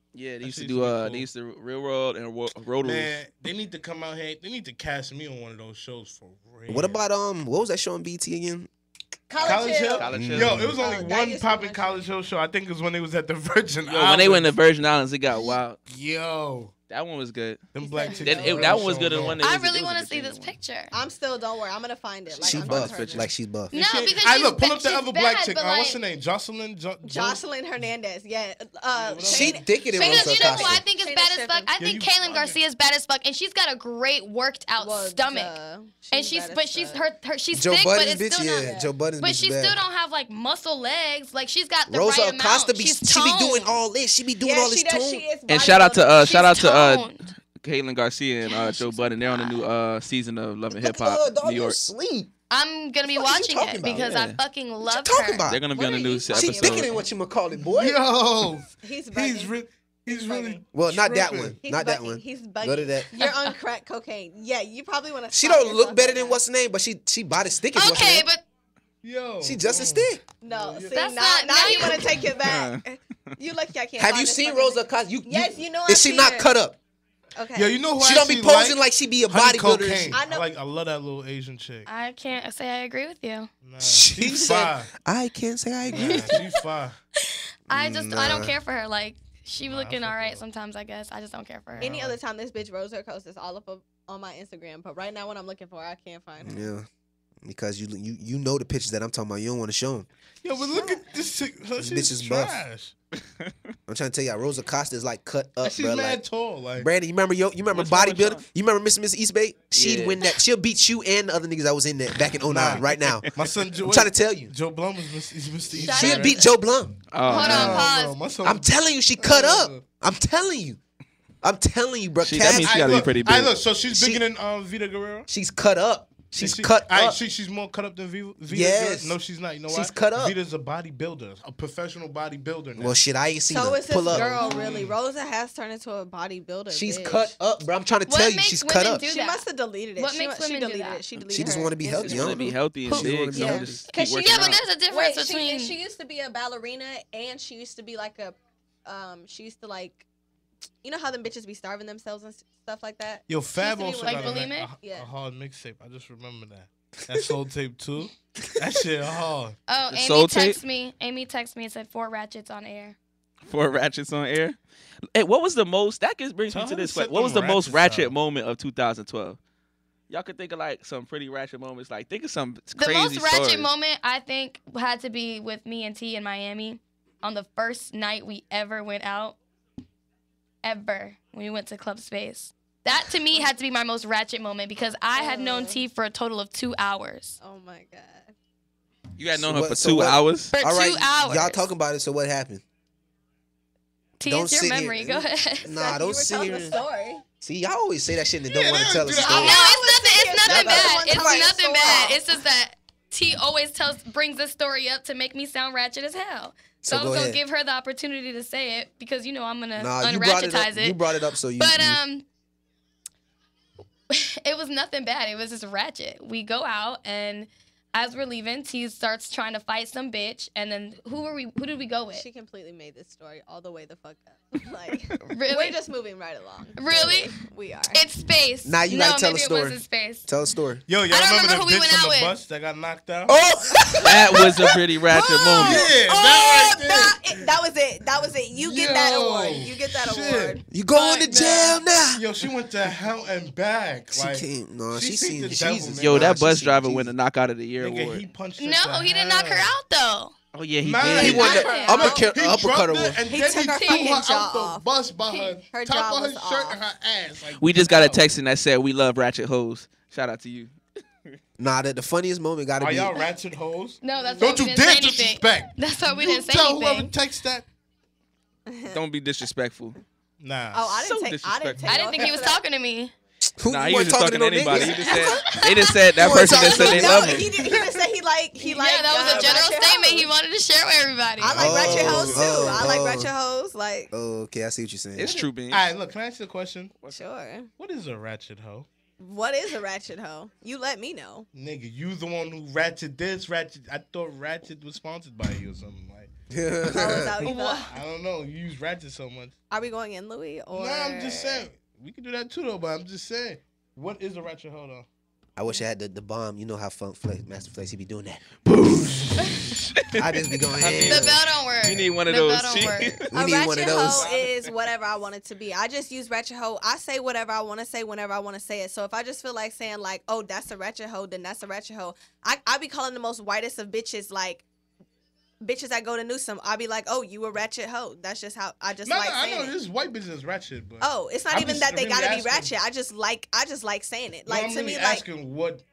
Yeah, they That used to shit do used to be they cool. used to Railroad and Rotary. Man, they need to come out here. They need to cast me on one of those shows for real. What about what was that show on BT again? College Hill. College Hill. Yo, it was only that one used to popping be College Hill show. I think it was when they was at the Virgin Yo, when they went to Islands. Virgin Islands, it got wild. Yo, That one was good. Them black chicks. That one was good. The one that I was- really it was a want to good see thing, this that one. picture. I'm still. Don't worry. I'm gonna find it. Like, She I'm buff. gonna Like she's buff. No, because I she's look. Pull up the she's other black bad, chick. but, What's her like, name? Jocelyn. Jocelyn Hernandez. Yeah. She thicker than Because Rosa you know who I Acosta. think is bad as fuck? I think Kaylin Garcia is bad as fuck, and she's got a great worked out stomach. And she's she's Joe thick, Budden's but it's bitch, still yeah. not. Joe Budden's But bitch she bad. still don't have like muscle legs. Like she's got the Rosa right Acosta amount. be She's she be toned. doing all this. She be doing all this tone. And shout out to toned. Caitlin Garcia and Joe Budden. They're on the new season of Love and Hip Hop, New York. I'm gonna be watching it because I fucking love her. They're gonna be on the new She episode. thicker than what you call it, boy. Yo, He's really. Well, not that tripping. one. He's Not that bugging. one. He's bugging. Go to that. You're on crack cocaine. Yeah, you probably want to. She don't look better than what's her name, but she body thick as what's her Okay, name. but Yo, she just as thick. No, see, That's now not- you want to take it back. You lucky I can't. Have find you this seen fucking- Rosa Acosta? Yes, you know. Is she not cut up? Okay. Yo, you know who She I don't be actually posing like she be a Honey bodybuilder. Cocaine. I know. I love that little Asian chick. I can't say I agree with you. She She's said, fine. I can't say I agree. Nah, she's fine. I don't Nah. care for her. Like she looking all right sometimes. I guess I just don't care for her. Any other time this bitch Rosa Acosta is all up on my Instagram, but right now what I'm looking for, I can't find her. Yeah, because you know the pictures that I'm talking about. You don't want to show them. Yo, but look at this chick. This She's bitch is buff. trash. I'm trying to tell you, Rosa Acosta is like cut up, She's bro. mad Like, tall. Like Brandon, you remember What's wrong with bodybuilder? y'all? You remember Miss East Bay? She'd Yeah. win that. She'll beat you and the other niggas that was in there back in 09 right now. my son Joe. I'm trying to tell you. Joe Blum was Mr. East. She'll right? beat Joe Blum. Oh, Hold man. on, pause. Bro, my son, I'm telling you, she cut up. I'm telling you, bro. That means she gotta be pretty big. Look, so she's She- bigger than Vita Guerrero. She's cut up. She's Is she- cut up. She's more cut up than Vita. Yes. No, she's not. You know why? She's cut up. Vita's a bodybuilder, a professional bodybuilder. Now. Well, shit, I ain't seen So her. is this Pull up. girl really? Rosa has turned into a bodybuilder. She's bitch. cut up, bro. I'm trying to What tell you, makes she's cut women up. do She that? must have deleted it. What she, makes she women do deleted that? it. She deleted She just her want to be healthy. Just want to be healthy and She wanna big. be So healthy. just Cause keep she- working Yeah, but out. there's a difference Wait, between. she used to be a ballerina and she used to be like a, she used to like, you know how them bitches be starving themselves and stuff like that. Yo, Fab She used also to be got like a, bulimic? Yeah. a hard mixtape. I just remember that. That Soul Tape too. That shit hard. Oh, The Amy soul texted me. Amy texted me and said 4 ratchets on air. 4 ratchets on air. Hey, what was the most? That brings me Tell to her this to question. set What was them the most ratchets ratchet out. moment of 2012? Y'all could think of like some pretty ratchet moments. Like think of some The crazy most ratchet stories. moment I think had to be with me and T in Miami on the first night we ever went out. Ever when we went to Club Space. That to me had to be my most ratchet moment because I had known T for a total of 2 hours. Oh my god. You had known So her for what- 2 so what- hours. For All right, 2 hours. y'all talking about it. So what happened? T, don't it's your sit here- memory. Go ahead. Nah, You don't were sit telling here. the and- story. See, y'all always say that shit and don't want to tell a I story. No, it's nothing That's bad. the It's one nothing time. bad. It's just that T always brings this story up to make me sound ratchet as hell. So So I'm go gonna ahead. give her the opportunity to say it because you know I'm gonna Nah, you brought it up. unratchetize it. You brought it up, so you. But you- it was nothing bad. It was just ratchet. We go out and as we're leaving, T starts trying to fight some bitch, and then who did we go with? She completely made this story all the way the fuck up. Like, Really? we're just moving right along. Really? We are. It's Space. Now you no, gotta tell maybe a story. It wasn't Space. Tell a story. Yo, y'all I don't remember remember the who we bitch went on out the with. bus that got knocked out? Oh, That was a pretty ratchet moment. Yeah, Oh, that right there. that was it. That was it. You get that Yo, award. You get that shit. award. you going to jail now? Yo, she went to hell and back. She Like, came. No, she seen seen the devil, Jesus. man. Yo, Nah, that she bus seen driver Jesus. win the knockout of the year nigga, award. he punched her No, to he didn't knock her hell. out though. Oh yeah, he Nah, did. He won the her uppercut He uppercut drugged her award. and He then took he her threw fucking her out jaw the off. bus by her Her top jaw of her was shirt off. and her ass. Like, We just got a yo. text in that said we love ratchet hoes. Shout out to you. Nah, the funniest moment got to Are be. y'all ratchet hoes? No, that's Don't why you we didn't dare say anything. disrespect. That's why we You didn't say tell anything. whoever texts that. Don't be disrespectful. Nah. Oh, I didn't So take. I didn't disrespectful. take. I didn't think he was talking to me. Who Nah, you he was wasn't just talking to no anybody. niggas? He just said they just said that You wasn't person that talking said to they no- love No, him. he just said he like. Yeah, that was a general ratchet statement hoes. he wanted to share with everybody. I like ratchet hoes too. I like oh. ratchet hoes. Like, Oh, okay, I see what you're saying. It's true, Bean. All right, look, can I ask you a question? sure. What is a ratchet hoe? What is a ratchet hoe? You let me know. Nigga, you the one who ratchet this, ratchet. I thought ratchet was sponsored by you or something. Like, Oh, is that what you thought? I don't know. You use ratchet so much. Are we going in, Louis? Or Nah, I'm just saying. We can do that too, though, but I'm just saying. What is a ratchet hoe, though? I wish I had the bomb. You know how Master Flex he be doing that. Boom. I just be going The ham. bell don't work. work. You need one of The those. bell don't work. A need one ratchet of those. hoe is whatever I want it to be. I just use ratchet hoe. I say whatever I want to say whenever I want to say it. So if I just feel like saying like, oh, that's a ratchet hoe, then that's a ratchet hoe. I be calling the most whitest of bitches like bitches that go to Newsom. I'll be like, oh, you a ratchet hoe. That's just how I just No, like no, I saying know it. this white bitch is ratchet, but Oh, it's not I'm even just that they really gotta be asking- ratchet. I just like saying it. No, Like I'm to really me, like asking what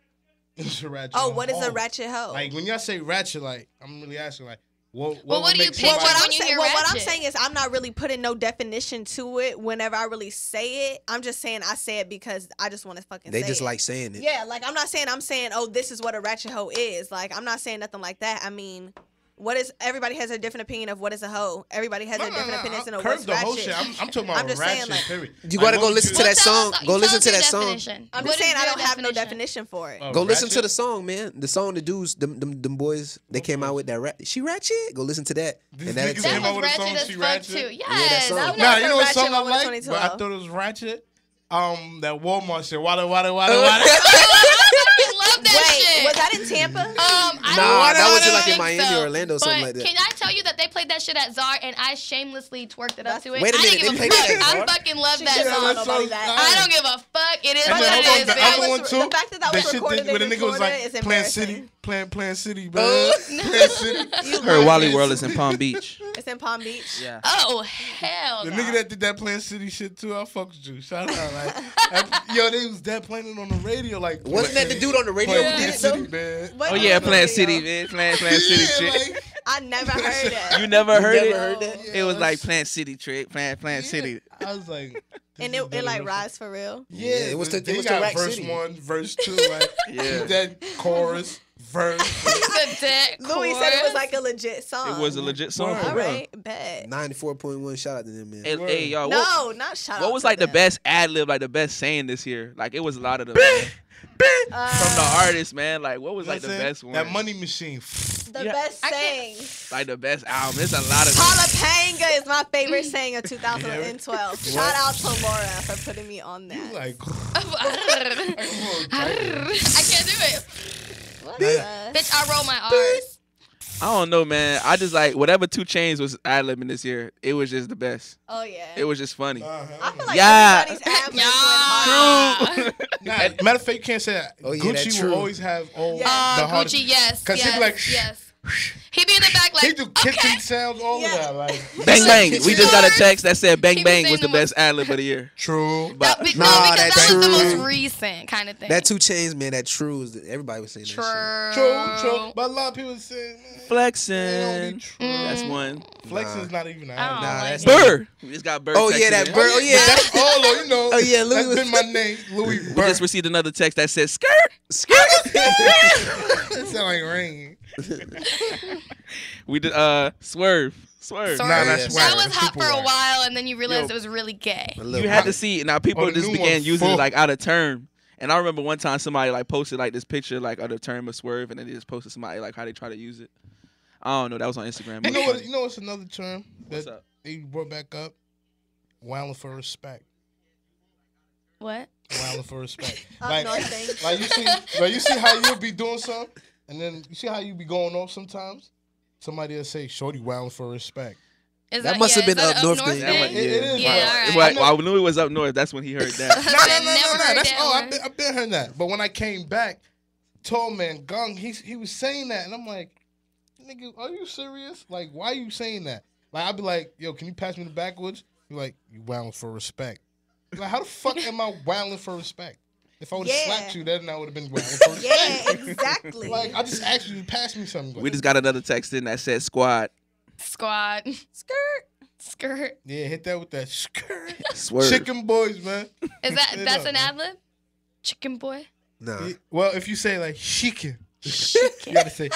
is a ratchet. oh, what is a hoe? ratchet hoe? Like when y'all say ratchet, like I'm really asking, like what? Well, what would do you make picture somebody- What when you hear what I'm ratchet? saying is I'm not really putting no definition to it whenever I really say it. I'm just saying I say it because I just want to fucking They say just it. like saying it. Yeah, like I'm saying, oh, this is what a ratchet hoe is. Like I'm not saying nothing like that. I mean, what is everybody has a different opinion of what is a hoe. Everybody has a different opinion of Curve what's the whole ratchet. shit. I'm talking about I'm just ratchet. saying, like- period. You Like, gotta what go would listen you- to that song. Go tell listen us to your that song. definition. I'm What just is saying I your don't have no definition? definition for it. Oh, Go listen to ratchet? the song, man. The song the dudes, them boys, they came out with that rap. She ratchet. Go listen to that. These And that'll niggas tell came you. out with a song, ratchet as She fuck Ratchet? too. that Yes. song. that was Nah, you know what ratchet song I moment of like? But I 2012. thought it was ratchet. That Walmart shit. Wada. I love that Wait, shit. was that in Tampa? I Nah, that was in don't like in think Miami so. or Orlando, something But like that. Can I tell you that they played that shit at Czar and I shamelessly twerked it up to it? Wait a I minute, didn't they give a played fuck. that at I Czar? fucking love She that should've song. told nobody that. I don't give a fuck. It is And what then it hold is, on, the bitch. other one too. The fact that that was shit recorded where the in nigga was Florida like is Plant City, embarrassing. Plant City, bro. Plant City. Her Wally World is in Palm Beach. It's in Palm Beach. Yeah. Oh, hell The no. nigga that did that Plant City shit too, I fucked with you. Shout out, like, yo, they was that playing it on the radio, like. Wasn't that the dude on the radio who Plant did it, City, though? man. What Oh was yeah, the Plant radio? City, man. Plant City shit. Like, I never heard it. You never heard it? never heard that? It was like Plant City trick. Plant City. I was like. And it like rise for real. Yeah, it was to they it was got to Rack verse City. 1, verse 2, like Yeah. that chorus, verse. The deck Louis said it was chorus. like a legit song. It was a legit song Word. for All real. right, bet. 94.1. Shout out to them, man. Hey, y'all. No, not shout out. What was to like the them. best ad lib, like the best saying this year? Like it was a lot of them from the artists, man. Like what was like the best one? That Money Machine. The Yeah. best I saying. Like the best album. There's a lot of Jalapanga is my favorite saying of 2012. Shout out to Laura for putting me on that. Like, I can't do it. What the- Bitch, I roll my R's. I don't know, man. I just like whatever 2 Chainz was ad libbing this year. It was just the best. Oh yeah. It was just funny. I feel like Yeah. everybody's ad libs went hard. nah, matter of fact, you can't say that. Oh, yeah, that's Gucci true. will always have all the hardest. Gucci, yes. Because yes, he'd be like, yes. He be in the back like, he do kitchen sounds, all of that. Like, Bang bang. We just got a text that said bang He was bang saying was the the best ad lib of the year. True. But no, because Nah, that that's was the true. most recent kind of thing. That 2 Chainz, man, that true is everybody was saying that True. But a lot of people say, man, flexing. true. That's one. Flexing's not even I out. don't Nah, like that's it. Burr. We just got Burr. Oh, yeah, texting that in. Burr. Oh, yeah. That's all, though, you know. Oh, yeah, Louis That's was- been my name, Louis We Burr. just received another text that said skirt. That sound like rain. We did Swerve. Sorry. Nah, that's Yeah. swag. That was That's hot super for a whack. while, and then you realized Yo. it was really gay. A little You had bit. to see it. Now people Oh, the just new began one, using full. it like out of term. And I remember one time somebody like posted like this picture like of the term of Swerve, and then they just posted somebody like how they try to use it. I don't know. That was on Instagram. You It know was what? funny. You know what's another term What's that up? they brought back up? Wilding for respect. What? Wilding for respect. Up like, north thing. you see how you'll be doing something, and then you see how you be going off sometimes. Somebody will say, "Shorty wilding for respect." Is That must have been is that up an north north thing. That thing? might- It is. Yeah, Right. all Well, right. I knew it was up north. That's when he heard that. No, Never heard That's that all. word. I've been hearing that. But when I came back, told man Gung, he was saying that, and I'm like, nigga, are you serious? Like, why are you saying that? Like, I'd be like, yo, can you pass me the backwoods? You're like, you wilding for respect. Like, how the fuck am I wilding for respect? If I would have Yeah. slapped you, then I would have been wilding for respect. Yeah, exactly. Like, I just asked you to pass me something. We just got another text in that said squad. Squad. Skirt. Skirt. Yeah, hit that with that skirt. Swerve. Chicken boys, man. Is that Straight that's up, an man. ad lib? Chicken boy. Nah. Well, if you say like chicken, you gotta say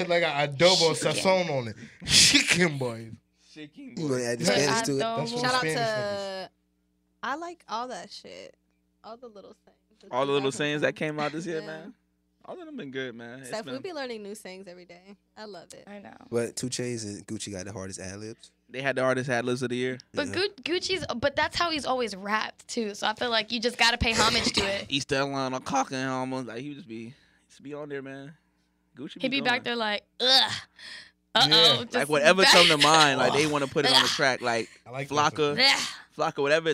like a adobo or sazon on it. Chicken boys. You gonna add the But Spanish I to it? don't- That's what Shout out Spanish to. I like all that shit. All the little things. All the little sayings that came out this year, Yeah. man. All of them been good, man. It's Steph, we been- be learning new sayings every day. I love it. I know. But 2 Chainz and Gucci got the hardest ad libs. They had the artist ad libs of the year. But Gucci's, but that's how he's always rapped too. So I feel like you just gotta pay homage to it. East Atlanta, Cochran, almost like he would just be on there, man. Gucci. He'd be back there like, ugh, Uh-oh. Like whatever come to mind, like they want to put it on the track. Like Flocka, whatever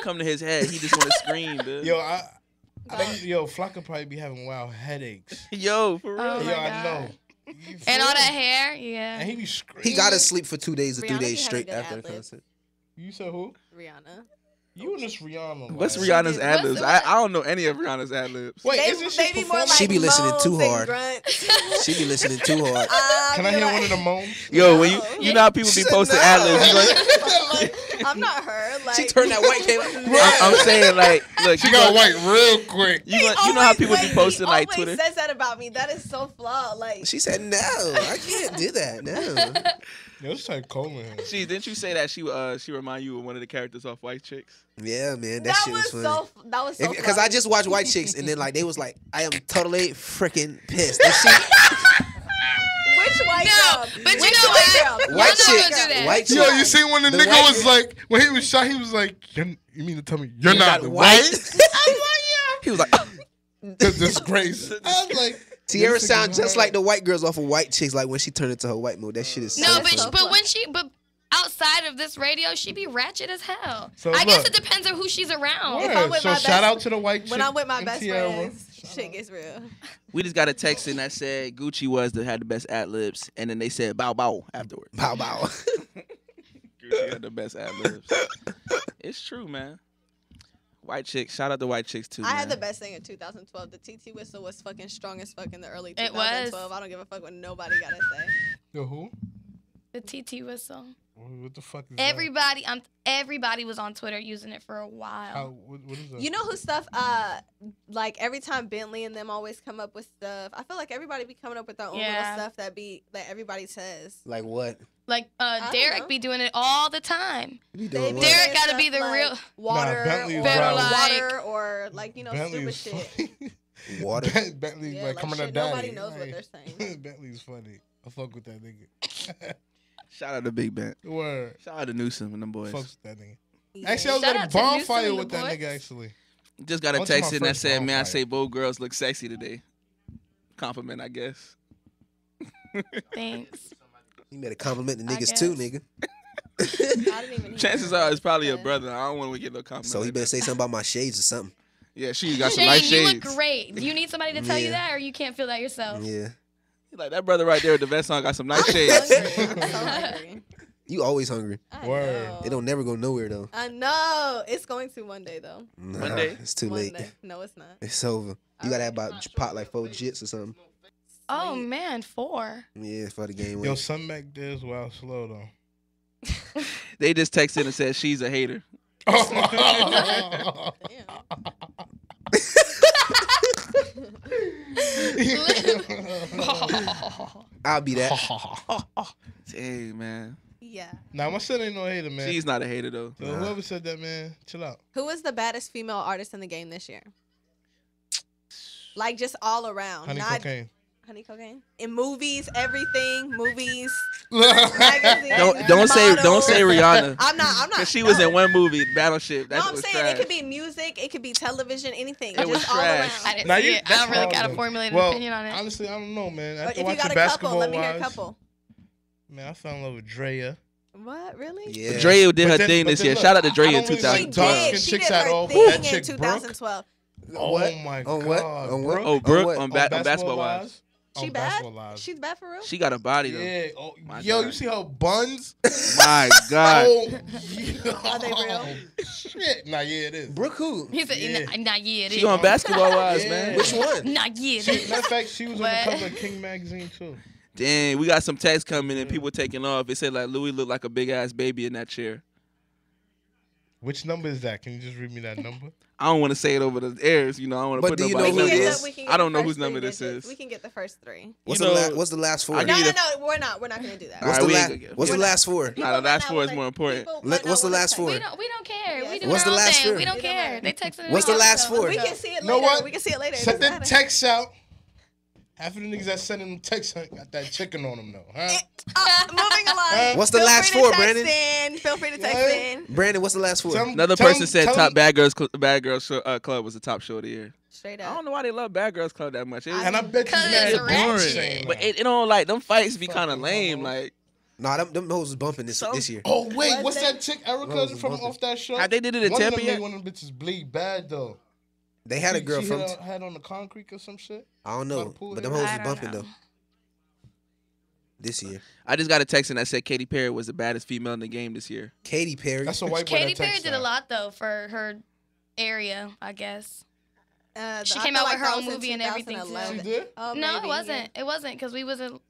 come to his head, he just want to scream, dude. Yo, I think Flocka probably be having wild headaches. Yo, for real. I know. And all that hair, yeah. And he be screaming. He gotta sleep for 2 days or 3 Rihanna days be straight having after good the ad-libs. concert. You said who? Rihanna. You and this Rihanna. What's like- Rihanna's ad libs? I don't know any of Rihanna's ad libs. Wait, They isn't she be more performing? like She be listening too moans and hard. grunts. She be listening too hard. Can I hear one of the moans? Yo, when you know how people be posting ad libs. I'm not her. Like She turned that white cape. I'm saying like, look, She you got know- white real quick. You know how people be posting like always Twitter. says that about me. That is so flawed. Like She said, "No, I can't do that. No." Yo, it's like Coleman. She didn't you say that she remind you of one of the characters off White Chicks? Yeah, man, that that shit was was funny. that was so Because flawed. I just watched White Chicks, and then like they was like, "I am totally freaking pissed." And she, Which white No, girl? but you Which know white what? girl? White Y'all not Chicks, gonna do that. White Yo, Chicks. you seen when the The nigga white- was like, when he was shot, he was like, you mean to tell me you're not white? He was like, The disgrace. I was like, Tierra this nigga sounds just hard. like the white girls off of White Chicks. Like when she turned into her white mode, that shit is so No, funny. but outside of this radio, she be ratchet as hell. So I guess look. it depends on who she's around. If Word. I'm with So my shout best- out to the white chick. When I'm with my and best Tierra. friends, shit gets real. we just got a text in that said Gucci was that had the best ad libs, and then they said bow bow afterwards. Bow bow. Gucci had the best ad libs. It's true, man. White Chicks, shout out to White Chicks too. I had man. the best thing in 2012. The TT whistle was fucking strong as fuck in the early It 2012. was. I don't give a fuck what nobody gotta say. Yo, who? The TT whistle. What the fuck is Everybody was on Twitter using it for a while. What is that? You know who stuff? Like every time Bentley and them always come up with stuff. I feel like everybody be coming up with their own Yeah. little stuff that everybody says. Like what? Like don't Derek know. be doing it all the time. You They doing be what? Derek saying gotta be stuff the like real water, Bentley or is wild. water, or like Bentley stupid is shit. funny. Water. Bentley Yeah, like like coming shit at daddy. nobody knows what they're saying. Bentley's funny. I fuck with that nigga. Shout out to Big Ben. Word. Shout out to Newsom and them boys. Fuck with that nigga. Yeah. Actually, I was Shout at out a to Newsom bonfire and with the that boys. nigga actually. Just got a Went to my text in that first said, "Man, I bonfire. say both girls look sexy today." Compliment, I guess. Thanks. You better compliment the I niggas too, guess. nigga. I didn't even hear Chances that. are it's probably a Okay. brother. I don't want to get no compliment. So he like better that. say something about my shades or something. Yeah, she got some Shane, nice you shades. look great. Do you need somebody to tell you Yeah. that, or you can't feel that yourself? Yeah. Like that brother right there with the vest on got some nice I'm shades. hungry. I'm so hungry. You always hungry. I Word. know. It don't never go nowhere though. I know. It's going to one day though. Nah, One day? it's too One late. day. No, it's not. It's over. You gotta have about pot like 4 jits or something. Oh man, 4. Yeah, for the game. Yo, Win. something back there is wild slow though. They just texted and said she's a hater. Damn. I'll be that. Dang, man. Yeah. Nah, my son ain't no hater, man. She's not a hater though. So whoever said that, man, chill out. Who was the baddest female artist in the game this year? Like just all around. Honey not Cocaine. Honey Cocaine. In movies, everything, movies, magazines. Don't say models. Rihanna. I'm not. Cause she was in one movie, Battleship. That No, shit I'm was saying trash. it could be music, it could be television, anything. It was just all trash. around. I didn't Nah, see you- it. I that's don't really hard, got a though. formulated Well, opinion on it. Honestly, I don't know, man. But After if you watching got a couple, basketball let me hear a wise, couple. man, I fell in love with Drea. What, really? Yeah. Dre did But her then- thing but this then year. look, Shout out to Dre I in don't really like 2012. dark-skinned She chicks did at her all, but thing that in chick, Brooke. 2012. Oh my On god. what? On what? Oh, Brooke what? on Basketball Wives. She On bad? Basketball Wives. She's bad for real? She got a body though. Yeah. Oh, My yo, God. you see her buns? My God. Oh, yeah. Are they real? Shit. Nah, yeah, it is. Brooke who? He said, Yeah. nah, yeah, it She is. on Basketball Wives, Yeah. man. Which one? Nah, yeah, it She, is. matter of fact, she was on the What? cover of King magazine too. Dang, we got some text coming and people taking off. It said like Louis looked like a big ass baby in that chair. Which number is that? Can you just read me that number? I don't want to say it over the airs, you know. I don't want to But put do you nobody. know who it number. is? I don't know whose number this is. We can get the first 3. What's You the know- what's the last 4? I No, need no, a- no. We're not gonna do that. What's All the right, last? What's the last 4? Nah, the last 4 is more important. What's the last 4? We don't care. We do What's our the own last thing. 4? We don't care. They texted it. What's the out, last so. 4? We can see it later. Know what? We can see it later. It Send doesn't the matter. text out. Half of the niggas that sending them texts got that chicken on them though, huh? Moving along. What's the Feel last free to 4, text Brandon? in. Feel free to text in. Brandon, what's the last 4? Tell 'em- Another tell person 'em- said tell Top 'em- Bad Girls Club was the top show of the year. Straight I up. don't know why they love Bad Girls Club that much. And I bet you it's mad ratchet. boring. But it don't like them fights be kind of lame. Like, Nah, them hoes was bumping this year. Oh wait, Was what's it? that chick Erica Rose from bumping. off that show? how they did it in One of Tampa them yet? made one of them bitches bleed bad though. They had a girl she from. had on the concrete or some shit. I don't by the know, pool but there? them hoes I was don't bumping know. though. This year, I just got a text and that said Katy Perry was the baddest female in the game this year. Katy Perry. That's a white boy Katy that Perry texts did a that. lot though for her area, I guess. She I came feel out like with her that own was in movie and everything too. 2011. She did? Oh, No, maybe, it wasn't. It wasn't because we wasn't.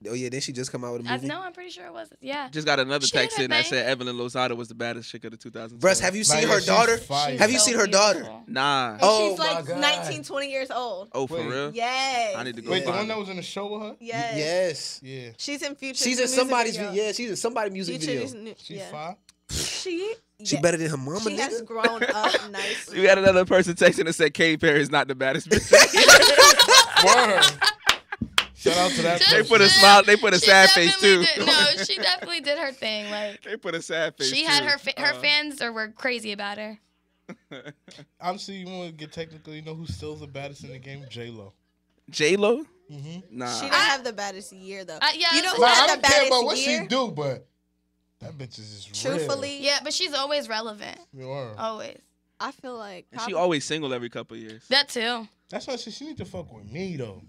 Oh yeah, then she just come out with a movie. No, I'm pretty sure it wasn't. Yeah. Just got another She did text her in that thing. said Evelyn Lozada was the baddest chick of the 2000s. Bruh, have you seen yeah, her she's daughter? fire. Have you So seen her daughter? beautiful. Nah. And Oh she's my like God. 19, 20 years old. Oh, for Wait. real? Yes. I need to go Wait, the find one her. that was in the show with her? Yes. Yes. Yeah. She's in Future's She's in music somebody's video. yeah. She's in somebody's music Future's video. new- She yeah. fire? She She better than her mama, She has nigga. grown up nicely. We had another person texting and said Katy Perry is not the baddest bitch. Word. Shout out to that They person. put a smile. They put a She sad face too. definitely did- No, she definitely did her thing. Like They put a sad face. she had too. her fans were crazy about her. Honestly, you want to get technical, you know who's still the baddest in the game? J-Lo. J-Lo? Mm-hmm. Nah. She didn't have the baddest year though. Yeah, you know who Nah, had I the don't care baddest about what year? she do, but that bitch is just Truthfully, Yeah, but she's always relevant. real. You are. Always. I feel like And she probably- always single every couple of years. That too. That's why she need to fuck with me though.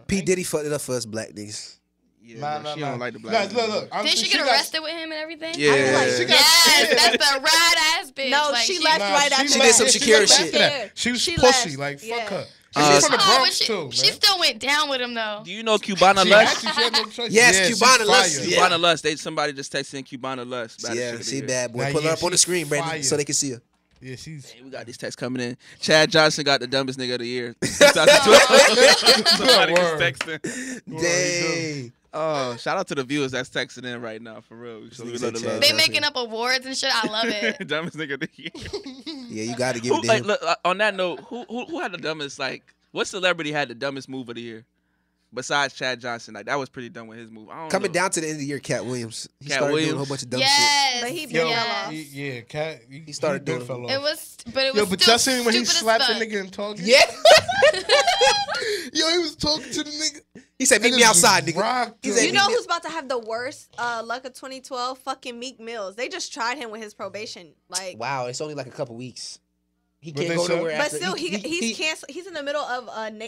P Diddy fucked it up for us black niggas. Yeah, she don't like the black. Look. Did she get arrested with him and everything? Yeah. I feel like, She got- yes, that's the rad ass bitch. No, Like, she left right after She that. did some Shakira left shit. after that. She was She pussy. left. Like, Yeah. fuck her. Uh, She's from the Oh, Bronx but too, man. she still went down with him though. Do you know Cubana She Lust? had no choice. Yes, Yeah, she's Cubana Lust. fire. Yeah. Cubana Lust. Somebody just texted in Cubana Lust. baddest chick Yeah, of the she year. bad boy. Nah, Put her yeah, up on the she's screen, Brandon, fire. so they can see her. Yeah, she's. Hey, we got these texts coming in. Chad Johnson got the dumbest nigga of the year. 2012. Somebody was Word. texting. Dang. Oh, shout out to the viewers that's texting in right now, for real. So we Nigga love the said love. Chad They making up awards and shit. I love it. Dumbest nigga of the year. Yeah, you got to give Who, it to like, him. look, on that note, who had the dumbest, like, what celebrity had the dumbest move of the year? Besides Chad Johnson. Like, that was pretty dumb with his move. I don't Coming know. down to the end of the year, Cat Williams. He Cat started doing a Williams. whole bunch of dumb shit. Yes. But he Yo, fell off. yeah, Cat. He started been doing- fell off. It was, but it was Yo, but still y'all seen when he stupid as slapped the fuck. nigga in Target? Yeah. Yo, he was talking to the nigga. He said, meet me outside, nigga. Rocked He him. said, You know who's about to have the worst luck of 2012? Fucking Meek Mills. They just tried him with his probation. Like, Wow, it's only like a couple weeks. He What can't they go said? nowhere but after. still, he's canceled. He's in the middle of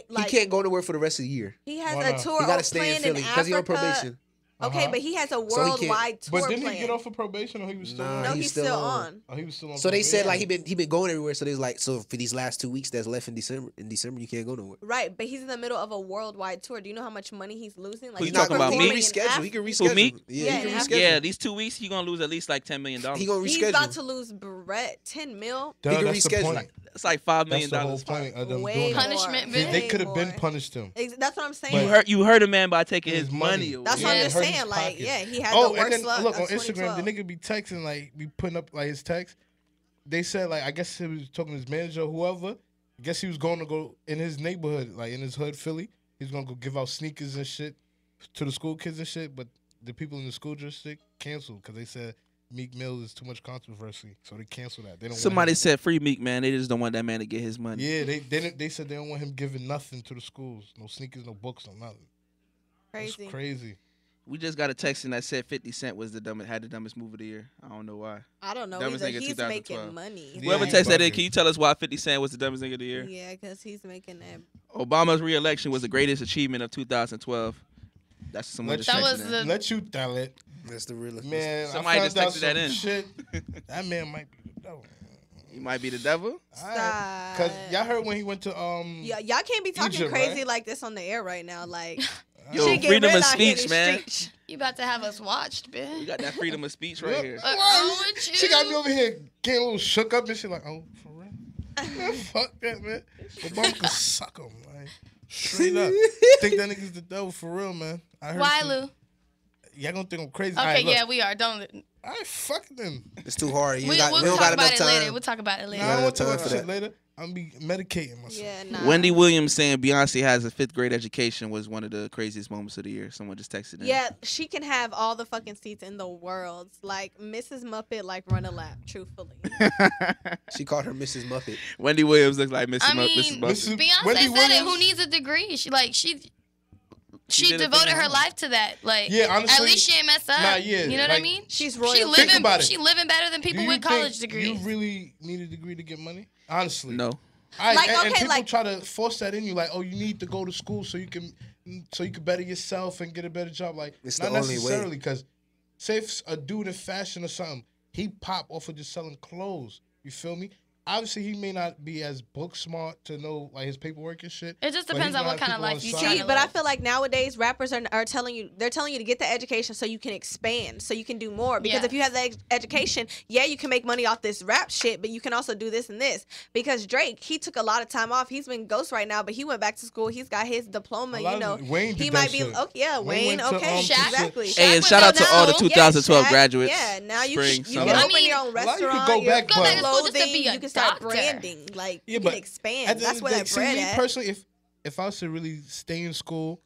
like he can't go nowhere for the rest of the year. he has Why a not? tour He got to stay in planned Philly because he's on Africa. probation. Okay, but he has a he can't- worldwide tour But didn't planned. he get off of probation or he was still Nah, on? No, he's he's still still on. on. Oh, he was still on So they said probation. like he been going everywhere. So they was like, so for these last 2 weeks that's left in December you can't go nowhere. Right, but he's in the middle of a worldwide tour. Do you know how much money he's losing? Like Who you he's talking about, He performing can in reschedule. He can Africa. reschedule. Meek? Yeah, Yeah, he can in reschedule. Yeah, these 2 weeks, he going to lose at least like $10 million. He gonna He's reschedule. about to lose Brett 10 mil. Duh, he can that's the reschedule. point. It's like $5 million. That's the whole point of them Way doing more. that. Punishment, Way bitch. They could have been more. punished him. That's what I'm saying. You hurt a man by taking His his money. money. That's away. what I'm Yeah, just hurt his saying. Like, pockets. yeah, he had Oh, the and worst then luck look of on Instagram, 2012. the nigga be texting like be putting up like his text. They said like I guess he was talking to his manager or whoever. I guess he was going to go in his neighborhood, like in his hood, Philly. He's gonna go give out sneakers and shit to the school kids and shit. But the people in the school district canceled because they said Meek Mill is too much controversy, so they canceled that. They don't. Somebody want him, said free Meek, man. They just don't want that man to get his money. yeah, they said they don't want him giving nothing to the schools, no sneakers, no books, no nothing. Crazy. That's crazy. We just got a text in that said 50 Cent was the dumbest move of the year. I don't know why. I don't know Dumbest either. nixed He's 2012. making money. Yeah, Whoever he's texted that in, bugging. can you tell us why 50 Cent was the dumbest nigga of the year? Yeah, because he's making that. Obama's re-election was the greatest achievement of 2012. That's what someone just That texted was in. the- Let you tell it, That's the realest. man. Somebody I just found out texted that some in. Shit. That man might be the devil. He might be the devil. Cause y'all heard when he went to Yeah, y'all can't be talking Egypt, crazy right? like this on the air right now. Like, Yo, shit get freedom real of out here in speech, these man. streets. You about to have us watched, We bitch. got that freedom of speech right here. What's wrong with you? She got me over here getting a little shook up and shit. Like, oh, for real? Man, fuck that, man. Obama can suck him, like straight up. Think that nigga's the devil for real, man. I heard. Why, some- Lou? Y'all gonna think I'm crazy? Okay, Alright, look. yeah, we are. Don't. I ain't fucking them. It's too hard. We'll we don't talk got about enough it time. later. We'll talk about it later. Nah, I don't want to time talk for about shit that. later. I'm be medicating myself. Yeah, nah. Wendy Williams saying Beyonce has a 5th grade education was one of the craziest moments of the year. Someone just texted in. Yeah, she can have all the fucking seats in the world. Like Mrs. Muppet, like run a lap. Truthfully. She called her Mrs. Muppet. Wendy Williams looks like Mrs. I mean, Mrs. Muppet. Beyonce Wendy said it. Williams- Who needs a degree? She did a devoted thing her wrong. life to that. Like, Yeah, honestly, at least she ain't messed up. nah, yeah, You know what I like, mean? She's She royal. Think living. about it. She living better than people Do you with college think degrees. You really need a degree to get money? Honestly, No. Like, and okay, people like- try to force that in you, like, oh, you need to go to school so you can better yourself and get a better job. Like, It's not the only way. necessarily, because say if a dude in fashion or something, he pop off of just selling clothes. You feel me? Obviously, he may not be as book smart to know like his paperwork and shit. It just but depends he on gonna what have kind of people on life the you side. trying See, to but I live. feel like nowadays rappers are telling you to get the education so you can expand, so you can do more. Because if you have the education, yeah, you can make money off this rap shit, but you can also do this and this. Because Drake, he took a lot of time off. He's been ghost right now, but he went back to school. He's got his diploma. A lot You know, of Wayne he did might that be. shit. Oh yeah, Wayne Wayne. went to, Okay, Shaq. exactly. Hey, and Shaq shout out went to all the down. 2012 Shaq. graduates. Yeah, now you Spring, can summer. open I mean, your own a lot of you restaurant. could go your back, Go back to but- school just to clothing, be a you can start doctor. branding. Like Yeah, you but can expand. at the That's end where of the that day, see, bread me at. personally, if I was to really stay in school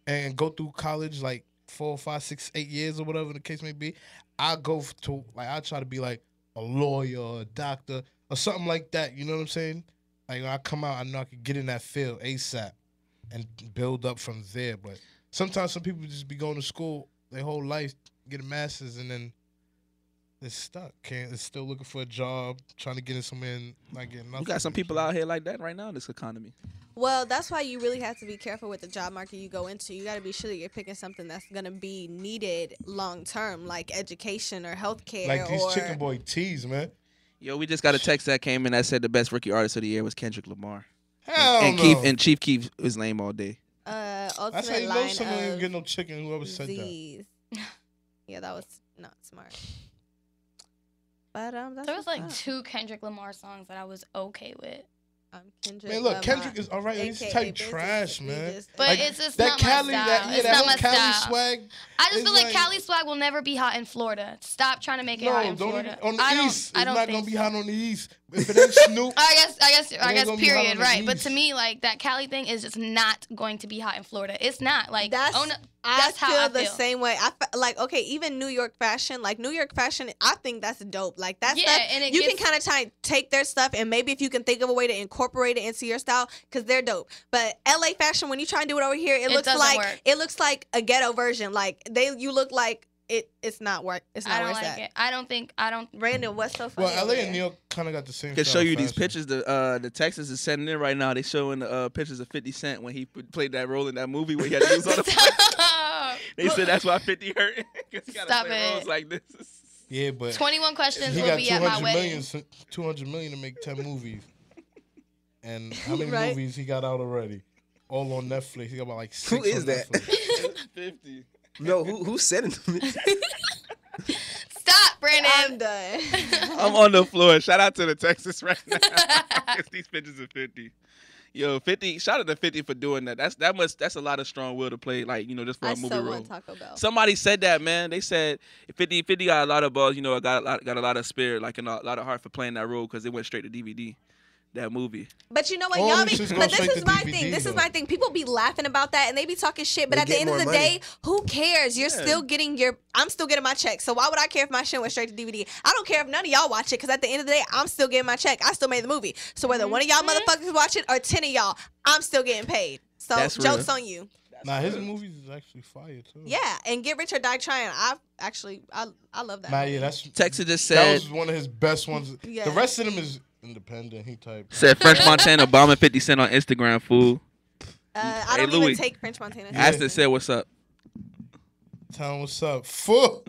and go through college like 4, 5, 6, 8 years or whatever the case may be, I go to like I try to be like a lawyer or a doctor or something like that. You know what I'm saying? Like when I come out, I know I can get in that field ASAP and build up from there. But sometimes some people just be going to school their whole life, get a master's, and then they're stuck. They're still looking for a job, trying to get in somewhere and not getting nothing. You got some people out here like that right now in this economy. Well, that's why you really have to be careful with the job market you go into. You got to be sure that you're picking something that's going to be needed long term, like education or healthcare. Like these or... chicken boy teas, man. Yo, we just got a text that came in that said the best rookie artist of the year was Kendrick Lamar. Hell and no. Keith and Chief Keef was lame all day. Ultimate That's how you know line someone didn't of get no chicken. Whoever said that. Z's. Yeah, that was not smart. But that's There was what's like up. 2 Kendrick Lamar songs that I was okay with. Kendrick Man, look, Lamar, Kendrick is all right. He's AKA type Business. trash, He man. just- But Like, it's just that not Cali, my style. that It's that not whole my Cali style. swag. I just is feel like Cali swag will never be hot in Florida. Stop trying to make it hot in don't Florida. even, on the I don't. East. I It's don't not think gonna be so. hot on the East. If it ain't Snoop, I guess, ain't period, gonna be hot on the right? But to East. me, like that Cali thing is just not going to be hot in Florida. It's not like That's oh no, I that's feel how I the feel. same way. Like okay, even New York fashion, I think that's dope. Like that Yeah, stuff, and it you gets- can kind of take their stuff and maybe if you can think of a way to incorporate it into your style, because they're dope. But LA fashion, when you try and do it over here, it looks doesn't like work. it looks like a ghetto version. Like you look like it's not work. It's not I where don't it's like at. it. I don't. Brandon, what's so funny? well, over LA there? and New York kind of got the same. I can show style you of these fashion. pictures. The Texas is sending in right now. They showing the pictures of 50 Cent when he played that role in that movie where he had to use all the. They said that's why 50 hurt because he got to Stop play it. roles like this. Yeah, but 21 questions he will got be at my 200 wedding. million, 200 million to make 10 movies. And how many Right. movies he got out already? All on Netflix. He got about like 6 Who is on that? Netflix. 50. No, who said it? Stop, Brandon. I'm done. I'm on the floor. Shout out to the Texas right now. 'Cause these pictures of 50. Yo, 50. Shout out to 50 for doing that. That's a lot of strong will to play, like, you know, just for I a movie so role. want Taco Bell. Somebody said that, man. They said 50 got a lot of balls, you know, got a lot of spirit, like, and a lot of heart for playing that role because it went straight to DVD. That movie. But you know what, All y'all this be, shit's but going this straight is to my DVD thing. This is though. my thing. People be laughing about that and they be talking shit, but They at the get end of more the money. day, who cares? You're still getting I'm still getting my check. So why would I care if my shit went straight to DVD? I don't care if none of y'all watch it because at the end of the day, I'm still getting my check. I still made the movie. So whether one of y'all motherfuckers watch it or 10 of y'all, I'm still getting paid. So That's joke's real. on you. Nah, his movies is actually fire too. Yeah, and Get Rich or Die Trying. I love that. Nah, movie. yeah, that's Texas just that said was one of his best ones. Yeah. The rest of them is independent. He type. said French Montana bombing 50 Cent on Instagram, fool. I Hey, don't Louis. even take French Montana. Aston said, "What's up?" Tell him what's up. Full.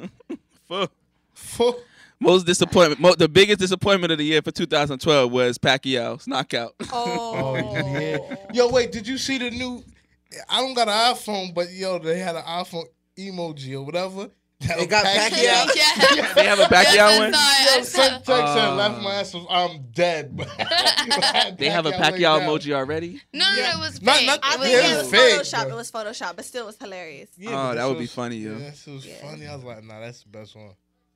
Full. Most disappointment. The biggest disappointment of the year for 2012 was Pacquiao's knockout. Oh yeah. Yo, wait. Did you see the new? I don't got an iPhone, but yo, they had an iPhone emoji or whatever. They got Pacquiao. Yeah. They have a Pacquiao one. Yo, send text and laugh my ass off. I'm dead. They have a laid Pacquiao down. emoji already. No, it was Not- fake. not- I It was think Yeah, it it was was fake, Photoshop. bro. It was Photoshop, but still, it was hilarious. Yeah, Oh, but that this would be was- funny, yo. Yeah, this was funny. I was like, nah, that's the best one.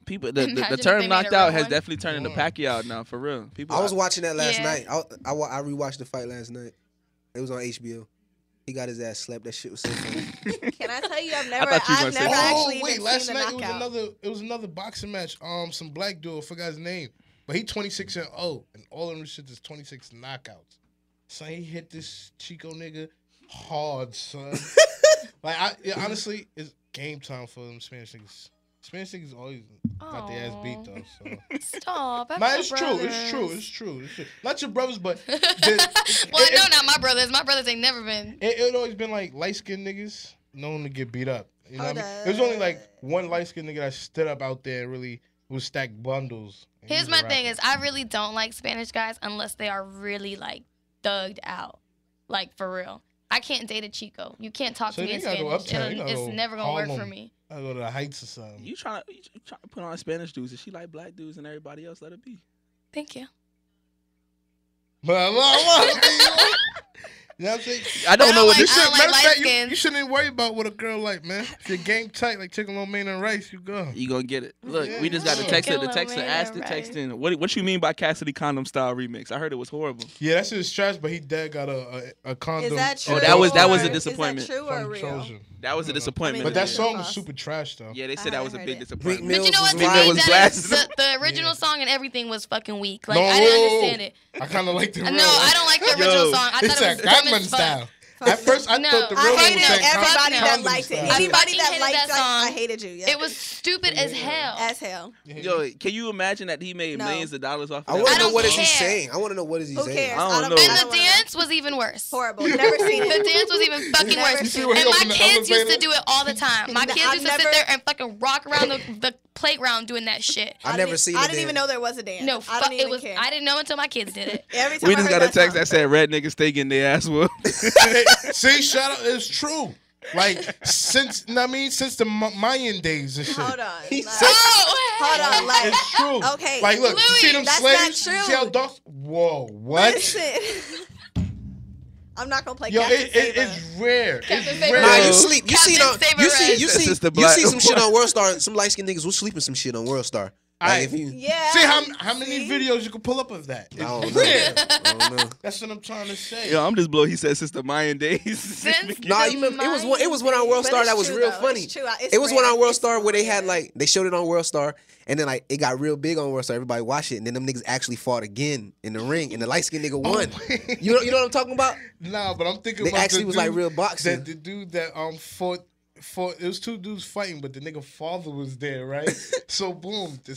People, the Imagine if term they made knocked a out real has one. definitely turned into Pacquiao now, for real. People, I was watching that last Yeah. night. I rewatched the fight last night. It was on HBO. He got his ass slapped. That shit was so funny. Can I tell you, I've thought you were gonna say that. actually wait, even last seen the night knockout. it was another boxing match. Some black dude, I forgot his name, but he 26-0, and all of them shit is 26 knockouts. So he hit this Chico nigga hard, son. Honestly, it's game time for them Spanish niggas. Spanish niggas always got their ass beat though. So. Stop. That's Nah, your it's true. brothers. It's true. Not your brothers, but Well, no, not my brothers. My brothers ain't never been. it always been like light skinned niggas known to get beat up. You know what I mean? Hold There was only like one light skinned nigga that stood up out there and really was stacked bundles. And he Here's was a my thing: rapper. is I really don't like Spanish guys unless they are really like thugged out, like for real. I can't date a Chico. You can't talk So to me you in gotta go Spanish. uptown. You gotta It's go never gonna work for Harlem. me. I go to the Heights or something. you trying to put on Spanish dudes. If she like black dudes and everybody else, let it be. Thank you. But you know what I'm saying? I don't know what you this. I don't like matter of fact, light skins. you shouldn't even worry about what a girl like, man. If your game tight like chicken lo mein and rice, you go. You gonna get it. Look, Yeah, we just got the yeah. text. The Kill 'em, texter man, asked the right. text in. What you mean by Cassidy Condom style remix? I heard it was horrible. Yeah, that shit is trash, but he dead got a condom. Is that true? Oh, that was a or- disappointment. Is that true or from real? Trojan. That was a disappointment. But that Yeah. song was super trash though. Yeah, they said I that was a heard big it. disappointment. But you know what? Meek Mill was blasted. The original song and everything was fucking weak. Like No, I didn't understand it. I kind of like the No, real I one. don't like the original song. I It's thought it was that dumb Gangnam as fuck. style. At first, I No, thought the I real one hated was saying everybody that condom liked it. style. Anybody fucking that hated liked that it, I song. hated you. Yeah. It was stupid as hell. As hell. Yo, can you imagine that he made No. millions of dollars off of I that? want to know don't what is he care. saying. I want to know what is he Who saying. cares? I don't I know. don't And know. the dance was even worse. Horrible. Never seen The it. dance was even fucking Never worse. seen it. And my Open the kids used to elevator. do it all the time. My No, kids I've used to sit never- there and fucking rock around the playground doing that shit. I never seen I it didn't even know there was a dance. No, I don't even it was. care. I didn't know until my kids did it. Every time We I just heard got a that text song. that said red niggas stay getting their ass whooped. See, shout out, it's true. Like since the Mayan days and shit. Hold on. He Like- said- Hold on. Like, It's true. Okay. Like, look, you see Louis, them that's slaves? not You see how true. dark? Whoa, what? Listen. I'm not gonna play Yo, Captain Saber. it's rare. Captain It's Saber. rare. Nah, you Yo. sleep. You see Captain it on. You Saber see. Red. You That's see. just the You black see some shit one. on World Star. Some light skinned niggas will sleep in some shit on World Star. Like Aight. if you, Yeah. See how many videos you can pull up of that? It's I don't know. rare. I don't know. That's what I'm trying to say. Yo, I'm just blown. He said since the Mayan days. Since Nah, the you remember, it was one on World But Star it's that was true, real though. funny. It's true. It's It was one rare. on World It's Star where they had rare. like they showed it on World Star and then like it got real big on World Star. Everybody watched it and then them niggas actually fought again in the ring and the light skinned nigga won. You know what I'm talking about? Nah, but I'm thinking They about actually the was dude like real boxing. That the dude that fought. It was two dudes fighting, but the nigga father was there, right? So boom, the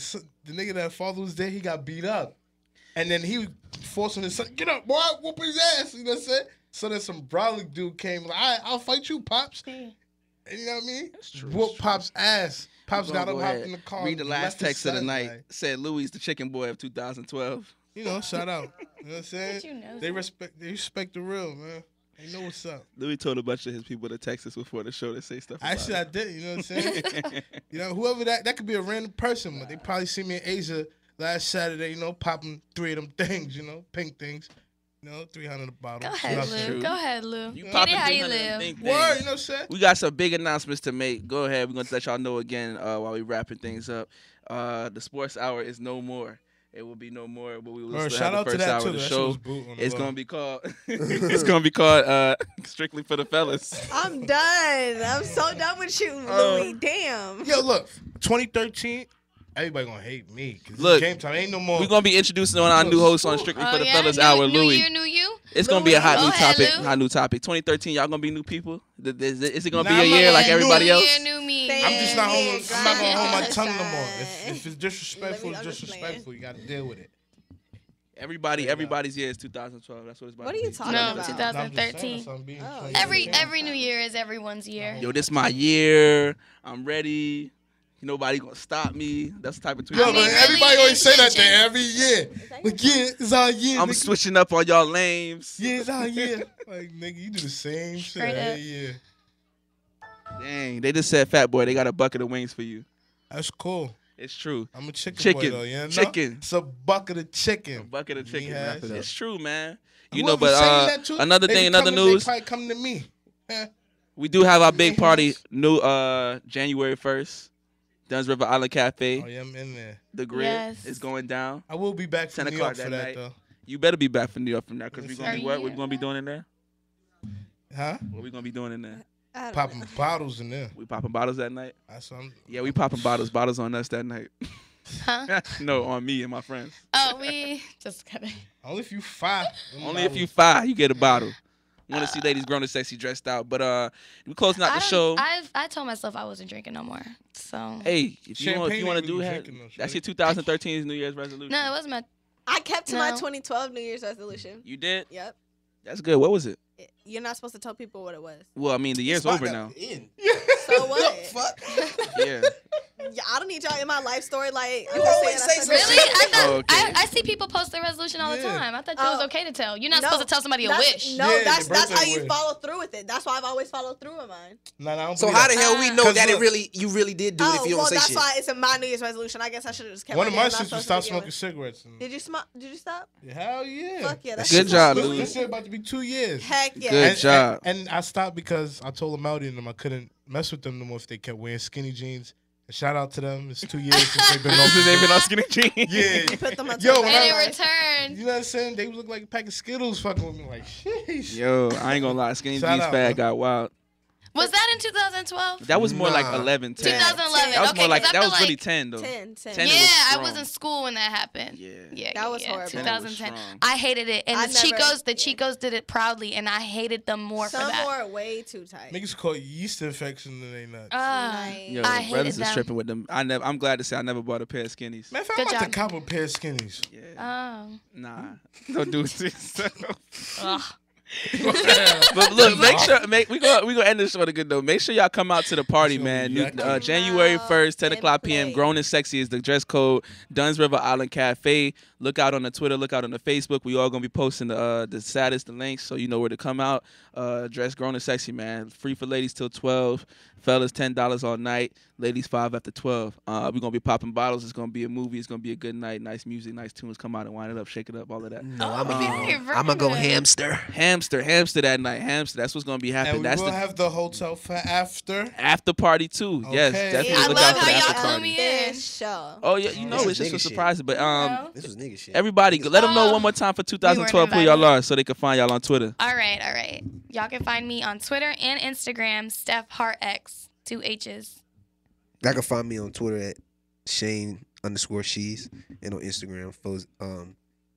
nigga that father was there, he got beat up, and then he forcing his son, get up, boy, whoop his ass. You know what I'm saying? So then some brolic dude came, like, all right, I'll fight you, pops. And you know what I mean? Whoop Pops' ass. Pops got Go up, hopped ahead. in the car. Read the and last left his text of the son, night. like, Said Louis the chicken boy of 2012. you know, shout out. You know what I'm saying? you know They that? respect the real, man. They know what's up. Louis told a bunch of his people to text us before the show to say stuff about Actually, I it. did. You know what I'm saying? You know, whoever that could be a random person, but they probably see me in Asia last Saturday. You know, popping 3 of them things. You know, pink things. You know, 300 a bottle. Go ahead, Nothing. Lou. true. Go ahead, Lou. You Get popping it how you 300 live. pink Word, you things. know what I'm saying? We got some big announcements to make. Go ahead. We're going to let y'all know again while we wrapping things up. The sports hour is no more. It will be no more, but we will Word, still shout have out the to first that, hour too. of the That shit show. was boot on the It's low. gonna be called. It's gonna be called strictly for the fellas. I'm done. I'm so done with you, Louis. Damn. Yo, look, 2013. Everybody gonna hate me. 'Cause Look, game time ain't no more. We're gonna be introducing on our new host on Strictly for the Fellas Hour, new Louis. year, new you. It's gonna be a hot Go new ahead, topic. Lou. Hot new topic. 2013. Y'all gonna be new people? Is it gonna Nah, be a I'm not year gonna like be everybody new else? year, new me. I'm just not holding. I'm not gonna hold my Grind. tongue no more. If it's disrespectful, Let me- it's I'm just disrespectful. You gotta deal with it. Everybody's year is 2012. That's what it's about. What to are you be. talking No, about? 2013. Oh, Every new year is everyone's year. Yo, this my year. I'm ready. Nobody gonna stop me. That's the type of tweet. Yo, I mean, man, really, everybody always say that intention- thing every year. Like, yeah, it's our year. I'm nigga. switching up on y'all lames. Yeah, it's our year. Like, nigga, you do the same shit Straight up. every year. Dang, they just said, "Fat boy, they got a bucket of wings for you." That's cool. It's true. I'm a chicken, Chicken. boy, though. You know? Chicken. It's a bucket of chicken. A bucket of chicken. has. Man. It's true, man. You Whoever know, but saying that too, another they thing, be another coming- they news. probably come to me. Eh. We do have our big party new January 1st. Duns River Island Cafe. Oh yeah, I'm in there. The Grid is going down. I will be back from 10 New York o'clock for that that night. though. You better be back from New York from that because we're gonna be Are what? you? We're gonna be doing in there. Huh? What we gonna be doing in there? Popping bottles in there. We popping bottles that night. That's what I'm, Yeah, we popping bottles. Bottles on us that night. Huh? No, on me and my friends. Oh, we just kidding. Only if you fire. Only if you 5, you get a bottle. Want to see ladies grown and sexy dressed out, but we closing out the show. I told myself I wasn't drinking no more. So Hey, if you want to do that, that, that's your 2013's New Year's resolution. no, it wasn't my. I kept to my No. 2012 New Year's resolution. You did? Yep. That's good. What was it? You're not supposed to tell people what it was. Well, I mean, the year's over now. So what? Yeah. Yeah, I don't need y'all in my life story. Like, I'm You just always saying, say I some said- shit. I thought Oh, okay. I see people post their resolution all the Yeah. time. I thought that was okay to tell. You're not No, supposed to tell somebody a that's- wish. No, Yeah, that's your how birthday you wish. follow through with it. That's why I've always followed through with mine. Nah, I don't So believe how the that. hell we know 'Cause that look, you really did do it if you well, don't say that's shit? why it's in my New Year's resolution. I guess I should have just kept One of my my damn mouth sisters closed stopped to begin smoking with. cigarettes. And, Did you smoke? Did you stop? hell yeah. Fuck yeah, that's Good job, Look, Louis. this shit about to be 2 years. Heck yeah. Good job. And I stopped because I told Melody and them I couldn't mess with them no more if they kept wearing skinny jeans. And shout out to them. It's 2 years since they've been on. Since they've been on skinny jeans. Yeah. You put them on Yo, top when And I- in return, You know what I'm saying? They look like a pack of Skittles fucking with me. Like, sheesh. Yo, I ain't gonna lie. Skinny Shout jeans out, fad bro. got wild. was that in 2012? That was more like Nah. 11, 10. 2011. That was Okay, more like 'cause I that feel was really like 10 though. 10. 10 Yeah, was I strong. was in school when that happened. Yeah. That was horrible. 2010. strong. I hated it, and I the never- Chicos, the yeah. Chicos did it proudly, and I hated them more for Some that. wore it way too tight. Niggas call it yeast infection and they nuts. Nice. Yo, I hated brothers is them. tripping with them. I'm glad to say I never bought a pair of skinnies. Man, if I'm Good about to job. cop a pair of skinnies. Oh. Nah, don't do it to yourself. Ugh. But look, we gonna end this show on a good note. Make sure y'all come out to the party, man. January 1st, 10 o'clock p.m. Grown and Sexy is the dress code. Duns River Island Cafe. Look out on the Twitter. Look out on the Facebook. We all gonna be posting the status, the links, so you know where to come out. Dress grown and sexy, man. Free for ladies till 12. Fellas, $10 all night. Ladies, 5 after 12. We're gonna be popping bottles. It's gonna be a movie. It's gonna be a good night. Nice music, nice tunes. Come out and wind it up, shake it up, all of that. No, I'm gonna go hamster. Hamster that night. Hamster. That's what's gonna be happening. And we That's will the have the hotel for after party too. Yes, Okay. definitely I look love out for the how after y'all party. this show. Oh yeah, you know This it's is just nigga a shit. surprise. But This was nigga shit. everybody, let them know one more time for 2012 who y'all are, so they can find y'all on Twitter. All right. Y'all can find me on Twitter and Instagram, Steph Hart X, 2 H's. Y'all can find me on Twitter at Shane_Shees and on Instagram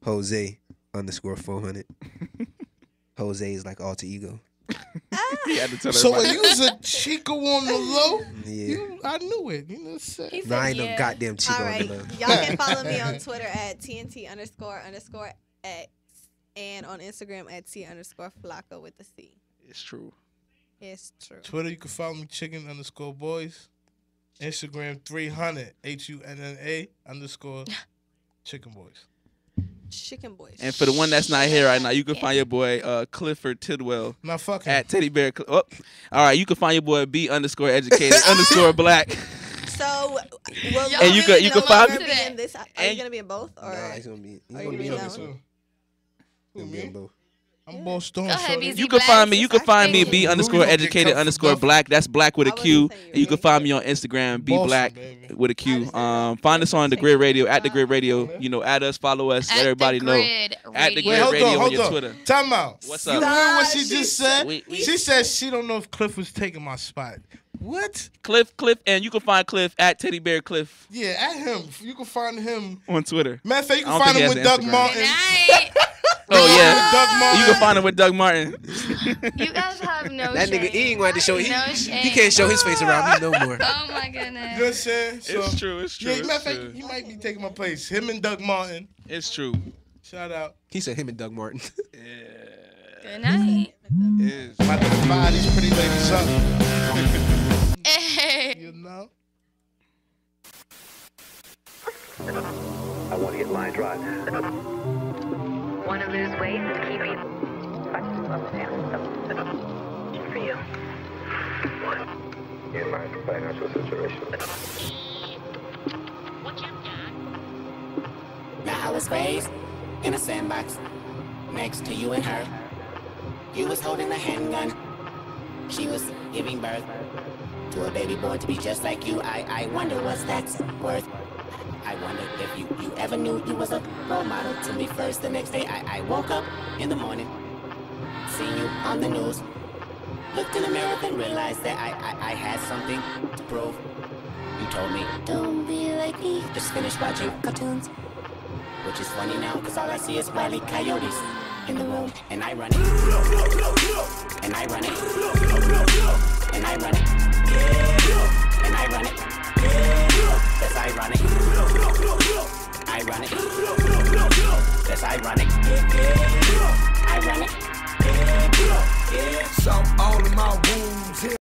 Jose_400. Jose is like alter ego. He had to tell So everybody. when you was a Chico on the low, Yeah. I knew it. You know what I'm saying? Nah, I ain't no goddamn Chico All on right. the low. Y'all can follow me on Twitter at TNT__X and on Instagram at T_Flacco with the C. It's true. It's true. Twitter, you can follow me chicken_boys. Instagram 300 HUNNA_chicken boys. Chicken boys. And for the one that's not here right now, you can find your boy Clifford Tidwell Not fucking. at Teddy Bear. Oh, all right, you can find your boy B_educated_black. So, will And you can find be in this. Are you gonna be in both, or Nah, he's gonna be. He's are gonna you be gonna in be this that one. one? He'll be in both. I'm both stone. Go ahead, BZ You can find me. You can find me Louis gonna get B_educated_black. That's black with a Q. And you can find me on Instagram, Boston, black baby. with a Q. Find us on the Grid Radio at the Grid Radio. You know, add us, follow us, let everybody know. At the Wait, Grid Radio on your hold Twitter. on. Time out. What's You up? heard what she just said? We- She said she don't know if Cliff was taking my spot. What? Cliff, and you can find Cliff at Teddy Bear Cliff Yeah, at him. You can find him. on Twitter. Matter of fact, you I can don't find think him he with has Doug an Martin. Oh yeah, Doug Martin. you can find him with Doug Martin. You guys have no That shame. nigga, he ain't going to show. He No shame. can't show his face around me no more. Oh my You know what I'm goodness. saying? So, It's true. It's true. Yeah, matter of It's fact, true. he might be taking my place. Him and Doug Martin. It's true. Shout out. He said him and Doug Martin. Good night. It's About to fire these pretty ladies up. Hey. You know? I want to get line drive. Want to lose weight and keep eating? For you. In my financial situation. Now I was raised in a sandbox next to you and her. You was holding a handgun. She was giving birth to a baby born to be just like you. I wonder what's that's worth. I wonder if you ever knew you was a role model to me first. The next day I woke up in the morning, seen you on the news, looked in the mirror and realized that I had something to prove. You told me, don't be like me, just finish watching cartoons. Which is funny now, cause all I see is Wile E. Coyotes in the room. And I run it. And I run it. And I run it. And I run it. That's ironic. Ironic. That's ironic. Ironic. So all of my wounds